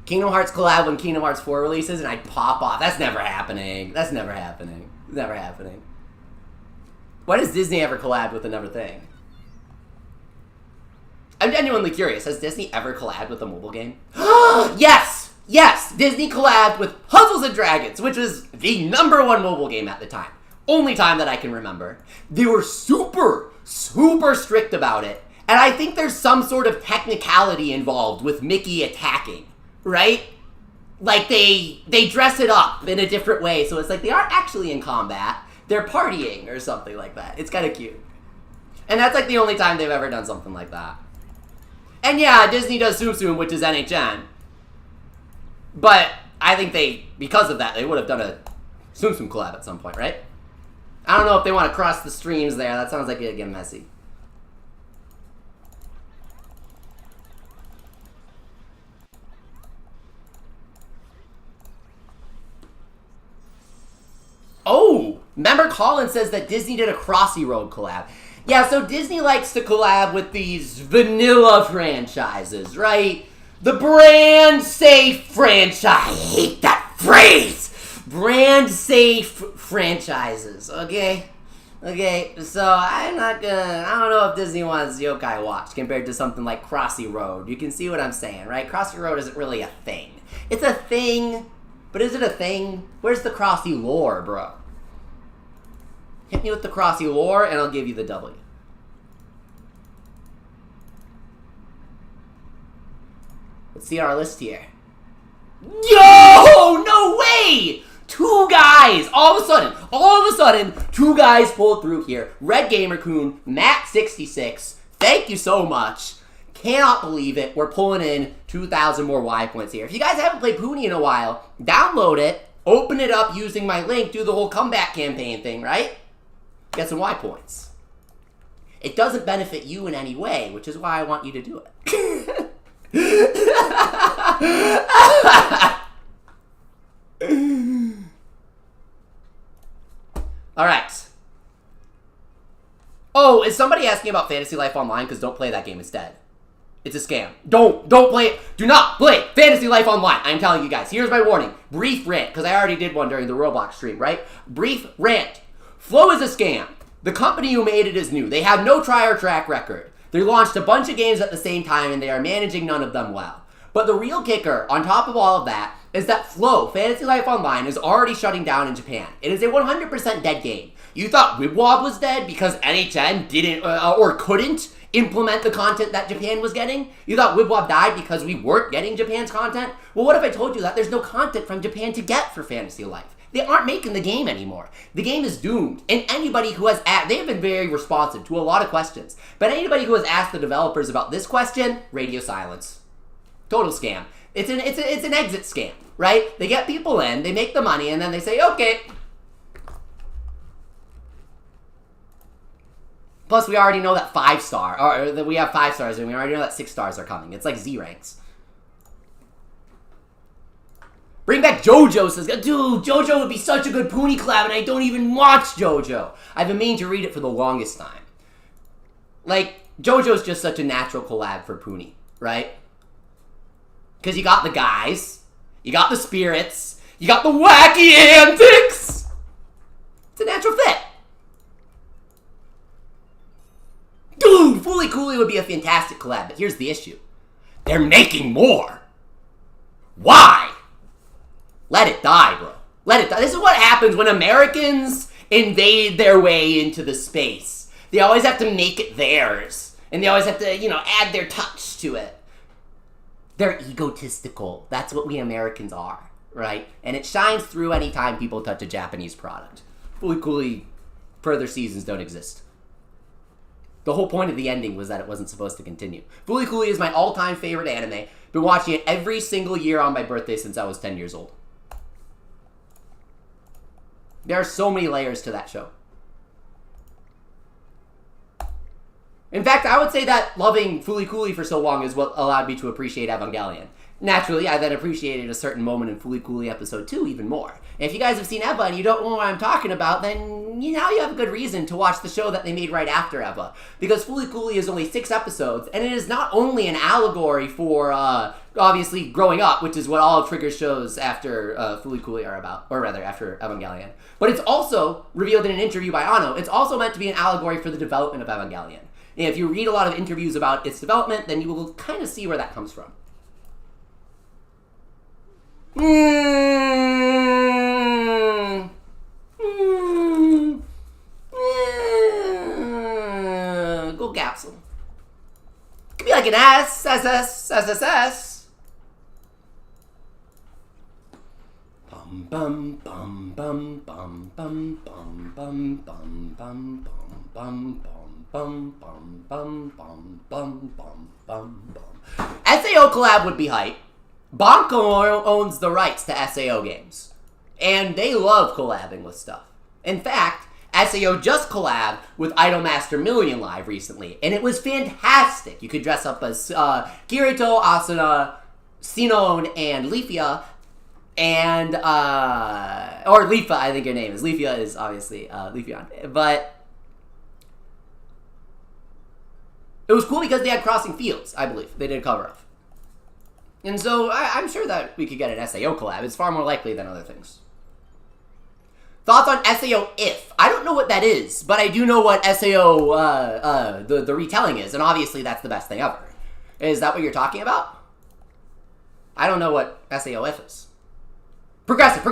Kingdom Hearts collab when Kingdom Hearts 4 releases and I pop off. That's never happening. That's never happening. Never happening. Why does Disney ever collab with another thing? I'm genuinely curious. Has Disney ever collabed with a mobile game? Yes! Yes! Disney collabed with Puzzles and Dragons, which was the #1 mobile game at the time. Only time that I can remember. They were super, super strict about it. And I think there's some sort of technicality involved with Mickey attacking, right? Like, they dress it up in a different way, so it's like they aren't actually in combat. They're partying or something like that. It's kind of cute. And that's like the only time they've ever done something like that. And yeah, Disney does Tsum Tsum, which is NHN. But I think because of that, they would have done a Tsum Tsum collab at some point, right? I don't know if they want to cross the streams there. That sounds like it'd get messy. Oh! Member Colin says that Disney did a Crossy Road collab. Yeah, so Disney likes to collab with these vanilla franchises, right? The brand safe franchise. I hate that phrase! Brand safe franchises, okay? Okay, so I don't know if Disney wants Yokai Watch compared to something like Crossy Road. You can see what I'm saying, right? Crossy Road isn't really a thing. It's a thing, but is it a thing? Where's the Crossy lore, bro? Hit me with the Crossy lore, and I'll give you the W. Let's see our list here. Yo! No way! 2 guys, all of a sudden, 2 guys pulled through here. Red Gamer Coon, Matt66, thank you so much. Cannot believe it. We're pulling in 2,000 more Y points here. If you guys haven't played Puni in a while, download it, open it up using my link, do the whole comeback campaign thing, right? Get some Y points. It doesn't benefit you in any way, which is why I want you to do it. Alright. Oh, is somebody asking about Fantasy Life Online? Because don't play that game, it's dead. It's a scam. Don't play it. Do not play Fantasy Life Online. I'm telling you guys. Here's my warning. Brief rant, because I already did one during the Roblox stream, right? Brief rant. Flow is a scam. The company who made it is new. They have no prior track record. They launched a bunch of games at the same time, and they are managing none of them well. But the real kicker, on top of all of that, is that Flow, Fantasy Life Online, is already shutting down in Japan. It is a 100% dead game. You thought Wibwob was dead because NHN didn't, or couldn't, implement the content that Japan was getting? You thought Wibwob died because we weren't getting Japan's content? Well, what if I told you that there's no content from Japan to get for Fantasy Life? They aren't making the game anymore. The game is doomed. And anybody who has asked, they have been very responsive to a lot of questions, but anybody who has asked the developers about this question, radio silence. Total scam. It's an exit scam, right? They get people in, they make the money, and then they say, okay. Plus, we already know that 5-star, or that we have 5 stars, and we already know that 6 stars are coming. It's like Z-ranks. Bring back JoJo, says, dude, JoJo would be such a good Puni collab, and I don't even watch JoJo. I've been meaning to read it for the longest time. Like, JoJo's just such a natural collab for Puni, right? Because you got the guys, you got the spirits, you got the wacky antics. It's a natural fit. Dude, Fooly Cooly would be a fantastic collab, but here's the issue. They're making more. Why? Let it die, bro. Let it die. This is what happens when Americans invade their way into the space. They always have to make it theirs. And they always have to, you know, add their touch to it. They're egotistical. That's what we Americans are, right? And it shines through anytime people touch a Japanese product. Fooly Cooly further seasons don't exist. The whole point of the ending was that it wasn't supposed to continue. Fooly Cooly is my all-time favorite anime. Been watching it every single year on my birthday since I was 10 years old. There are so many layers to that show. In fact, I would say that loving Fooly Cooly for so long is what allowed me to appreciate Evangelion. Naturally, I then appreciated a certain moment in Fooly Cooly episode 2 even more. And if you guys have seen Eva and you don't know what I'm talking about, then now you have a good reason to watch the show that they made right after Eva. Because Fooly Cooly is only 6 episodes, and it is not only an allegory for, obviously, growing up, which is what all Trigger shows after Fooly Cooly are about, or rather, after Evangelion. But it's also, revealed in an interview by Anno, it's also meant to be an allegory for the development of Evangelion. And if you read a lot of interviews about its development, then you will kind of see where that comes from. Go capsule. Could be like an SSS. Bum bum bum bum bum bum bum bum bum bum bum bum bum bum bum bum bum bum bum bum. SAO collab would be hype. Banco owns the rights to SAO games, and they love collabing with stuff. In fact, SAO just collabed with Idolmaster Million Live recently, and it was fantastic. You could dress up as Kirito, Asuna, Sinon, and Leafia, and, or Leafa, I think your name is. Leafia is obviously Leafeon, but it was cool because they had Crossing Fields, I believe. They did a cover of. And so, I'm sure that we could get an SAO collab. It's far more likely than other things. Thoughts on SAO If? I don't know what that is, but I do know what SAO, the retelling is, and obviously that's the best thing ever. Is that what you're talking about? I don't know what SAO If is. Progressive.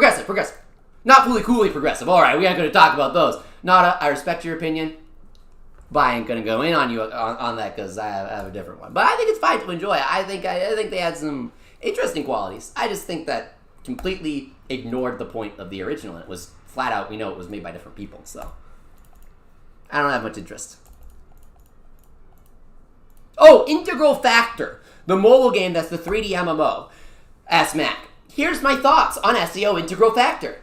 Not Fooly Cooly progressive. Alright, we aren't going to talk about those. Nada, I respect your opinion, but I ain't going to go in on you on that because I have a different one. But I think it's fine to enjoy. I think they had some interesting qualities. I just think that completely ignored the point of the original, and it was flat out, we know it was made by different people, so. I don't have much interest. Oh, Integral Factor, the mobile game that's the 3D MMO. Ask Mac. Here's my thoughts on SEO Integral Factor.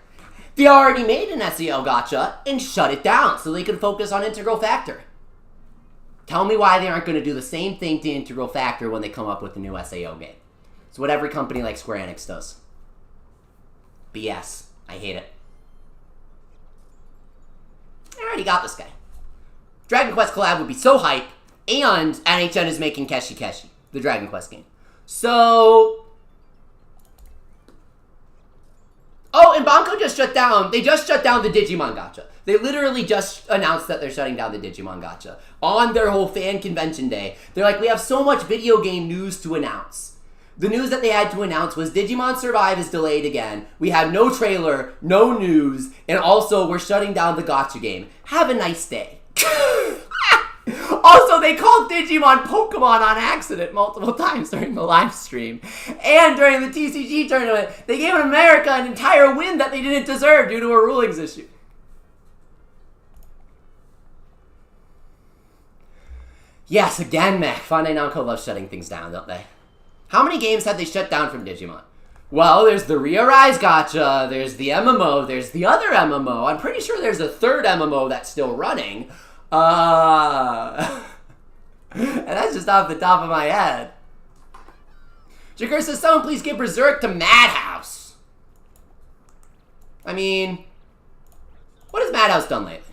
They already made an SEO gotcha and shut it down so they could focus on Integral Factor. Tell me why they aren't going to do the same thing to Integral Factor when they come up with a new SAO game. It's what every company like Square Enix does. BS. I hate it. I already got this guy. Dragon Quest collab would be so hype, and NHN is making Keshi Keshi, the Dragon Quest game. So... Oh, and Banco just shut down, they just shut down the Digimon Gacha. They literally just announced that they're shutting down the Digimon Gacha. On their whole fan convention day, they're like, we have so much video game news to announce. The news that they had to announce was Digimon Survive is delayed again. We have no trailer, no news, and also we're shutting down the Gacha game. Have a nice day. Also, they called Digimon Pokemon on accident multiple times during the live stream. And during the TCG tournament, they gave America an entire win that they didn't deserve due to a rulings issue. Yes, again, Mac. Bandai Namco loves shutting things down, don't they? How many games have they shut down from Digimon? Well, there's the Re-Arise Gacha, there's the MMO, there's the other MMO. I'm pretty sure there's a third MMO that's still running. And that's just off the top of my head. Jakir says, someone please give Berserk to Madhouse. I mean, what has Madhouse done lately?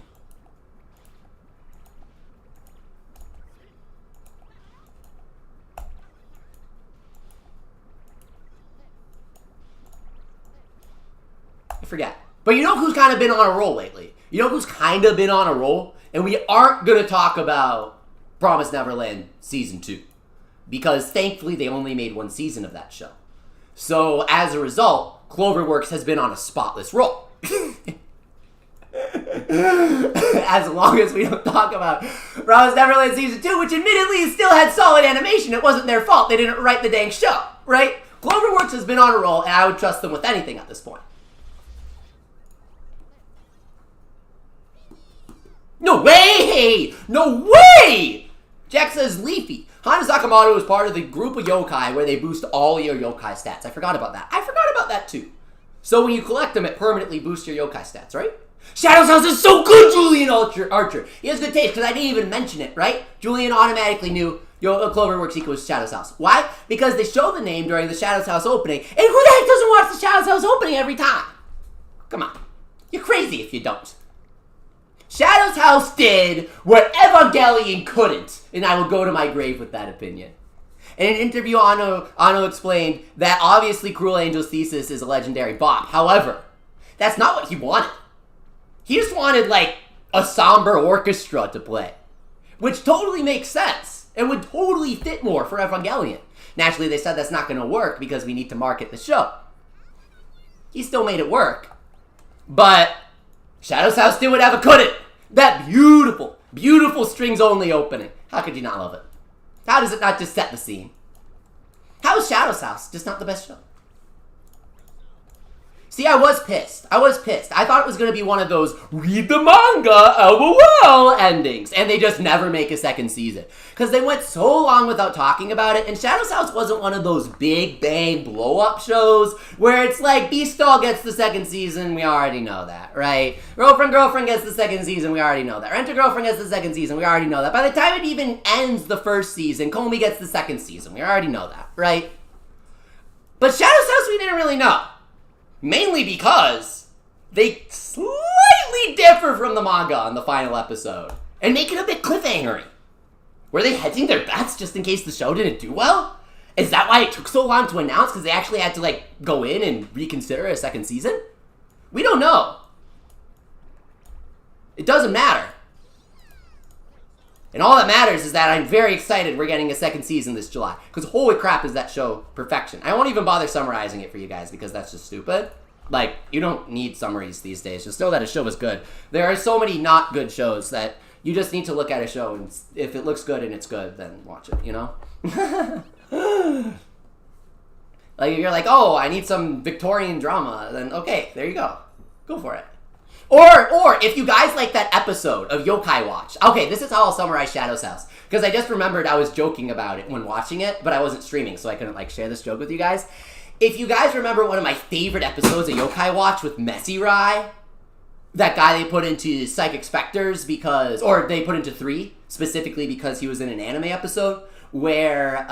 I forget. But you know who's kind of been on a roll lately? You know who's kind of been on a roll? And we aren't going to talk about Promised Neverland Season 2. Because thankfully they only made one season of that show. So as a result, Cloverworks has been on a spotless roll. As long as we don't talk about Promised Neverland Season 2, which admittedly still had solid animation. It wasn't their fault. They didn't write the dang show, right? Cloverworks has been on a roll, and I would trust them with anything at this point. No way! No way! Jack says Leafy. Hana Sakamoto is part of the group of yokai where they boost all your yokai stats. I forgot about that. I forgot about that too. So when you collect them, it permanently boosts your yokai stats, right? Shadow's House is so good, Julian Archer. He has good taste because I didn't even mention it, right? Julian automatically knew Cloverworks equals Shadow's House. Why? Because they show the name during the Shadow's House opening. And who the heck doesn't watch the Shadow's House opening every time? Come on. You're crazy if you don't. Shadow's House did what Evangelion couldn't, and I will go to my grave with that opinion. In an interview, Ano explained that obviously Cruel Angel's Thesis is a legendary bop. However, that's not what he wanted. He just wanted, like, a somber orchestra to play, which totally makes sense and would totally fit more for Evangelion. Naturally, they said that's not going to work because we need to market the show. He still made it work, but Shadow's House did what Eva couldn't. That beautiful, beautiful strings-only opening. How could you not love it? How does it not just set the scene? How is Shadow's House just not the best show? See, I was pissed. I thought it was going to be one of those read the manga, LOL endings. And they just never make a second season. Because they went so long without talking about it. And Shadow's House wasn't one of those big bang blow-up shows where it's like Beast Doll gets the second season, we already know that, right? Girlfriend gets the second season, we already know that. Rent-A-Girlfriend gets the second season, we already know that. By the time it even ends the first season, Komi gets the second season, we already know that, right? But Shadow's House we didn't really know. Mainly because they slightly differ from the manga in the final episode. And make it a bit cliffhangery. Were they hedging their bets just in case the show didn't do well? Is that why it took so long to announce? Because they actually had to, like, go in and reconsider a second season? We don't know. It doesn't matter. And all that matters is that I'm very excited we're getting a second season this July. Because holy crap is that show perfection. I won't even bother summarizing it for you guys because that's just stupid. Like, you don't need summaries these days. Just know that a show is good. There are so many not good shows that you just need to look at a show and if it looks good and it's good, then watch it, you know? Like, if you're like, oh, I need some Victorian drama, then okay, there you go. Go for it. Or if you guys like that episode of Yokai Watch. Okay, this is how I'll summarize Shadow's House. Because I just remembered I was joking about it when watching it, but I wasn't streaming, so I couldn't, like, share this joke with you guys. If you guys remember one of my favorite episodes of Yokai Watch with Messy Rai, that guy they put into Psychic Spectres because, or they put into 3, specifically because he was in an anime episode, where,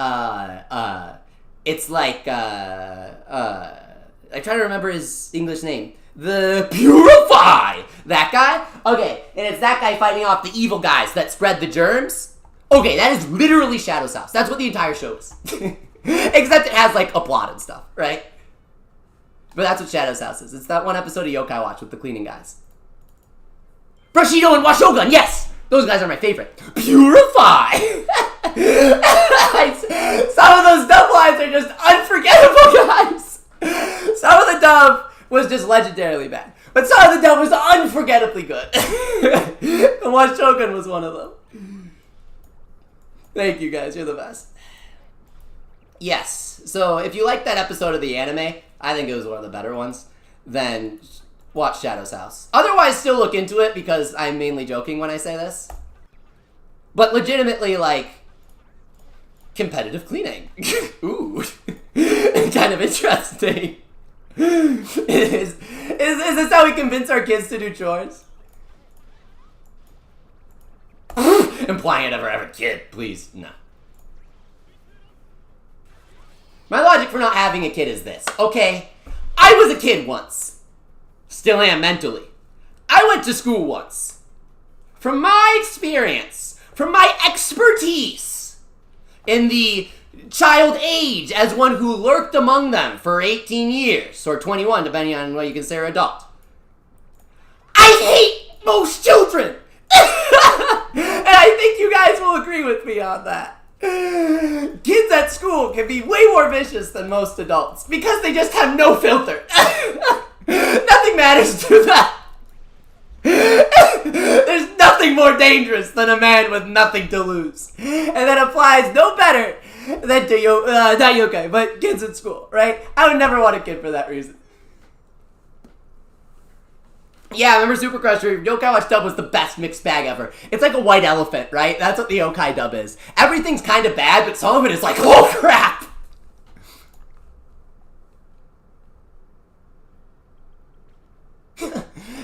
it's like, I try to remember his English name. The Purify! That guy? Okay, and it's that guy fighting off the evil guys that spread the germs. Okay, that is literally Shadow's House. That's what the entire show is. Except it has, like, a plot and stuff, right? But that's what Shadow's House is. It's that one episode of Yokai Watch with the cleaning guys. Brushido and Washogun, yes! Those guys are my favorite. Purify! Some of those dub lines are just unforgettable, guys. Some of the dub was just legendarily bad. But some of the dub was unforgettably good. And Washogun was one of them. Thank you, guys. You're the best. Yes. So if you like that episode of the anime, I think it was one of the better ones, then watch Shadow's House. Otherwise, still look into it because I'm mainly joking when I say this. But legitimately, like, competitive cleaning. Ooh. Kind of interesting. Is this how we convince our kids to do chores? Implying I never have a kid, please, no. My logic for not having a kid is this. Okay, I was a kid once. Still am mentally. I went to school once. From my experience, from my expertise in the child age as one who lurked among them for 18 years, or 21, depending on what you consider adult, I hate most children! And I think you guys will agree with me on that. Kids at school can be way more vicious than most adults because they just have no filter. Nothing matters to them. There's nothing more dangerous than a man with nothing to lose. And that applies no better than to not yokai, but kids at school, right? I would never want a kid for that reason. Yeah, remember Super Crusher? Yokai Watch dub was the best mixed bag ever. It's like a white elephant, right? That's what the yokai dub is. Everything's kind of bad, but some of it is like, oh crap!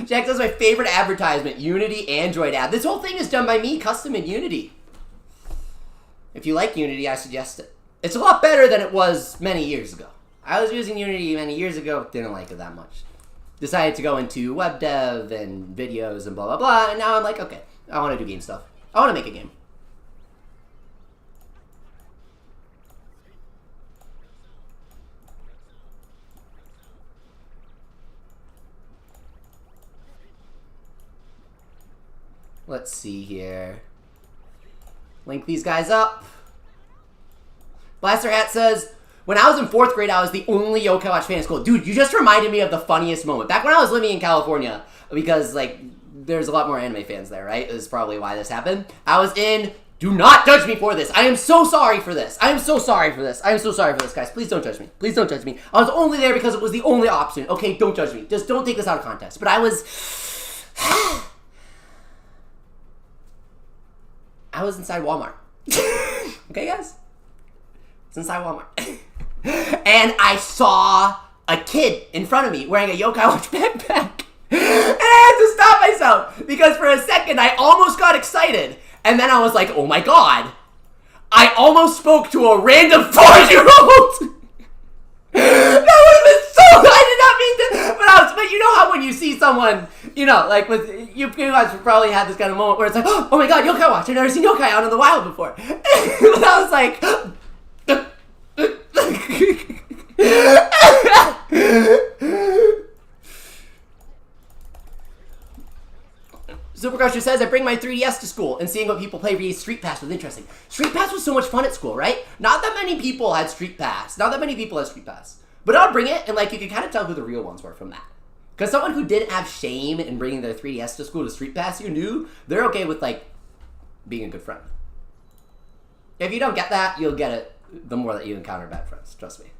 Jack says my favorite advertisement, Unity Android ad. This whole thing is done by me, custom in Unity. If you like Unity, I suggest it. It's a lot better than it was many years ago. I was using Unity many years ago, didn't like it that much. Decided to go into web dev and videos and blah, blah, blah. And now I'm like, okay, I want to do game stuff. I want to make a game. Let's see here. Link these guys up. Blaster Hat says, when I was in 4th grade, I was the only Yokai Watch fan in school. Dude, you just reminded me of the funniest moment. Back when I was living in California, because, like, there's a lot more anime fans there, right? This is probably why this happened. I was in... Do not judge me for this. I am so sorry for this. I am so sorry for this. I am so sorry for this, guys. Please don't judge me. Please don't judge me. I was only there because it was the only option. Okay, don't judge me. Just don't take this out of context. But I was... I was inside Walmart. Okay, guys? It's inside Walmart. And I saw a kid in front of me wearing a Yokai Watch backpack. And I had to stop myself because for a second I almost got excited. And then I was like, oh my god. I almost spoke to a random 4-year-old. That would have been so... I did not mean to... But you know how when you see someone, you know, like with... You guys probably had this kind of moment where it's like, oh my god, Yokai Watch. I've never seen Yokai out in the wild before. And I was like... Super Crusher says, I bring my 3DS to school, and seeing what people play via Street Pass was interesting. Street Pass was so much fun at school, right? Not that many people had Street Pass. But I'd bring it, and like you could kind of tell who the real ones were from that. Because someone who didn't have shame in bringing their 3DS to school to Street Pass, you knew they're okay with, like, being a good friend. If you don't get that, you'll get it the more that you encounter bad friends. Trust me.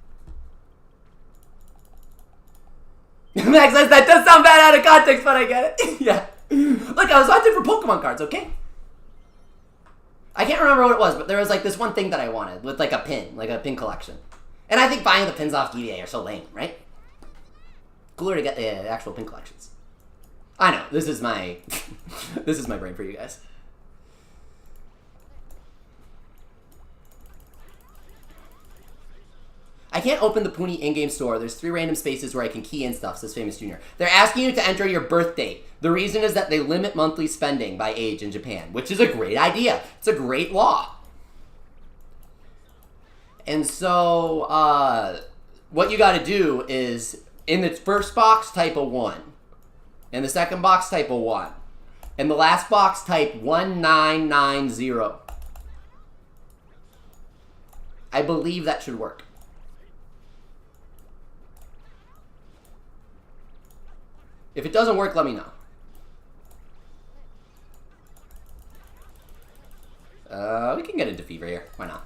Max says that does sound bad out of context, but I get it. Yeah. Look, I was hunting for Pokemon cards, okay? I can't remember what it was, but there was like this one thing that I wanted with like a pin collection. And I think buying the pins off GBA are so lame, right? Cooler to get the actual pin collections. I know, this is my this is my brain for you guys. I can't open the Puni in-game store. There's 3 random spaces where I can key in stuff, says Famous Junior. They're asking you to enter your birth date. The reason is that they limit monthly spending by age in Japan, which is a great idea. It's a great law. And so, what you gotta do is, in the first box, type a 1. In the second box, type a 1. In the last box, type 1990. I believe that should work. If it doesn't work, let me know. We can get into Fever here. Why not?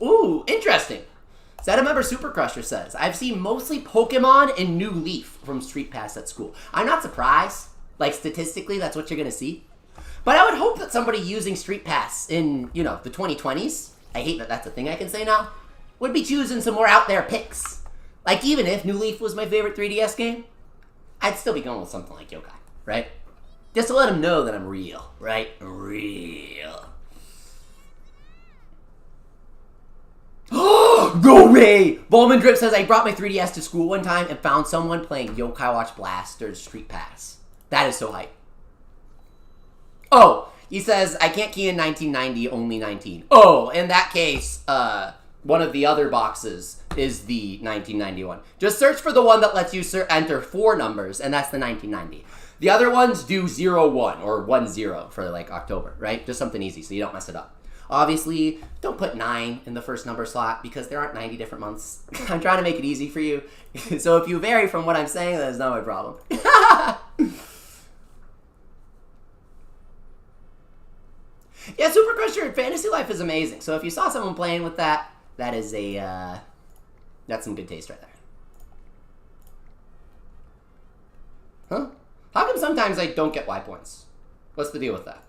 Ooh, interesting. Zeta member Super Crusher says, I've seen mostly Pokemon and New Leaf from Street Pass at school. I'm not surprised. Like, statistically, that's what you're going to see. But I would hope that somebody using Street Pass in, you know, the 2020s, I hate that that's a thing I can say now, would be choosing some more out there picks. Like, even if New Leaf was my favorite 3DS game, I'd still be going with something like Yokai, right? Just to let them know that I'm real, right? Real. No way! Bowman Drip says, I brought my 3DS to school one time and found someone playing Yokai Watch Blasters Street Pass. That is so hype. Oh, he says, I can't key in 1990, only 19. Oh, in that case, one of the other boxes is the 1991. Just search for the one that lets you enter 4 numbers, and that's the 1990. The other ones do 01 or 10 for like October, right? Just something easy so you don't mess it up. Obviously, don't put 9 in the first number slot because there aren't 90 different months. I'm trying to make it easy for you. So if you vary from what I'm saying, that is not my problem. Yeah, Super Crusher Fantasy Life is amazing. So if you saw someone playing with that, that is a, that's some good taste right there. Huh? How come sometimes I don't get Y points? What's the deal with that?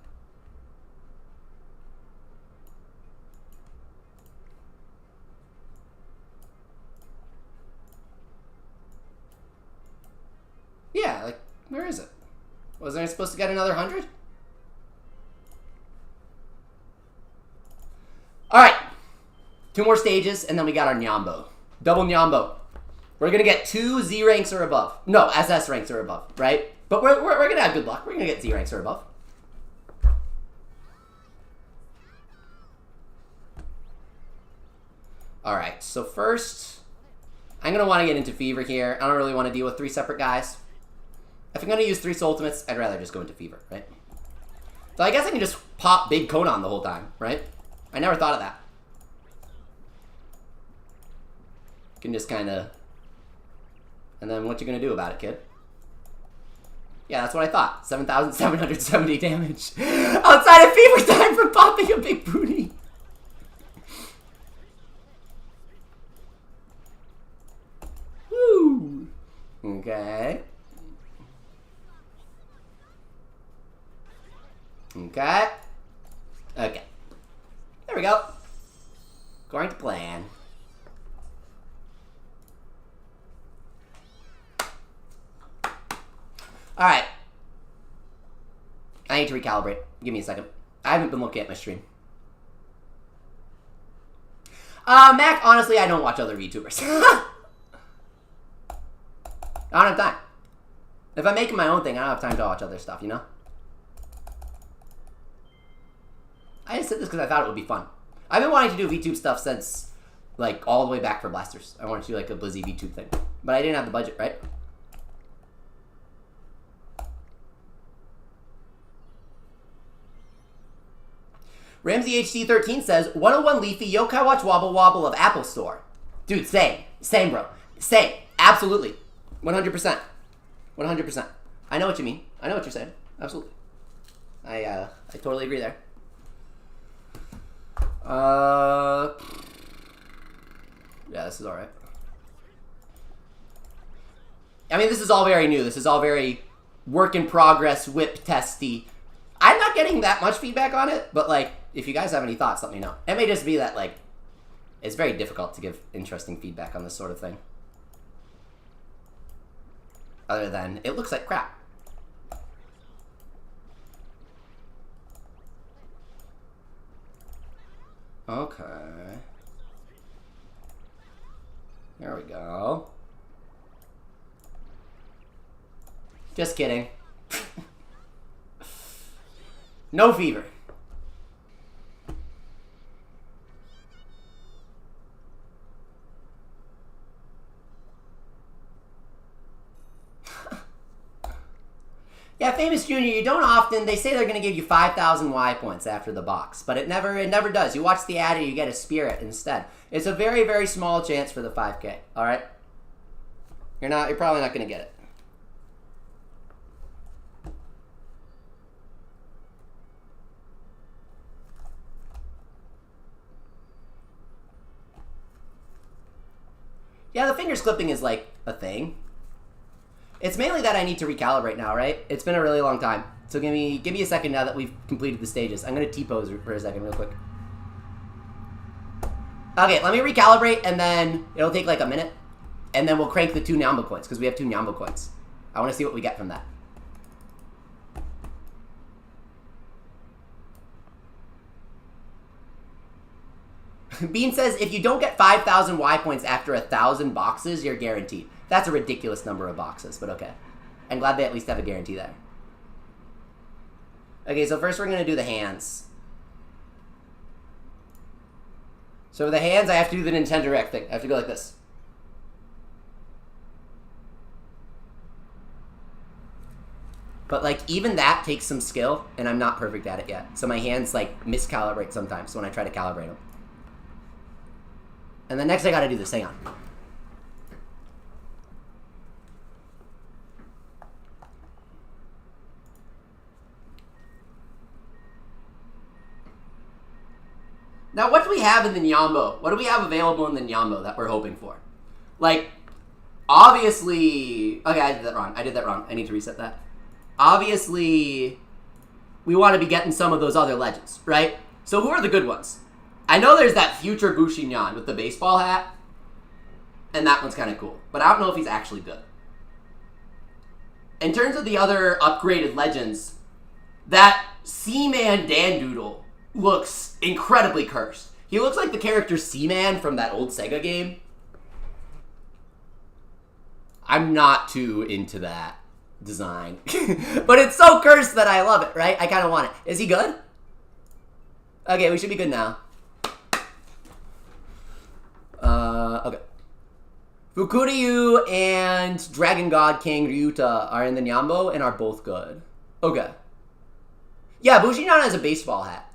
Yeah, like, where is it? Wasn't I supposed to get another 100? Alright. 2 more stages, and then we got our Nyambo. Double Nyambo. We're gonna get 2 Z ranks or above. No, SS ranks or above, right? But we're gonna have good luck. We're gonna get Z ranks or above. Alright, so first, I'm gonna want to get into Fever here. I don't really want to deal with 3 separate guys. If I'm gonna use 3 Soul Ultimates, I'd rather just go into Fever, right? So I guess I can just pop Big Conan the whole time, right? I never thought of that. You can just kind of... And then what you gonna do about it, kid? Yeah, that's what I thought. 7,770 damage. Outside of Fever time from popping a big booty. Woo! Okay. Okay. Okay. There we go. According to plan. Alright. I need to recalibrate. Give me a second. I haven't been looking at my stream. Mac, honestly, I don't watch other VTubers. I don't have time. If I'm making my own thing, I don't have time to watch other stuff, you know? I just said this because I thought it would be fun. I've been wanting to do VTube stuff since, like, all the way back for Blasters. I wanted to do, like, a Blizzy VTube thing. But I didn't have the budget, right? Ramsey HC13 says, 101 Leafy, Yokai Watch Wobble Wobble of Apple Store. Dude, same. Same, bro. Same. Absolutely. 100%. 100%. I know what you mean. I know what you're saying. Absolutely. I totally agree there. this is alright. I mean, this is all very new. This is all very work in progress, whip testy. I'm not getting that much feedback on it, but, like, if you guys have any thoughts, let me know. It may just be that, like, it's very difficult to give interesting feedback on this sort of thing. Other than, it looks like crap. Okay. There we go. Just kidding. No fever. Yeah, Famous Junior, you don't often, they say they're going to give you 5,000 Y points after the box, but it never does. You watch the ad and you get a spirit instead. It's a very, very small chance for the 5K, all right? You're probably not going to get it. Yeah, the fingers clipping is like a thing. It's mainly that I need to recalibrate now, right? It's been a really long time. So give me a second now that we've completed the stages. I'm gonna T-pose for a second real quick. Okay, let me recalibrate and then it'll take like a minute. And then we'll crank the 2 Nyambo coins because we have 2 Nyambo coins. I wanna see what we get from that. Bean says, if you don't get 5,000 Y points after 1,000 boxes, you're guaranteed. That's a ridiculous number of boxes, but okay. I'm glad they at least have a guarantee there. Okay, so first we're going to do the hands. So for the hands, I have to do the Nintendo Direct thing. I have to go like this. But, like, even that takes some skill, and I'm not perfect at it yet. So my hands, like, miscalibrate sometimes when I try to calibrate them. And then next I gotta do this. Hang on. Now, what do we have in the Nyambo? What do we have available in the Nyambo that we're hoping for? Like, obviously... Okay, I did that wrong. I need to reset that. Obviously, we want to be getting some of those other legends, right? So who are the good ones? I know there's that future Bushinyan with the baseball hat, and that one's kind of cool. But I don't know if he's actually good. In terms of the other upgraded legends, that Seaman Dandoodle looks incredibly cursed. He looks like the character Seaman from that old Sega game. I'm not too into that design. But it's so cursed that I love it, right? I kind of want it. Is he good? Okay, we should be good now. Okay. Fukuryu and Dragon God King Ryuta are in the Nyambo and are both good. Okay. Yeah, Bushinana has a baseball hat.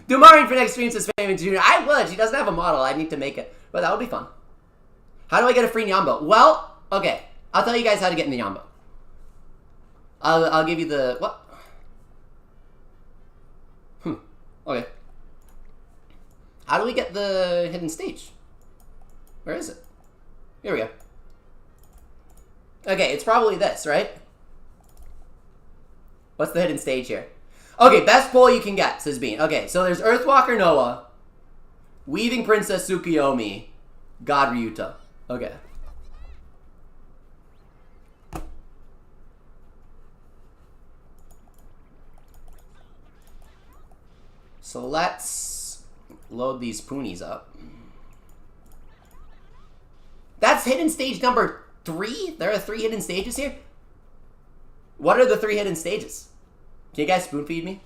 Do Marin for next stream says Famous Junior. I would. She doesn't have a model. I need to make it. But that would be fun. How do I get a free Nyambo? Well, okay. I'll tell you guys how to get in the Nyambo. I'll give you the... What? Okay. How do we get the hidden stage? Where is it? Here we go. Okay, it's probably this, right? What's the hidden stage here? Okay, best poll you can get, says Bean. Okay, so there's Earthwalker Noah, Weaving Princess Tsukiyomi, God Ryuta. Okay. So let's load these Punis up. That's hidden stage number 3? There are 3 hidden stages here? What are the 3 hidden stages? Can you guys spoon feed me?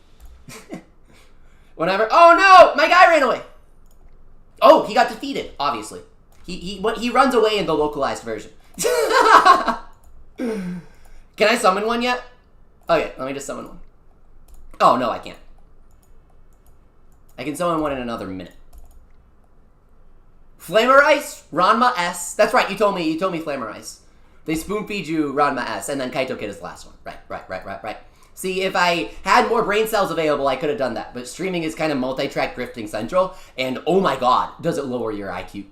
Whatever. Oh no! My guy ran away! Oh, he got defeated, obviously. He runs away in the localized version. Can I summon one yet? Okay, let me just summon one. Oh, no, I can't. I can summon one in another minute. Flamer Ice, Ranma S. That's right, you told me Flamer Ice. They spoon feed you Ranma S, and then Kaito Kid is the last one. Right. See, if I had more brain cells available, I could have done that. But streaming is kind of multi-track grifting central, and oh my god, does it lower your IQ.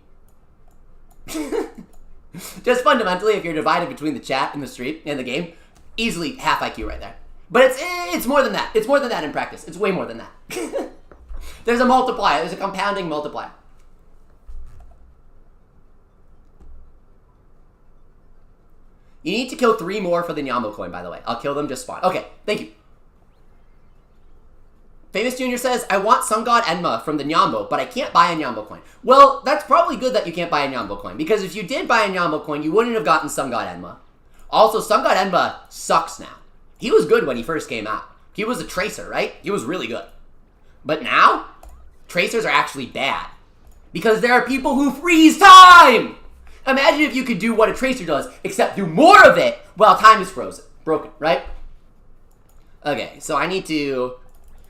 Just fundamentally, if you're divided between the chat and the stream and the game, easily half IQ right there. But it's more than that. It's more than that in practice. It's way more than that. There's a multiplier. There's a compounding multiplier. You need to kill 3 more for the Nyambo coin, by the way. I'll kill them, just spawn. Okay, thank you. Famous Junior says, I want Sun God Enma from the Nyambo, but I can't buy a Nyambo coin. Well, that's probably good that you can't buy a Nyambo coin, because if you did buy a Nyambo coin, you wouldn't have gotten Sun God Enma. Also, Sun God Enma sucks now. He was good when he first came out. He was a tracer, right? He was really good. But now, tracers are actually bad. Because there are people who freeze time! Imagine if you could do what a tracer does, except do more of it while time is broken, right? Okay, so I need to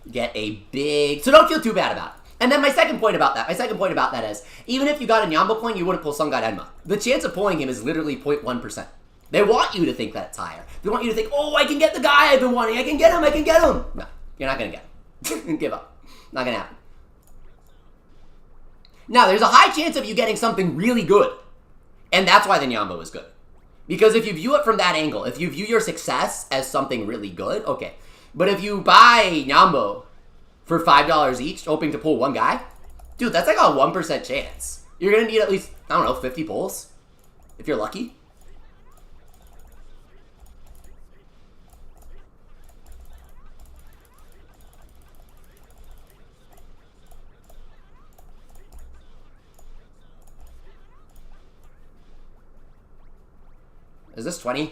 get a big... So don't feel too bad about it. And then my second point about that is, even if you got a Nyambo coin, you wouldn't pull Sun God Enma. The chance of pulling him is literally 0.1%. They want you to think that's higher. They want you to think, oh, I can get the guy I've been wanting. I can get him. No, you're not going to get him. Give up. Not going to happen. Now, there's a high chance of you getting something really good. And that's why the Nyambo is good. Because if you view it from that angle, if you view your success as something really good, okay. But if you buy Nyambo for $5 each, hoping to pull one guy, dude, that's like a 1% chance. You're going to need at least, I don't know, 50 pulls. If you're lucky. Is this 20?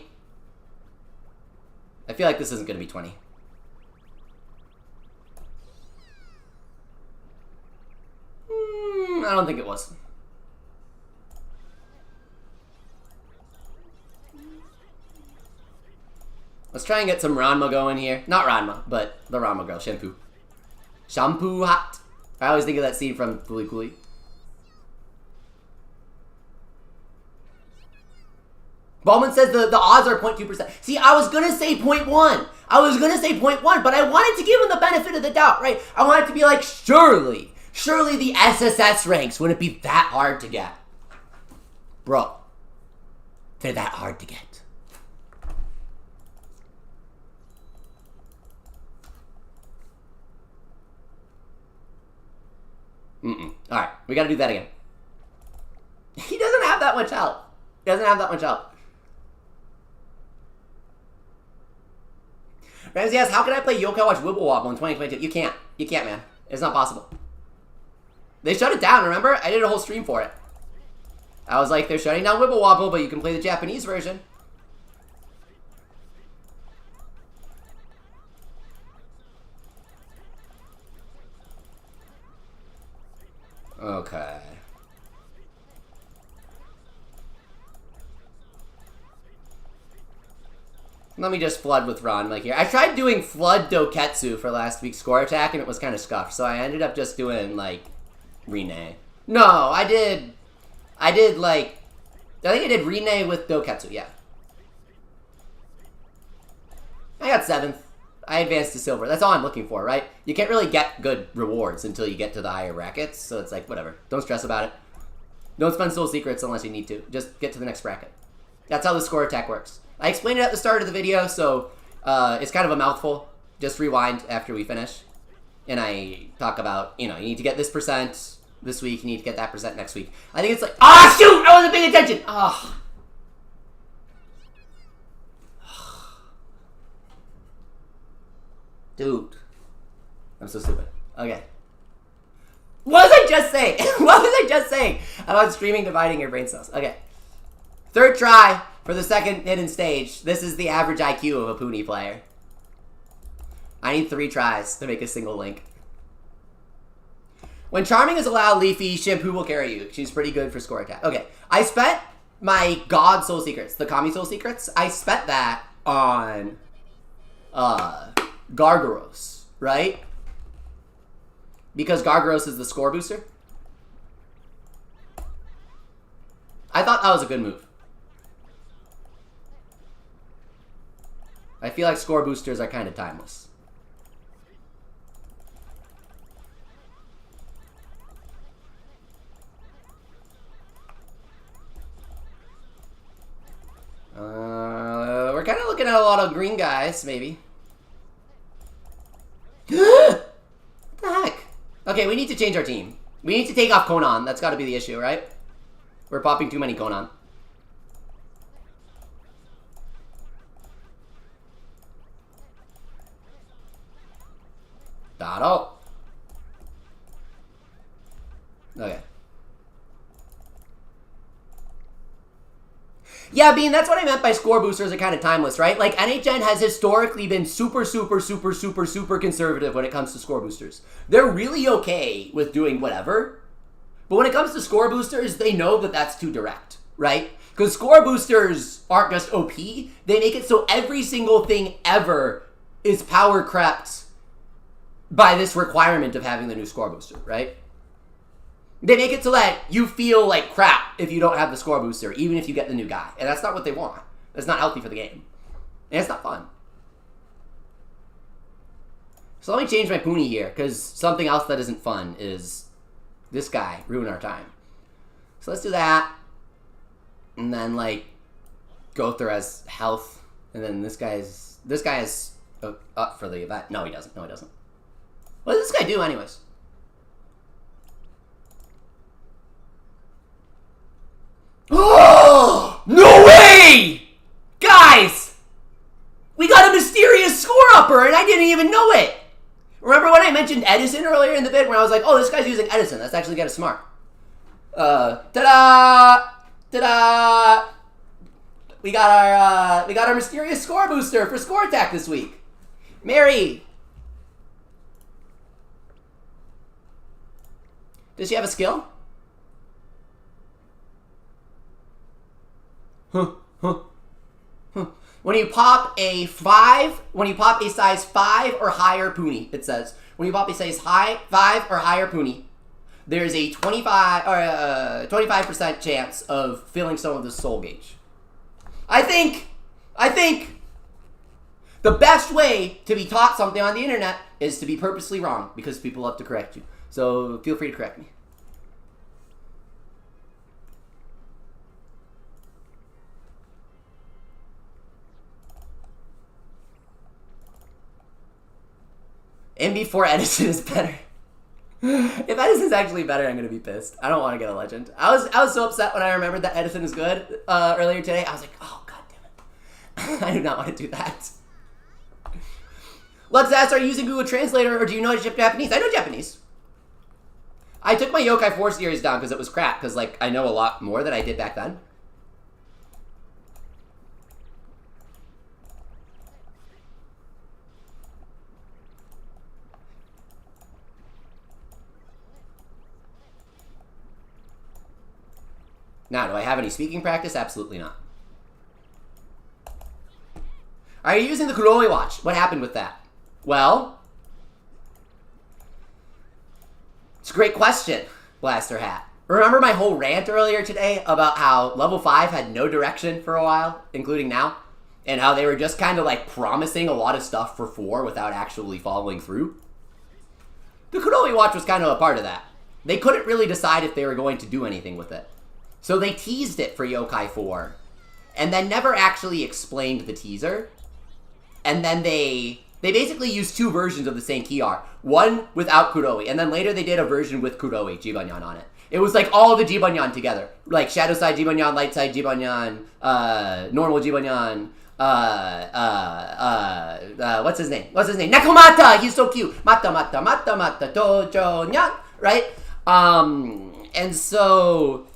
I feel like this isn't going to be 20. I don't think it was. Let's try and get some Ranma going here. Not Ranma, but the Ranma girl, Shampoo. Shampoo hot. I always think of that scene from Fooly Cooly. Ballman says the odds are 0.2%. See, I was going to say 0.1. But I wanted to give him the benefit of the doubt, right? I wanted to be like, surely the ZZZ ranks wouldn't be that hard to get. Bro, they're that hard to get. Alright, we gotta do that again. He doesn't have that much health. Ramsey asks, how can I play Yokai Watch Wibble Wobble in 2022? You can't, man. It's not possible. They shut it down, remember? I did a whole stream for it. I was like, they're shutting down Wibble Wobble, but you can play the Japanese version. Okay. Let me just flood with Ranma here. I tried doing Flood Doketsu for last week's score attack, and it was kind of scuffed, so I ended up just doing, like, Rine. No, I think I did Rine with Doketsu, yeah. I got 7th. I advanced to silver. That's all I'm looking for, right? You can't really get good rewards until you get to the higher brackets, so it's like, whatever. Don't stress about it. Don't spend soul secrets unless you need to. Just get to the next bracket. That's how the score attack works. I explained it at the start of the video, so it's kind of a mouthful. Just rewind after we finish. And I talk about, you need to get this percent this week, you need to get that percent next week. I think it's like, ah, shoot! I wasn't paying attention! Ah. Dude. I'm so stupid. Okay. What was I just saying? About streaming dividing your brain cells. Okay. 3rd try for the 2nd hidden stage. This is the average IQ of a Puni player. I need 3 tries to make a single link. When charming is allowed, Leafy, Shampoo will carry you. She's pretty good for score attack. Okay. I spent my God Soul Secrets, the Kami Soul Secrets, I spent that on Gargaros, right? Because Gargaros is the score booster. I thought that was a good move. I feel like score boosters are kind of timeless. looking at a lot of green guys, maybe. What the heck? Okay, we need to change our team. We need to take off Conan. That's got to be the issue, right? We're popping too many Conan. Dado. Okay. Yeah, Bean, that's what I meant by score boosters are kind of timeless, right? Like, NHN has historically been super conservative when it comes to score boosters. They're really okay with doing whatever, but when it comes to score boosters, they know that that's too direct, right? Because score boosters aren't just OP, they make it so every single thing ever is power crept by this requirement of having the new score booster, right? They make it so that you feel like crap if you don't have the score booster, even if you get the new guy. And that's not what they want. That's not healthy for the game. And it's not fun. So let me change my Puni here, because something else that isn't fun is this guy ruin our time. So let's do that. And then, like, Gother has health. And then this guy is up for the event. No, he doesn't. No, he doesn't. What does this guy do anyways? Oh! No way! Guys! We got a mysterious score upper and I didn't even know it! Remember when I mentioned Edison earlier in the vid when I was like, oh, this guy's using Edison. That's actually kind of smart. Ta-da! Ta-da! We got our mysterious score booster for score attack this week. Mary! Does she have a skill? When you pop a size 5 or higher Puni, it says. When you pop a size 5 or higher Puni, there's a 25% chance of filling some of the soul gauge. I think the best way to be taught something on the internet is to be purposely wrong, because people love to correct you. So feel free to correct me. And before Edison is better. If Edison's actually better, I'm gonna be pissed. I don't want to get a legend. I was so upset when I remembered that Edison is good earlier today. I was like, oh god damn it. I do not want to do that. Lux asks, are you using Google Translator or do you know how to ship Japanese? I know Japanese. I took my Yokai 4 series down because it was crap, because like I know a lot more than I did back then. Now, do I have any speaking practice? Absolutely not. Are you using the Kuroi watch? What happened with that? Well, it's a great question, Blaster Hat. Remember my whole rant earlier today about how level 5 had no direction for a while, including now? And how they were just kind of like promising a lot of stuff for 4 without actually following through? The Kuroi watch was kind of a part of that. They couldn't really decide if they were going to do anything with it. So they teased it for Yokai 4, and then never actually explained the teaser. And then they basically used 2 versions of the same key art. One without Kuroi, and then later they did a version with Kuroi Jibanyan on it. It was like all the Jibanyan together. Like Shadow Side Jibanyan, Light Side Jibanyan, Normal Jibanyan, what's his name? Nakomata! He's so cute! Mata, Tojo, Nyan! Right? And so...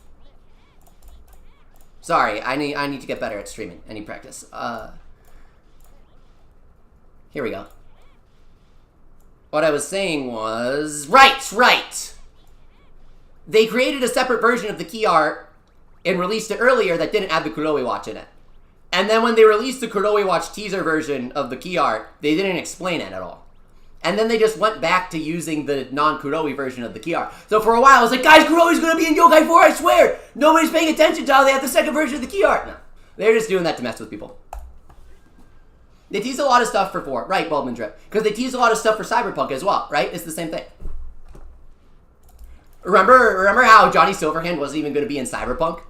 Sorry, I need to get better at streaming. I need practice. Here we go. What I was saying was... Right! They created a separate version of the key art and released it earlier that didn't have the Kuroi watch in it. And then when they released the Kuroi watch teaser version of the key art, they didn't explain it at all. And then they just went back to using the non-Kuroi version of the key art. So for a while, I was like, guys, Kuroi's gonna be in Yokai 4, I swear! Nobody's paying attention to how they have the second version of the key art. No. They're just doing that to mess with people. They tease a lot of stuff for 4. Right, Bulbman Drip. Because they tease a lot of stuff for Cyberpunk as well, right? It's the same thing. Remember how Johnny Silverhand wasn't even going to be in Cyberpunk?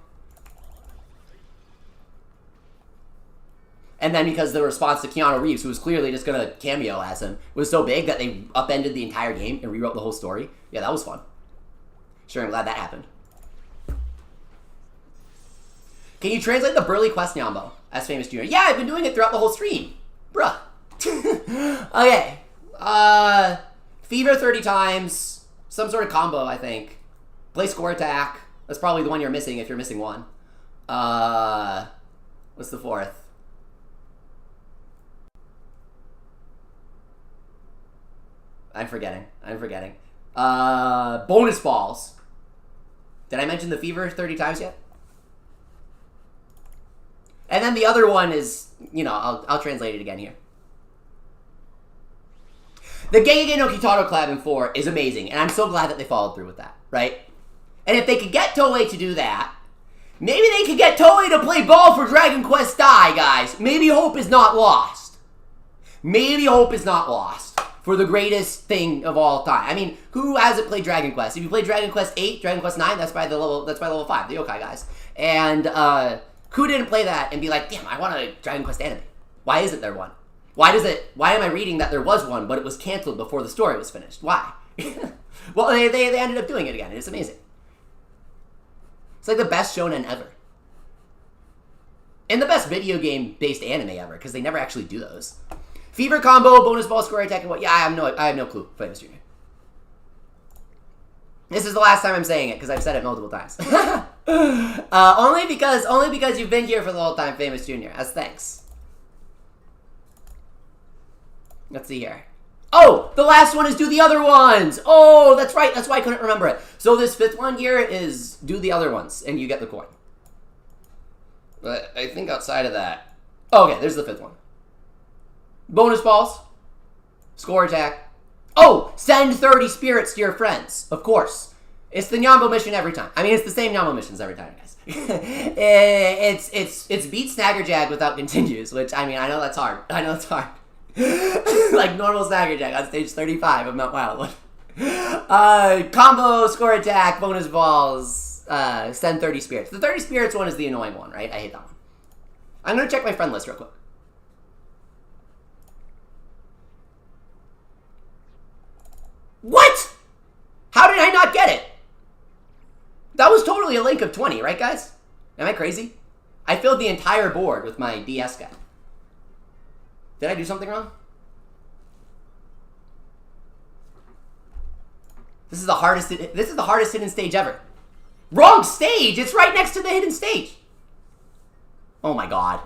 And then because the response to Keanu Reeves, who was clearly just going to cameo as him, was so big that they upended the entire game and rewrote the whole story. Yeah, that was fun. Sure, I'm glad that happened. Can you translate the Burly Quest Nyambo as Famous Junior? Yeah, I've been doing it throughout the whole stream. Bruh. Okay. Fever 30 times. Some sort of combo, I think. Play score attack. That's probably the one you're missing if you're missing one. What's the fourth? I'm forgetting. Bonus balls. Did I mention the Fever 30 times yet? And then the other one is, you know, I'll translate it again here. The Gege no Kitaro collab in 4 is amazing, and I'm so glad that they followed through with that, right? And if they could get Toei to do that, maybe they could get Toei to play ball for Dragon Quest Dai, guys. Maybe hope is not lost. Maybe hope is not lost for the greatest thing of all time. I mean, who hasn't played Dragon Quest? If you played Dragon Quest 8, Dragon Quest 9, that's by level 5, the yokai guys. And who didn't play that and be like, damn, I want a Dragon Quest anime? Why isn't there one? Why am I reading that there was one, but it was canceled before the story was finished? Why? Well, they ended up doing it again. It's amazing. It's like the best shonen ever. And the best video game-based anime ever, because they never actually do those. Fever combo, bonus ball, score attack, and what? Yeah, I have no clue. Famous Junior. This is the last time I'm saying it, because I've said it multiple times. Only because you've been here for the whole time, Famous Junior. As thanks. Let's see here. Oh, the last one is do the other ones. Oh, that's right. That's why I couldn't remember it. So this 5th one here is do the other ones, and you get the coin. But I think outside of that... Oh, okay, there's the 5th one. Bonus balls. Score attack. Oh, send 30 spirits to your friends. Of course. It's the Nyambo mission every time. I mean, it's the same Nyambo missions every time, guys. It's beat Snaggerjag without continues, which, I mean, I know that's hard. Like normal Snaggerjag on stage 35 of Mount Wildwood. Combo, score attack, bonus balls, send 30 spirits. The 30 spirits one is the annoying one, right? I hate that one. I'm going to check my friend list real quick. What? How did I not get it? That was totally a link of 20, right, guys? Am I crazy? I filled the entire board with my DS guy. Did I do something wrong? This is the hardest hidden stage ever. Wrong stage! It's right next to the hidden stage. Oh my god.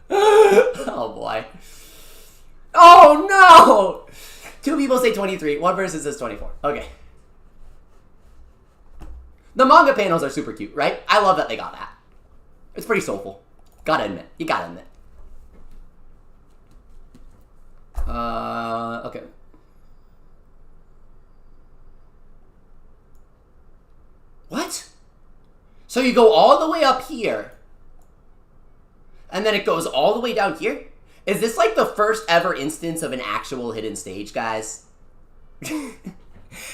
Oh boy. Oh no! 2 people say 23, 1 person says 24. Okay. The manga panels are super cute, right? I love that they got that. It's pretty soulful. Gotta admit. You gotta admit. Okay. What? So you go all the way up here, and then it goes all the way down here? Is this like the first ever instance of an actual hidden stage, guys?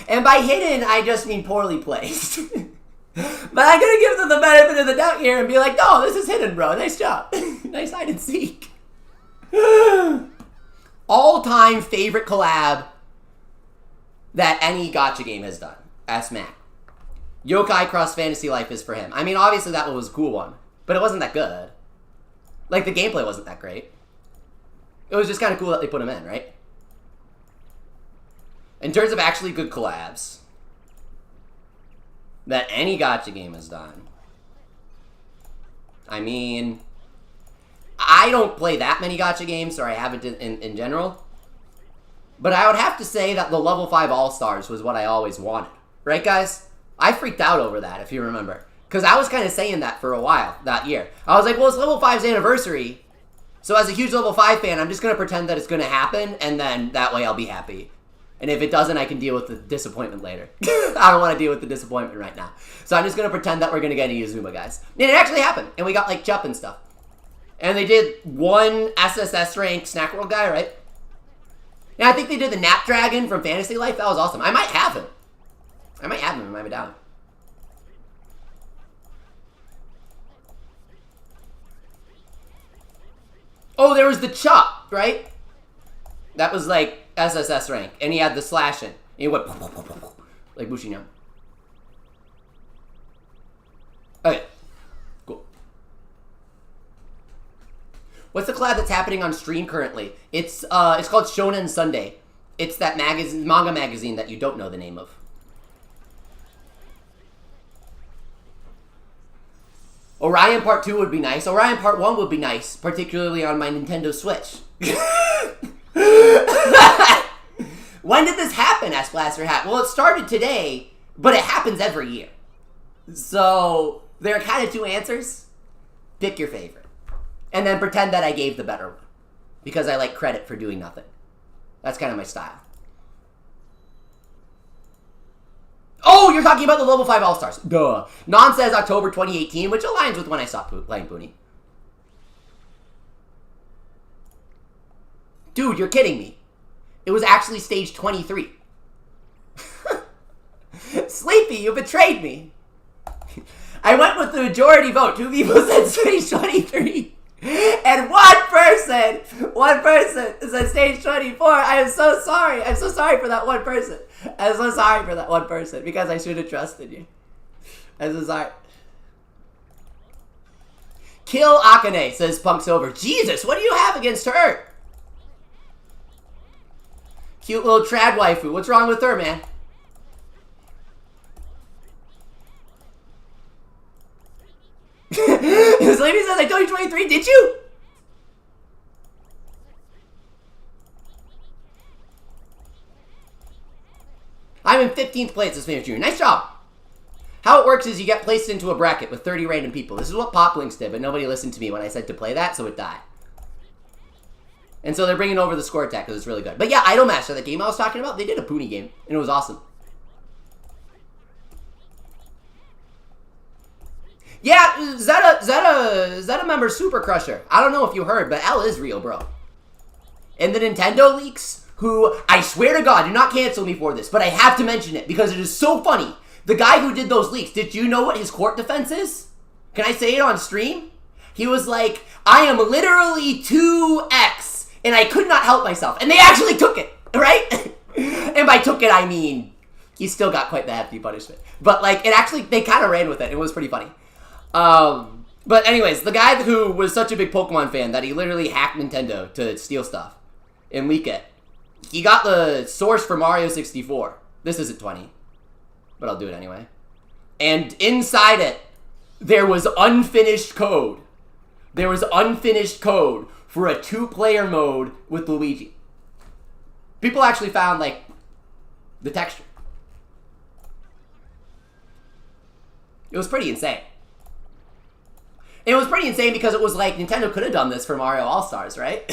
And by hidden, I just mean poorly placed. But I'm gonna give them the benefit of the doubt here and be like, no, this is hidden, bro. Nice job. Nice hide and seek. All-time favorite collab that any gacha game has done. Ask Mac. Yokai Cross Fantasy Life is for him. I mean, obviously that one was a cool one, but it wasn't that good. Like, the gameplay wasn't that great. It was just kind of cool that they put him in, right? In terms of actually good collabs that any gacha game has done, I mean, I don't play that many gacha games, or I haven't in general, but I would have to say that the Level 5 All-Stars was what I always wanted. Right, guys? I freaked out over that, if you remember. Because I was kind of saying that for a while, that year. I was like, well, it's Level 5's anniversary, so as a huge Level 5 fan, I'm just going to pretend that it's going to happen, and then that way I'll be happy. And if it doesn't, I can deal with the disappointment later. I don't want to deal with the disappointment right now. So I'm just going to pretend that we're going to get a Yuzuma, guys. And it actually happened, and we got, like, Chup and stuff. And they did one ZZZ-Rank Snack World guy, right? And I think they did the Nap Dragon from Fantasy Life. That was awesome. I might have him. I might have him in my medallion. Oh, there was the chop, right? That was like ZZZ-Rank, and he had the slash in. And he went like Bushinyam. Okay, cool. What's the collab that's happening on stream currently? It's called Shonen Sunday. It's that manga magazine that you don't know the name of. Orion Part 2 would be nice. Orion Part 1 would be nice, particularly on my Nintendo Switch. When did this happen? Asked Blaster Hat. Well, it started today, but it happens every year. So, there are kind of two answers. Pick your favorite. And then pretend that I gave the better one. Because I like credit for doing nothing. That's kind of my style. Oh, you're talking about the Level 5 All-Stars. Duh. Non says October 2018, which aligns with when I stopped playing Puni. Dude, you're kidding me. It was actually stage 23. Sleepy, you betrayed me. I went with the majority vote. 2 people said stage 23. And one person said stage 24. I am so sorry. I'm so sorry for that one person. I'm so sorry for that one person because I should have trusted you. I'm so sorry. Kill Akane, says Punk Silver. Jesus, what do you have against her? Cute little trad waifu. What's wrong with her, man? This lady says I told you 23, did you? I'm in 15th place this famous junior. Nice job. How it works is you get placed into a bracket with 30 random people. This is what Poplinks did, but nobody listened to me when I said to play that, so it died. And so they're bringing over the score attack because it's really good. But yeah, Idol Master, the game I was talking about, they did a Puni game, and it was awesome. Yeah, Zeta member Super Crusher. I don't know if you heard, but L is real, bro. And the Nintendo leaks, who, I swear to God, do not cancel me for this, but I have to mention it because it is so funny. The guy who did those leaks, did you know what his court defense is? Can I say it on stream? He was like, I am literally 2X, and I could not help myself. And they actually took it, right? And by took it, I mean, he still got quite the hefty punishment. But, like, it actually, they kind of ran with it. It was pretty funny. But anyways, the guy who was such a big Pokemon fan that he literally hacked Nintendo to steal stuff and leak it, he got the source for Mario 64. This isn't 20, but I'll do it anyway. And inside it, there was unfinished code. There was unfinished code for a 2-player mode with Luigi. People actually found, like, the texture. It was pretty insane. It was pretty insane because it was like, Nintendo could have done this for Mario All-Stars, right?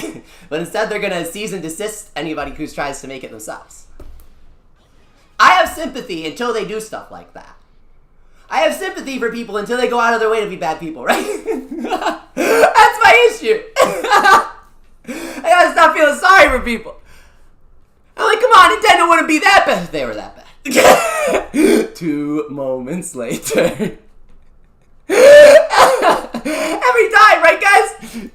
But instead they're going to cease and desist anybody who tries to make it themselves. I have sympathy until they do stuff like that. I have sympathy for people until they go out of their way to be bad people, right? That's my issue. I gotta stop feeling sorry for people. I'm like, come on, Nintendo wouldn't be that bad. They were that bad. 2 moments later. Every time, right, guys?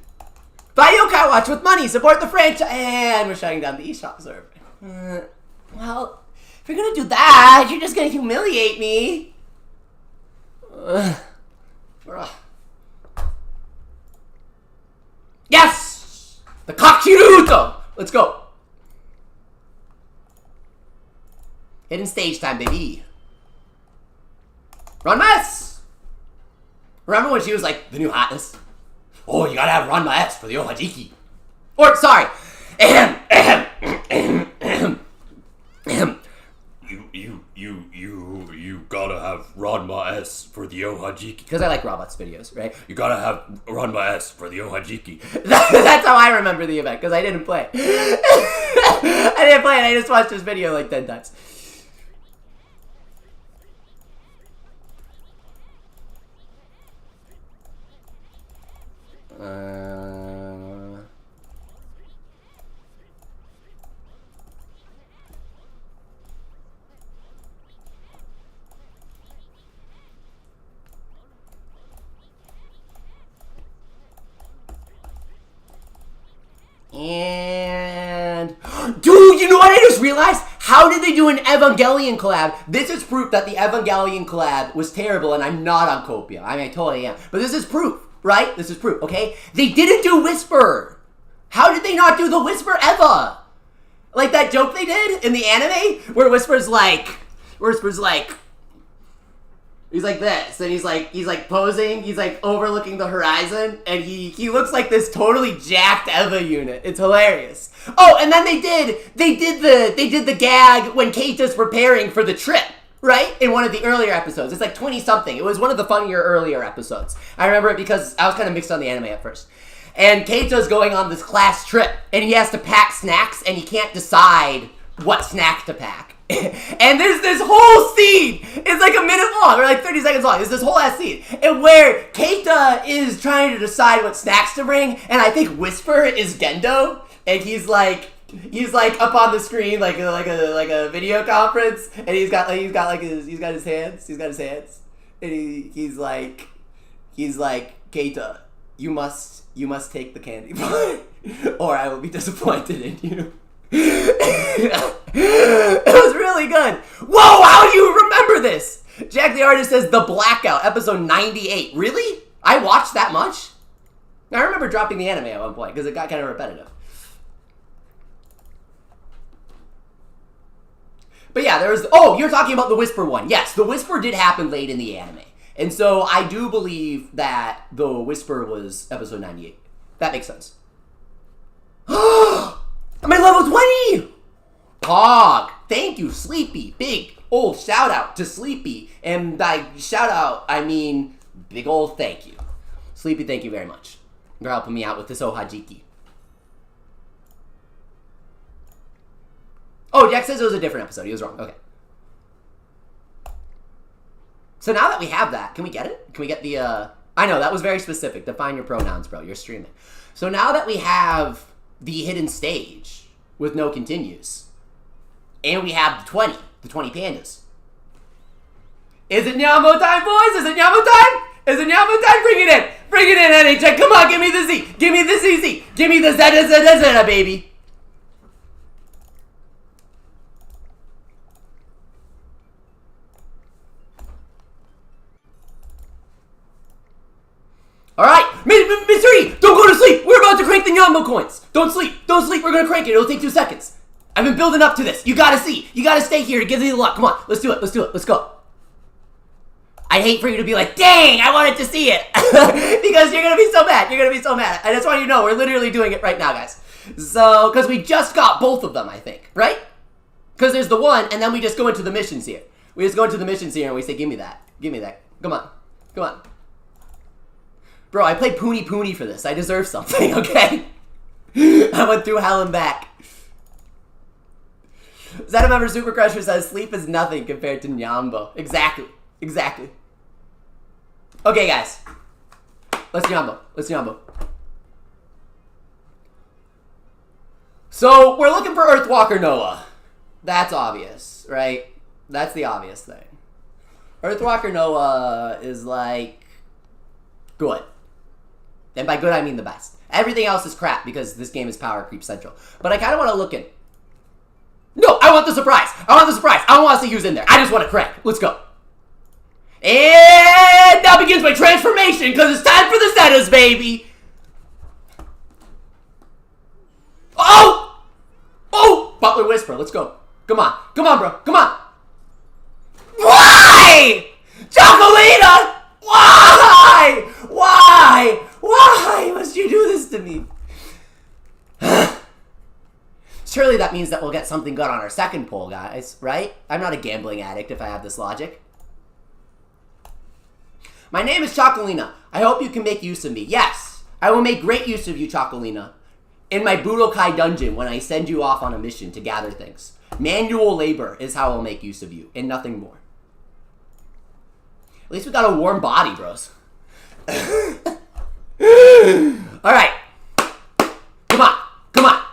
Buy Yokai Watch with money, support the franchise, and we're shutting down the eShop server. Well, if you're gonna do that, you're just gonna humiliate me. Yes! The Kachiruto! Let's go. Hidden stage time, baby. Run Mess! Remember when she was like, the new hotness? Oh, you gotta have Ranma S for the Ohajiki. Or, sorry. You gotta have Ranma S for the Ohajiki. Because I like Robot's videos, right? You gotta have Ranma S for the Ohajiki. That's how I remember the event, because I didn't play. I didn't play it, I just watched this video like 10 times. just realized, how did they do an Evangelion collab? This is proof that the Evangelion collab was terrible, and I'm not on Copia. I mean, I totally am. But this is proof, right? This is proof, okay? They didn't do Whisper. How did they not do the Whisper ever? Like that joke they did in the anime, where Whisper's like, he's like this, and he's like posing, he's like overlooking the horizon, and he looks like this totally jacked Eva unit. It's hilarious. Oh, and then they did the gag when Keita's preparing for the trip, right? In one of the earlier episodes. It's like 20-something. It was one of the funnier earlier episodes. I remember it because I was kind of mixed on the anime at first. And Keita's going on this class trip, and he has to pack snacks, and he can't decide what snack to pack. And there's this whole scene, it's like a minute long, or like 30 seconds long, there's this whole ass scene, and where Keita is trying to decide what snacks to bring, and I think Whisper is Gendo, and he's like up on the screen like a video conference, and he's got his hands, and he's like, Keita, you must take the candy bar, or I will be disappointed in you. It was really good. Whoa, how do you remember this? Jack the Artist says The Blackout, episode 98. Really? I watched that much? I remember dropping the anime at one point because it got kind of repetitive. But yeah, there was... Oh, you're talking about the Whisper one. Yes, the Whisper did happen late in the anime. And so I do believe that the Whisper was episode 98. That makes sense. I'm at level 20! Pog! Thank you, Sleepy. Big old shout out to Sleepy. And by shout out, I mean big old thank you. Sleepy, thank you very much. You're helping me out with this Ohajiki. Oh, Jack says it was a different episode. He was wrong. Okay. So now that we have that, can we get it? Can we get the, I know, that was very specific. Define your pronouns, bro. You're streaming. So now that we have the hidden stage with no continues, and we have the 20 pandas. Is it Nyambo time, boys? Is it Nyambo time? Is it Nyambo time? Bring it in. Bring it in, NHN. Come on, give me the Z. Give me the ZZ. Give me the ZZZ, baby. Alright, Mystery, don't go to sleep. We're about to crank the Nyambo coins. Don't sleep. Don't sleep. We're going to crank it. It'll take 2 seconds. I've been building up to this. You gotta see. You gotta stay here to give me the luck. Come on, let's do it. Let's do it. Let's go. I hate for you to be like, dang, I wanted to see it. Because you're going to be so mad. You're going to be so mad. I just want you to know we're literally doing it right now, guys. So, because we just got both of them, I think. Right? Because there's the one, and then we just go into the missions here. We just go into the missions here, and we say, give me that. Give me that. Come on. Come on. Bro, I played Puni Puni for this. I deserve something, okay? I went through hell and back. Zetamember Super Crusher says, sleep is nothing compared to Nyambo. Exactly. Exactly. Okay, guys. Let's Nyambo. Let's Nyambo. So, we're looking for Earthwalker Noah. That's obvious, right? That's the obvious thing. Earthwalker Noah is like good. And by good, I mean the best. Everything else is crap because this game is Power Creep Central. But I kind of want to look in. No, I want the surprise. I want the surprise. I don't want to see who's in there. I just want to crank. Let's go. And now begins my transformation because it's time for the Zetas, baby. Oh! Oh! Butler Whisper. Let's go. Come on. Come on, bro. Come on. Why? Chocolina! Why? Why? Why must you do this to me? Surely that means that we'll get something good on our second poll, guys, right? I'm not a gambling addict if I have this logic. My name is Chocolina. I hope you can make use of me. Yes, I will make great use of you, Chocolina, in my Budokai dungeon when I send you off on a mission to gather things. Manual labor is how I'll make use of you, and nothing more. At least we got a warm body, bros. Alright. Come on. Come on.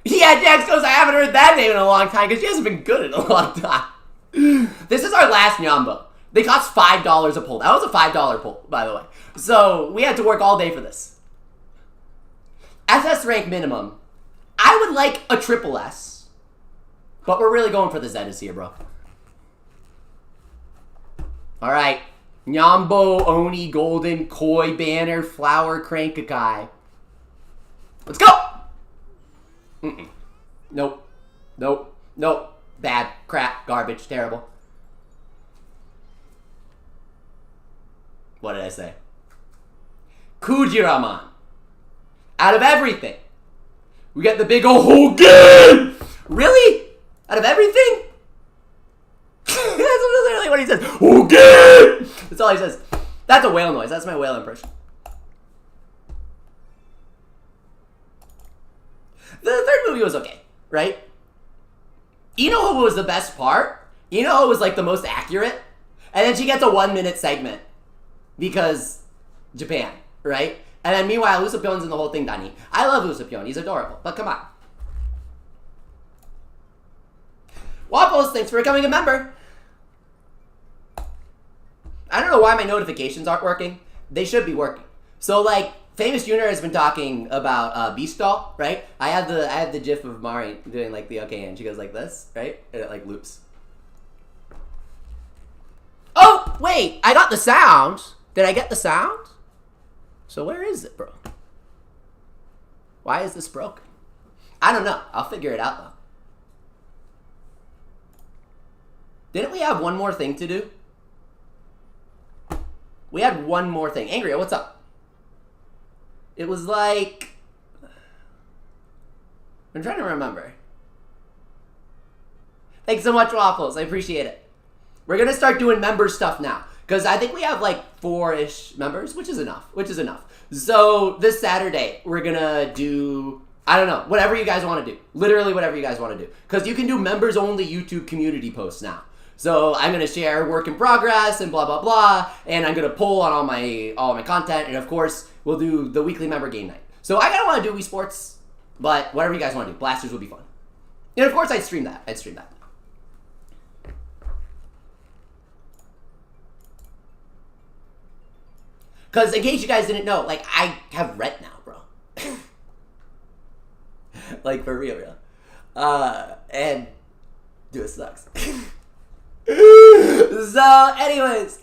Yeah, Jax goes, I haven't heard that name in a long time because she hasn't been good in a long time. This is our last Nyambo. They cost $5 a pull. That was a $5 pull, by the way. So, we had to work all day for this. SS rank minimum. I would like a triple S. But we're really going for the Zetas here, bro. Alright. Nyambo, Oni, Golden, Koi, Banner, Flower, Crankakai. Let's go! Mm-mm. Nope. Nope. Nope. Bad. Crap. Garbage. Terrible. What did I say? Kujiraman. Out of everything. We got the big Ohajiki! Really? Out of everything? That's literally what he says. Okay! That's all he says. That's a whale noise. That's my whale impression. The third movie was okay, right? You know who was the best part? You know who was like the most accurate? And then she gets a 1-minute segment. Because Japan, right? And then meanwhile, Usapyon's in the whole thing, Dani. I love Usapyon. He's adorable. But come on. Waffles, thanks for becoming a member. I don't know why my notifications aren't working. They should be working. So, like, Famous Junior has been talking about Beast Doll, right? I have the gif of Mari doing, like, the okay, and she goes like this, right? And it, like, loops. Oh, wait! I got the sound! Did I get the sound? So where is it, bro? Why is this broken? I don't know. I'll figure it out, though. Didn't we have one more thing to do? We had one more thing. Angria, what's up? It was like... I'm trying to remember. Thanks so much, Waffles. I appreciate it. We're going to start doing member stuff now. Because I think we have like 4-ish members, which is enough. So this Saturday, we're going to do... I don't know. Whatever you guys want to do. Literally whatever you guys want to do. Because you can do members-only YouTube community posts now. So I'm going to share work in progress and blah, blah, blah. And I'm going to poll on all my content. And of course, we'll do the weekly member game night. So I kind of want to do Wii Sports. But whatever you guys want to do. Blasters will be fun. And of course, I'd stream that. Because in case you guys didn't know, like, I have rent now, bro. Like, for real. And, dude, it sucks. So, anyways.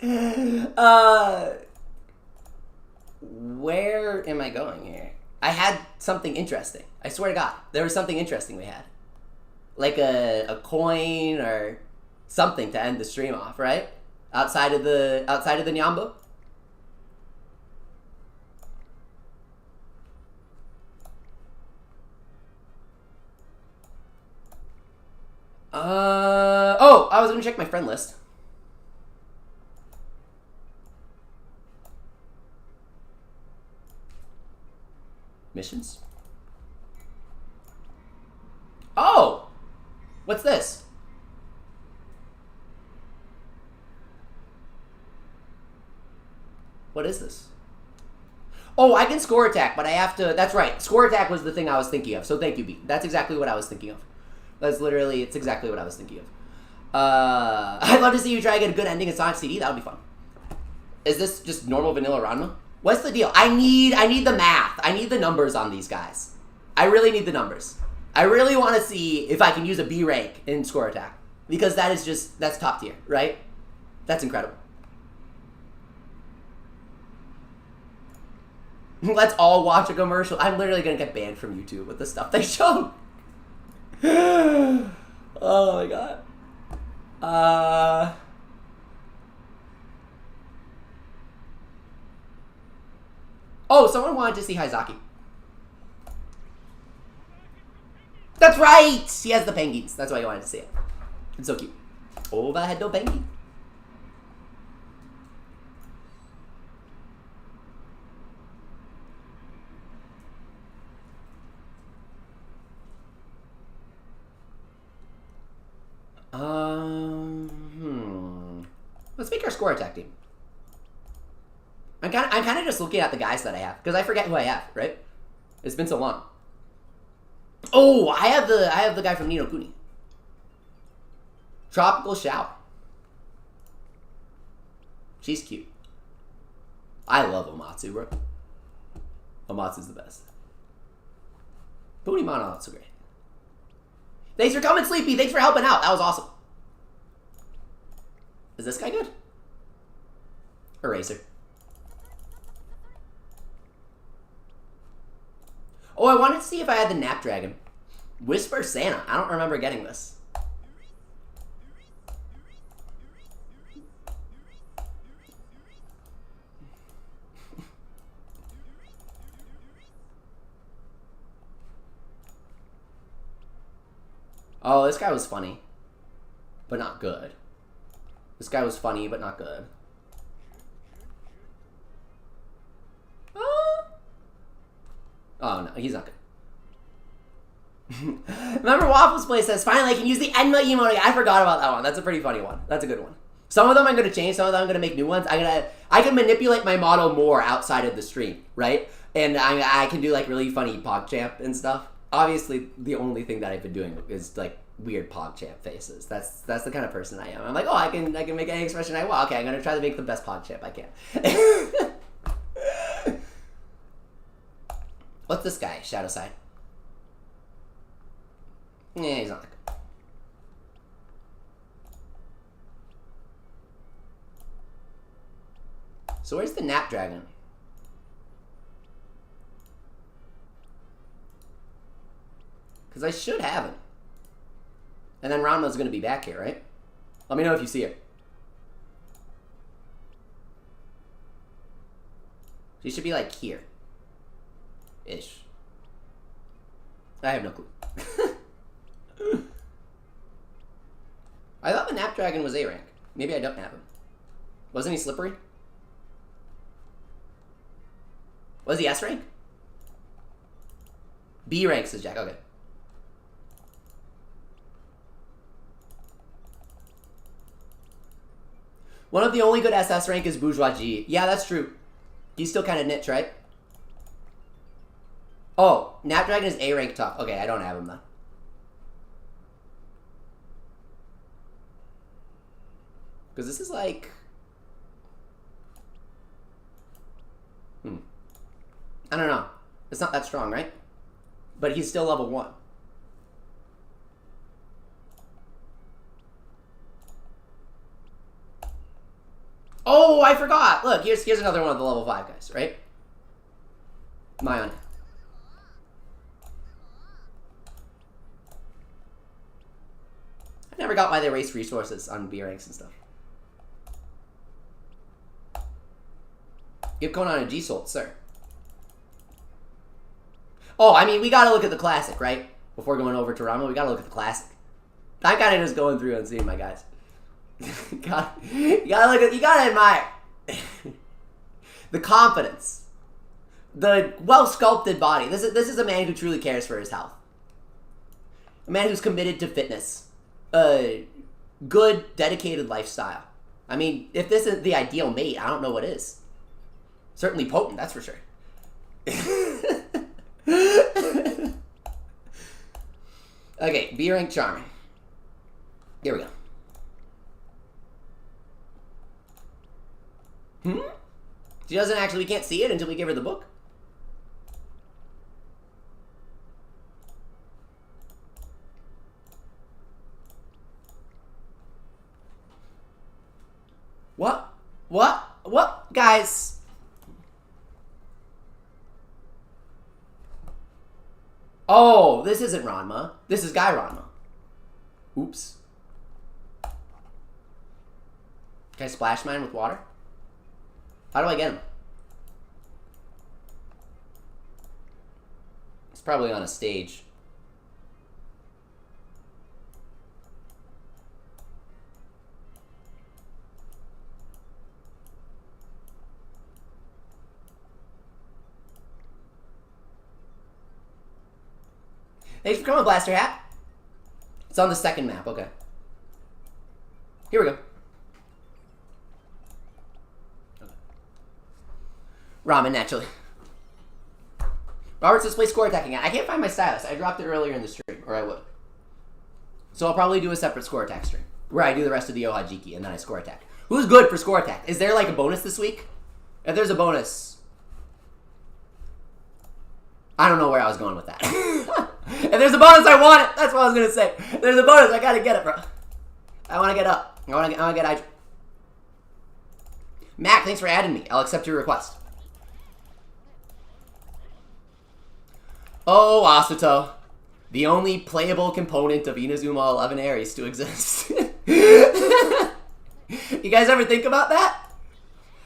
Where am I going here? I had something interesting. I swear to God. There was something interesting we had. Like a coin or something to end the stream off, right? Outside of the Nyambo. Oh, I was gonna check my friend list. Missions? Oh! What's this? What is this? Oh, I can score attack, but I have to... That's right. Score attack was the thing I was thinking of. So thank you, B. That's exactly what I was thinking of. It's exactly what I was thinking of. I'd love to see you try to get a good ending in Sonic CD. That would be fun. Is this just normal vanilla Ranma? What's the deal? I need the math. I need the numbers on these guys. I really need the numbers. I really want to see if I can use a B rank in score attack. Because that's top tier, right? That's incredible. Let's all watch a commercial. I'm literally going to get banned from YouTube with the stuff they show. Oh my god. Oh, someone wanted to see Haizaki. That's right! He has the penguins. That's why you wanted to see it. It's so cute. Overhead no penguin. Let's make our score attack team. I'm kind of just looking at the guys that I have because I forget who I have. Right? It's been so long. Oh, I have the guy from Ni no Kuni. Tropical Shower. She's cute. I love Omatsu, bro. Omatsu's the best. Puni Mana, not so great. Thanks for coming, Sleepy. Thanks for helping out. That was awesome. Is this guy good? Eraser. Oh, I wanted to see if I had the Nap Dragon. Whisper Santa. I don't remember getting this. Oh, this guy was funny, but not good. This guy was funny, but not good. Oh, no, he's not good. Remember Waffle's Place says, finally I can use the Enma emote. I forgot about that one. That's a pretty funny one. That's a good one. Some of them I'm going to change. Some of them I'm going to make new ones. I can manipulate my model more outside of the stream, right? And I can do like really funny PogChamp and stuff. Obviously, the only thing that I've been doing is like weird PogChamp faces. That's the kind of person I am. I'm like, oh, I can make any expression I want. Okay, I'm going to try to make the best PogChamp I can. What's this guy? Shadow Side. Yeah, he's not that good. So where's the Nap Dragon? Because I should have him. And then Ranma's going to be back here, right? Let me know if you see it. She should be like here. Ish. I have no clue. I thought the Nap Dragon was A rank. Maybe I don't have him. Wasn't he slippery? Was he S rank? B rank, says Jack. Okay. One of the only good SS rank is Bourgeois G. Yeah, that's true. He's still kind of niche, right? Oh, Nap Dragon is A rank tough. Okay, I don't have him then. Because this is like... I don't know. It's not that strong, right? But he's still level 1. Oh, I forgot. Look, here's another one of the level 5 guys, right? Mayon. I never got why they waste resources on B ranks and stuff. Give Conan a G-Solt, sir. Oh, I mean, we gotta look at the classic, right? Before going over to Rama, we gotta look at the classic. I'm kind of just going through and seeing my guys. you gotta admire the confidence, the well-sculpted body. This is a man who truly cares for his health. A man who's committed to fitness. A good, dedicated lifestyle. I mean, if this is the ideal mate, I don't know what is. Certainly potent, that's for sure. Okay, B rank charming. Here we go. She doesn't actually, we can't see it until we give her the book. What? Guys. Oh, this isn't Ranma. This is Guy Ranma. Oops. Can I splash mine with water? How do I get him? It's probably on a stage. Thanks for coming, Blaster Hat. It's on the second map, okay. Here we go. Okay. Ramen, naturally. Robert says play score attack again. I can't find my stylus. I dropped it earlier in the stream, or I would. So I'll probably do a separate score attack stream, where I do the rest of the Ohajiki, and then I score attack. Who's good for score attack? Is there like a bonus this week? If there's a bonus... I don't know where I was going with that. If there's a bonus, I want it. That's what I was gonna say. If there's a bonus, I gotta get it, bro. I wanna get up. I wanna get Eyedra. Mac, thanks for adding me. I'll accept your request. Oh, Asuto. The only playable component of Inazuma 11 Aries to exist. You guys ever think about that?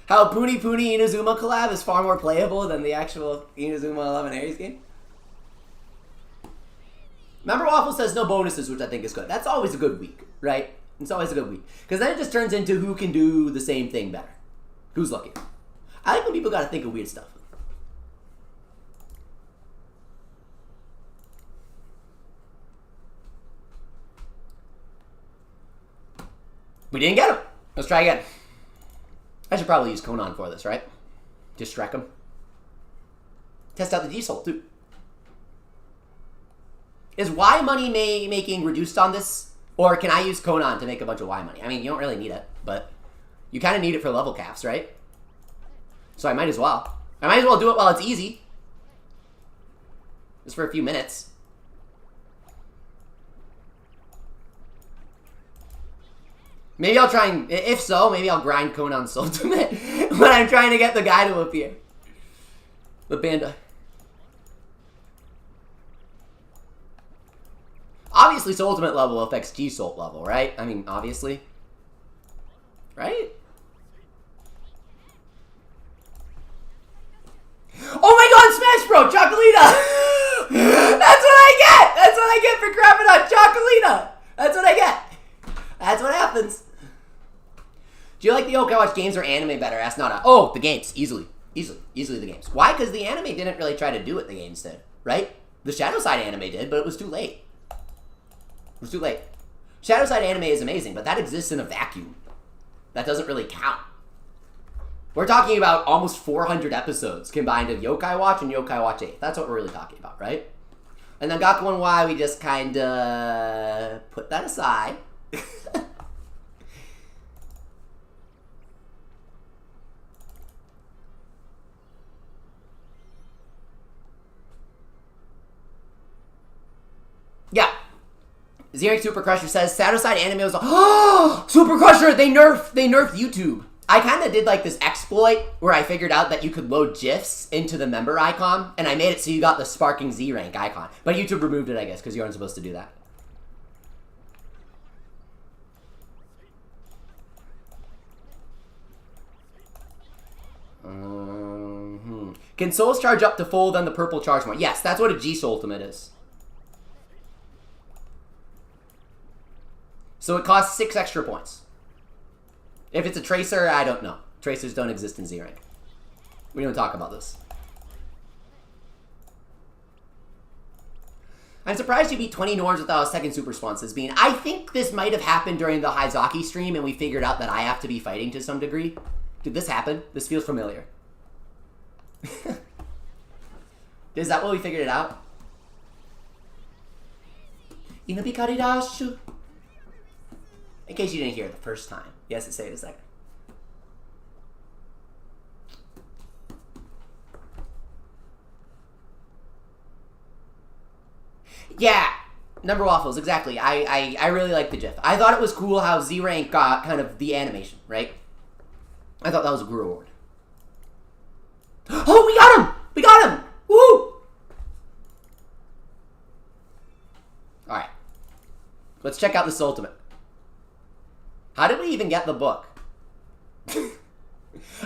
How Puni Puni Inazuma collab is far more playable than the actual Inazuma 11 Aries game? Remember Waffle says no bonuses, which I think is good. That's always a good week, right? It's always a good week. Because then it just turns into who can do the same thing better. Who's lucky? I like when people gotta think of weird stuff. We didn't get him. Let's try again. I should probably use Conan for this, right? Just Shrek him. Test out the G-Soul, too. Is Y money making reduced on this? Or can I use Conan to make a bunch of Y money? I mean, you don't really need it, but you kind of need it for level caps, right? So I might as well. I might as well do it while it's easy. Just for a few minutes. Maybe I'll try and, if so, maybe I'll grind Conan's ultimate when I'm trying to get the guy to appear. The panda. Obviously, Soul Ultimate level affects G-Soul level, right? I mean, obviously. Right? Oh my god, Smash Bro! Chocolina! That's what I get! That's what I get for crapping on Chocolina! That's what I get! That's what happens. Do you like the Yokai Watch games or anime better? Ask Nada. Oh, the games. Easily. Easily the games. Why? Because the anime didn't really try to do what the games did, right? The Shadow Side anime did, but it was too late. It was too late. Shadow Side anime is amazing, but that exists in a vacuum. That doesn't really count. We're talking about almost 400 episodes combined of Yokai Watch and Yokai Watch 8. That's what we're really talking about, right? And then Gaku 1Y, we just kind of put that aside. Yeah. Z-Rank Super Crusher says, Satisfied Anime was like, oh, Super Crusher, they nerfed YouTube. I kind of did like this exploit where I figured out that you could load GIFs into the member icon, and I made it so you got the sparking Z-Rank icon. But YouTube removed it, I guess, because you aren't supposed to do that. Can souls charge up to full, then the purple charge more? Yes, that's what a G-Soul Ultimate is. So it costs 6 extra points. If it's a Tracer, I don't know. Tracers don't exist in Z-Rank. We don't talk about this. I'm surprised you beat 20 Norms without a second Super Swan, says Bean. I think this might have happened during the Hayzaki stream, and we figured out that I have to be fighting to some degree. Did this happen? This feels familiar. Is that what we figured it out? Inabikaridashu. In case you didn't hear it the first time. Yes, say it a second. Yeah, Number Waffles, exactly. I really like the GIF. I thought it was cool how Z-Rank got kind of the animation, right? I thought that was a cool reward. Oh, we got him! We got him! Woo! Alright. Let's check out this ultimate. How did we even get the book?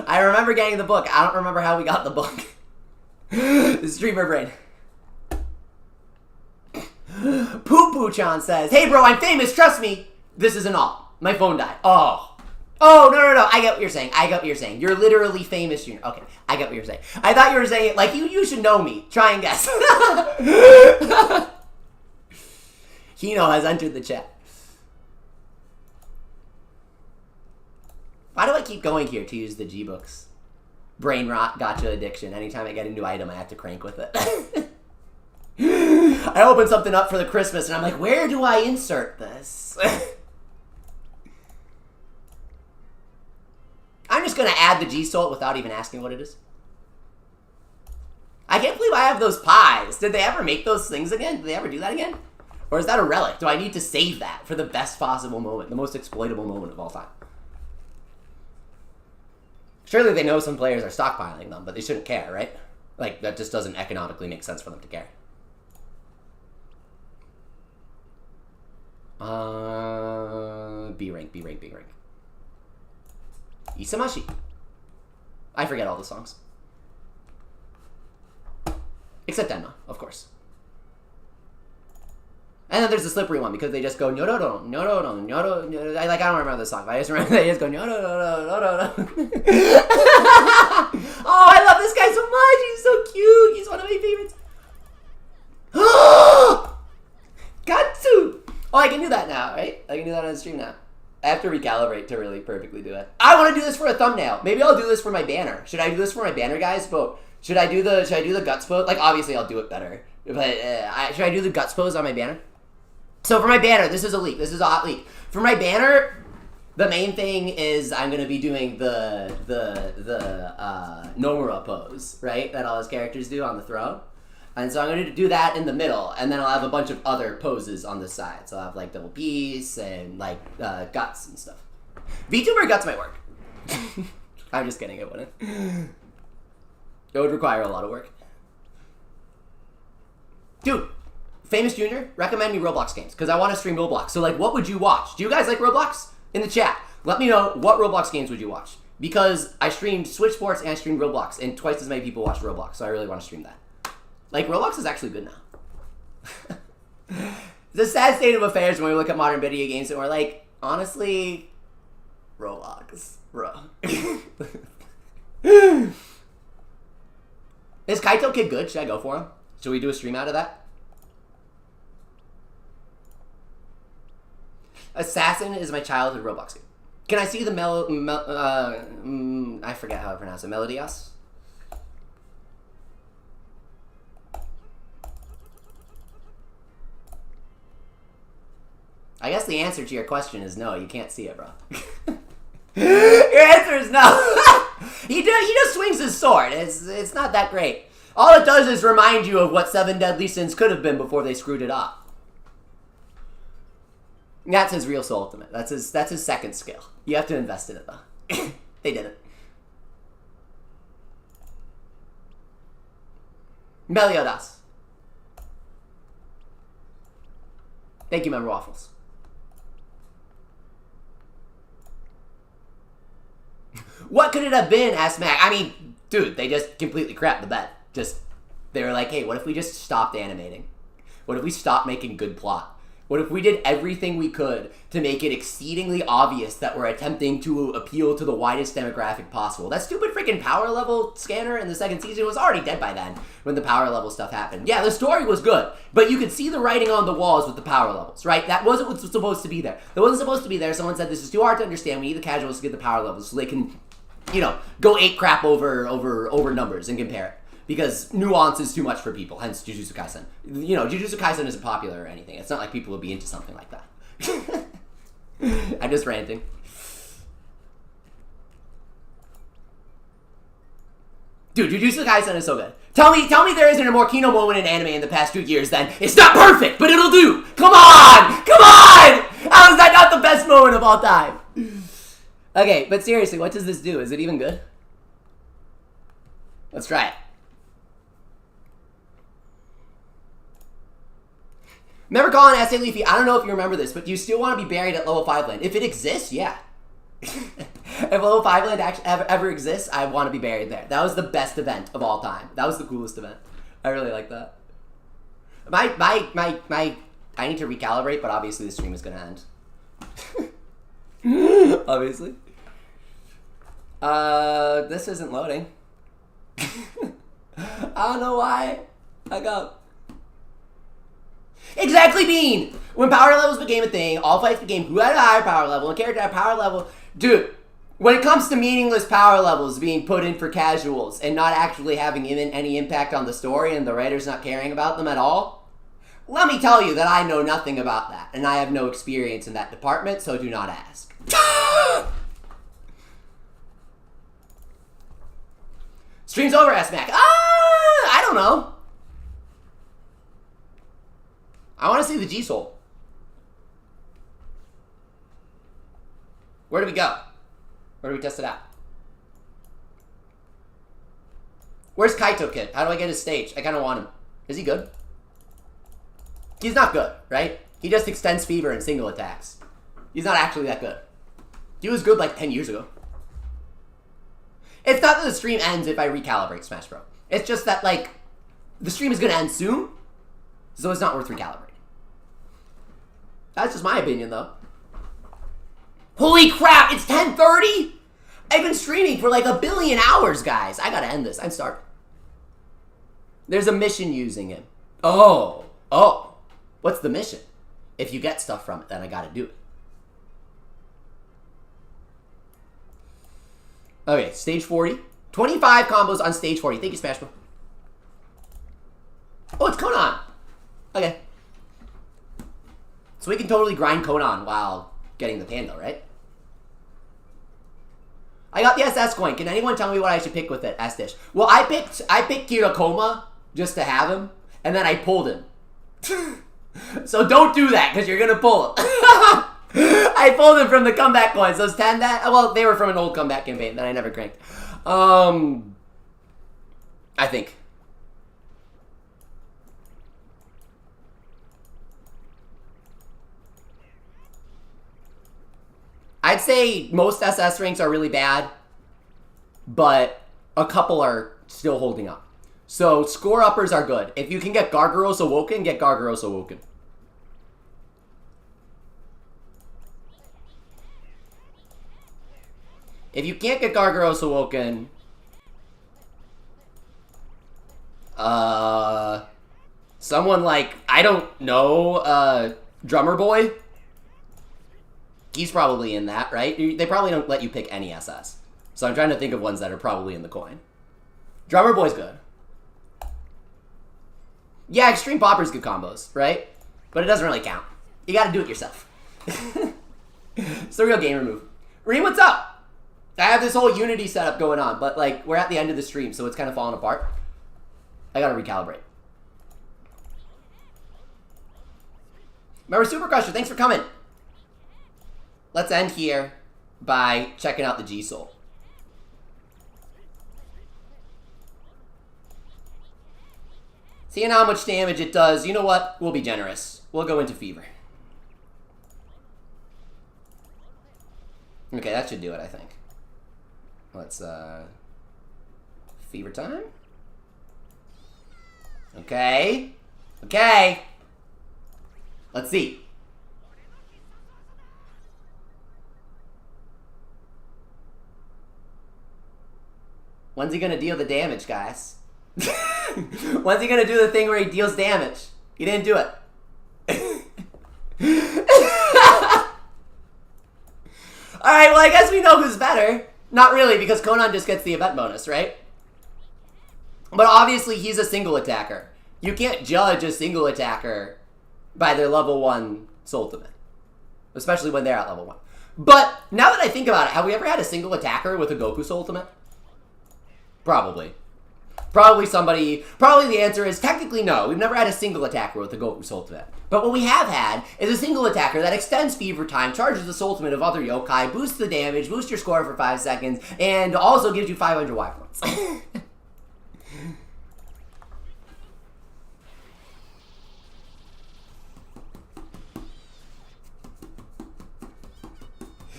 I remember getting the book. I don't remember how we got the book. This is Dreamer Brain. Poo Poo Chan says, hey bro, I'm famous, trust me. This isn't all. My phone died. Oh. Oh, no. I get what you're saying. I get what you're saying. You're literally famous, Junior. Okay, I get what you're saying. I thought you were saying, like, you should know me. Try and guess. Hino has entered the chat. Why do I keep going here to use the G-Books? Brain rot, gotcha addiction. Anytime I get a new item, I have to crank with it. I opened something up for the Christmas, and I'm like, where do I insert this? I'm just going to add the G-Soul without even asking what it is. I can't believe I have those pies. Did they ever make those things again? Did they ever do that again? Or is that a relic? Do I need to save that for the best possible moment, the most exploitable moment of all time? Surely they know some players are stockpiling them, but they shouldn't care, right? Like, that just doesn't economically make sense for them to care. B rank. Isamashi. I forget all the songs. Except Enma, of course. And then there's the slippery one because they just go no. I don't remember the song, but I just remember they just go no. Oh, I love this guy so much. He's so cute. He's one of my favorites. Gatsu. Oh, I can do that now, right? I can do that on the stream now. I have to recalibrate to really perfectly do it. I want to do this for a thumbnail. Maybe I'll do this for my banner. Should I do this for my banner, guys? But should I do the guts pose? Like, obviously I'll do it better. But should I do the guts pose on my banner? So for my banner, this is a leak. This is a hot leak. For my banner, the main thing is I'm gonna be doing the Nomura pose, right? That all his characters do on the throne. And so I'm going to do that in the middle, and then I'll have a bunch of other poses on the side. So I'll have like double peace and like guts and stuff. VTuber guts might work. I'm just kidding, it wouldn't. It would require a lot of work. Dude, Famous Junior, recommend me Roblox games, because I want to stream Roblox. So like, what would you watch? Do you guys like Roblox? In the chat, let me know what Roblox games would you watch. Because I streamed Switch Sports and I streamed Roblox, and twice as many people watch Roblox, so I really want to stream that. Like, Roblox is actually good now. It's a sad state of affairs when we look at modern video games and we're like, honestly, Roblox, bro. Is Kaito Kid good? Should I go for him? Should we do a stream out of that? Assassin is my childhood Roblox game. Can I see the I forget how to pronounce it. Melodios? I guess the answer to your question is no. You can't see it, bro. Your answer is no. He just swings his sword. It's not that great. All it does is remind you of what 7 Deadly Sins could have been before they screwed it up. That's his real soul ultimate. That's his second skill. You have to invest in it, though. They did it. Meliodas. Thank you, Member Waffles. What could it have been? Asked Mac. I mean, dude, they just completely crapped the bed. They were like, hey, what if we just stopped animating? What if we stopped making good plot? What if we did everything we could to make it exceedingly obvious that we're attempting to appeal to the widest demographic possible? That stupid freaking power level scanner in the second season was already dead by then when the power level stuff happened. Yeah, the story was good, but you could see the writing on the walls with the power levels, right? That wasn't what's supposed to be there. That wasn't supposed to be there. Someone said this is too hard to understand. We need the casuals to get the power levels so they can, you know, go ape crap over numbers and compare it. Because nuance is too much for people, hence Jujutsu Kaisen. You know, Jujutsu Kaisen isn't popular or anything. It's not like people would be into something like that. I'm just ranting. Dude, Jujutsu Kaisen is so good. Tell me there isn't a more Kino moment in anime in the past 2 years then. It's not perfect, but it'll do! Come on! Come on! How is that not the best moment of all time? Okay, but seriously, what does this do? Is it even good? Let's try it. Remember calling Essay Leafy, I don't know if you remember this, but do you still want to be buried at level 5 land? If it exists, yeah. If level 5 land actually ever exists, I want to be buried there. That was the best event of all time. That was the coolest event. I really like that. I need to recalibrate, but obviously the stream is going to end. Obviously. This isn't loading. I don't know why. I got... Exactly, Bean! When power levels became a thing, all fights became who had a higher power level, and character had a power level. Dude, when it comes to meaningless power levels being put in for casuals and not actually having even any impact on the story and the writers not caring about them at all, let me tell you that I know nothing about that, and I have no experience in that department, so do not ask. Stream's over, S-Mac. I don't know. I want to see the G-Soul. Where do we go? Where do we test it out? Where's Kaito Kid? How do I get his stage? I kind of want him. Is he good? He's not good, right? He just extends fever and single attacks. He's not actually that good. He was good like 10 years ago. It's not that the stream ends if I recalibrate Smash Bros. It's just that, like, the stream is going to end soon, so it's not worth recalibrating. That's just my opinion, though. Holy crap, it's 10:30? I've been streaming for like 1 billion hours, guys. I gotta end this. I'm starving. There's a mission using him. Oh. What's the mission? If you get stuff from it, then I gotta do it. Okay, stage 40. 25 combos on stage 40. Thank you, Smash Bro. Oh, it's Conan. Okay. So we can totally grind Conan while getting the Panda, right? I got the SS coin. Can anyone tell me what I should pick with it? S-Dish. Well, I picked Kirakoma just to have him, and then I pulled him. So don't do that, because you're going to pull him. I pulled him from the comeback coins. Those 10 that... Well, they were from an old comeback campaign that I never cranked. I think. I'd say most SS ranks are really bad, but a couple are still holding up. So score uppers are good. If you can get Gargaros Awoken, get Gargaros Awoken. If you can't get Gargaros Awoken, someone like, I don't know, Drummer Boy. He's probably in that, right? They probably don't let you pick any SS. So I'm trying to think of ones that are probably in the coin. Drummer Boy's good. Yeah, Extreme Popper's good combos, right? But it doesn't really count. You gotta do it yourself. It's the real gamer move. Reem, what's up? I have this whole Unity setup going on, but like, we're at the end of the stream, so it's kind of falling apart. I gotta recalibrate. Remember, Super Crusher, thanks for coming. Let's end here by checking out the G-Soul. Seeing how much damage it does, you know what? We'll be generous. We'll go into Fever. Okay, that should do it, I think. Let's, Fever time? Okay. Okay. Let's see. When's he gonna deal the damage, guys? When's he gonna do the thing where he deals damage? He didn't do it. Alright, well I guess we know who's better. Not really, because Conan just gets the event bonus, right? But obviously he's a single attacker. You can't judge a single attacker by their level 1 Ultimate. Especially when they're at level 1. But now that I think about it, have we ever had a single attacker with a Goku Ultimate? Probably. Probably the answer is technically no. We've never had a single attacker with the Goku's Ultimate. But what we have had is a single attacker that extends fever time, charges the ultimate of other yokai, boosts the damage, boosts your score for 5 seconds, and also gives you 500 Y points.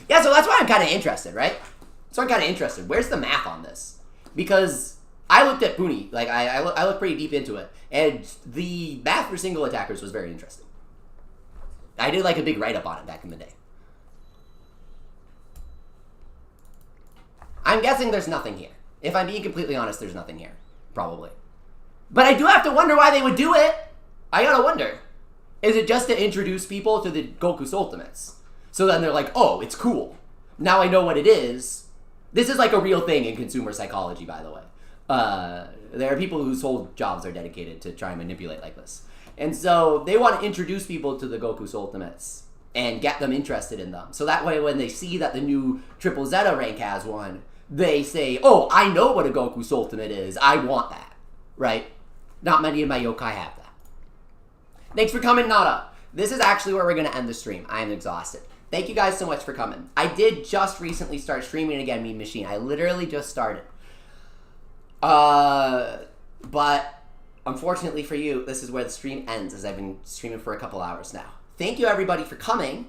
Yeah, so that's why I'm kind of interested, right? So I'm kind of interested. Where's the math on this? Because I looked at Puni, like I looked pretty deep into it, and the math for single attackers was very interesting. I did like a big write-up on it back in the day. I'm guessing there's nothing here. If I'm being completely honest, there's nothing here. Probably. But I do have to wonder why they would do it. I gotta wonder. Is it just to introduce people to the Goku's Ultimates? So then they're like, oh, it's cool. Now I know what it is. This is like a real thing in consumer psychology, by the way. There are people whose whole jobs are dedicated to try and manipulate like this. And so they want to introduce people to the Goku's Ultimates and get them interested in them. So that way when they see that the new ZZZ-Rank has one, they say, oh, I know what a Goku's Ultimate is. I want that, right? Not many of my yokai have that. Thanks for coming, Nada. This is actually where we're going to end the stream. I am exhausted. Thank you guys so much for coming. I did just recently start streaming again, Mean Machine. I literally just started. But unfortunately for you, this is where the stream ends, as I've been streaming for a couple hours now. Thank you, everybody, for coming.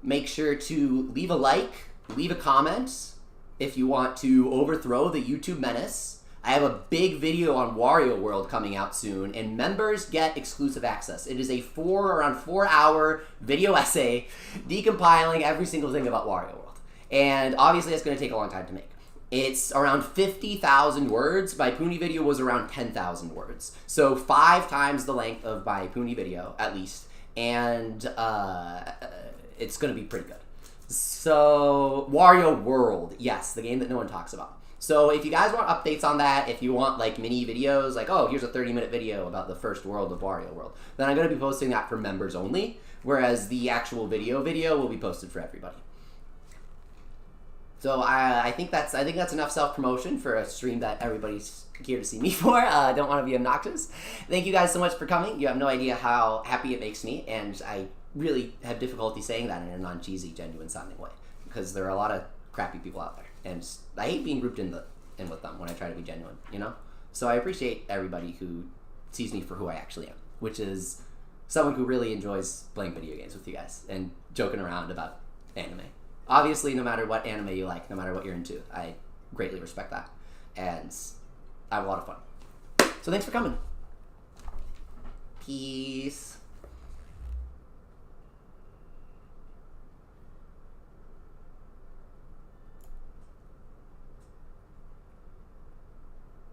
Make sure to leave a like, leave a comment if you want to overthrow the YouTube menace. I have a big video on Wario World coming out soon, and members get exclusive access. It is a around 4 hour video essay decompiling every single thing about Wario World. And obviously it's going to take a long time to make. It's around 50,000 words. My Puni video was around 10,000 words. So 5 times the length of my Puni video, at least. And it's going to be pretty good. So, Wario World. Yes, the game that no one talks about. So if you guys want updates on that, if you want like mini videos, like, oh, here's a 30-minute video about the first world of Wario World, then I'm going to be posting that for members only, whereas the actual video will be posted for everybody. So I think that's enough self-promotion for a stream that everybody's here to see me for. I don't want to be obnoxious. Thank you guys so much for coming. You have no idea how happy it makes me, and I really have difficulty saying that in a non-cheesy, genuine sounding way, because there are a lot of crappy people out there. And I hate being grouped in with them when I try to be genuine, you know? So I appreciate everybody who sees me for who I actually am, which is someone who really enjoys playing video games with you guys and joking around about anime. Obviously, no matter what anime you like, no matter what you're into, I greatly respect that. And I have a lot of fun. So thanks for coming. Peace.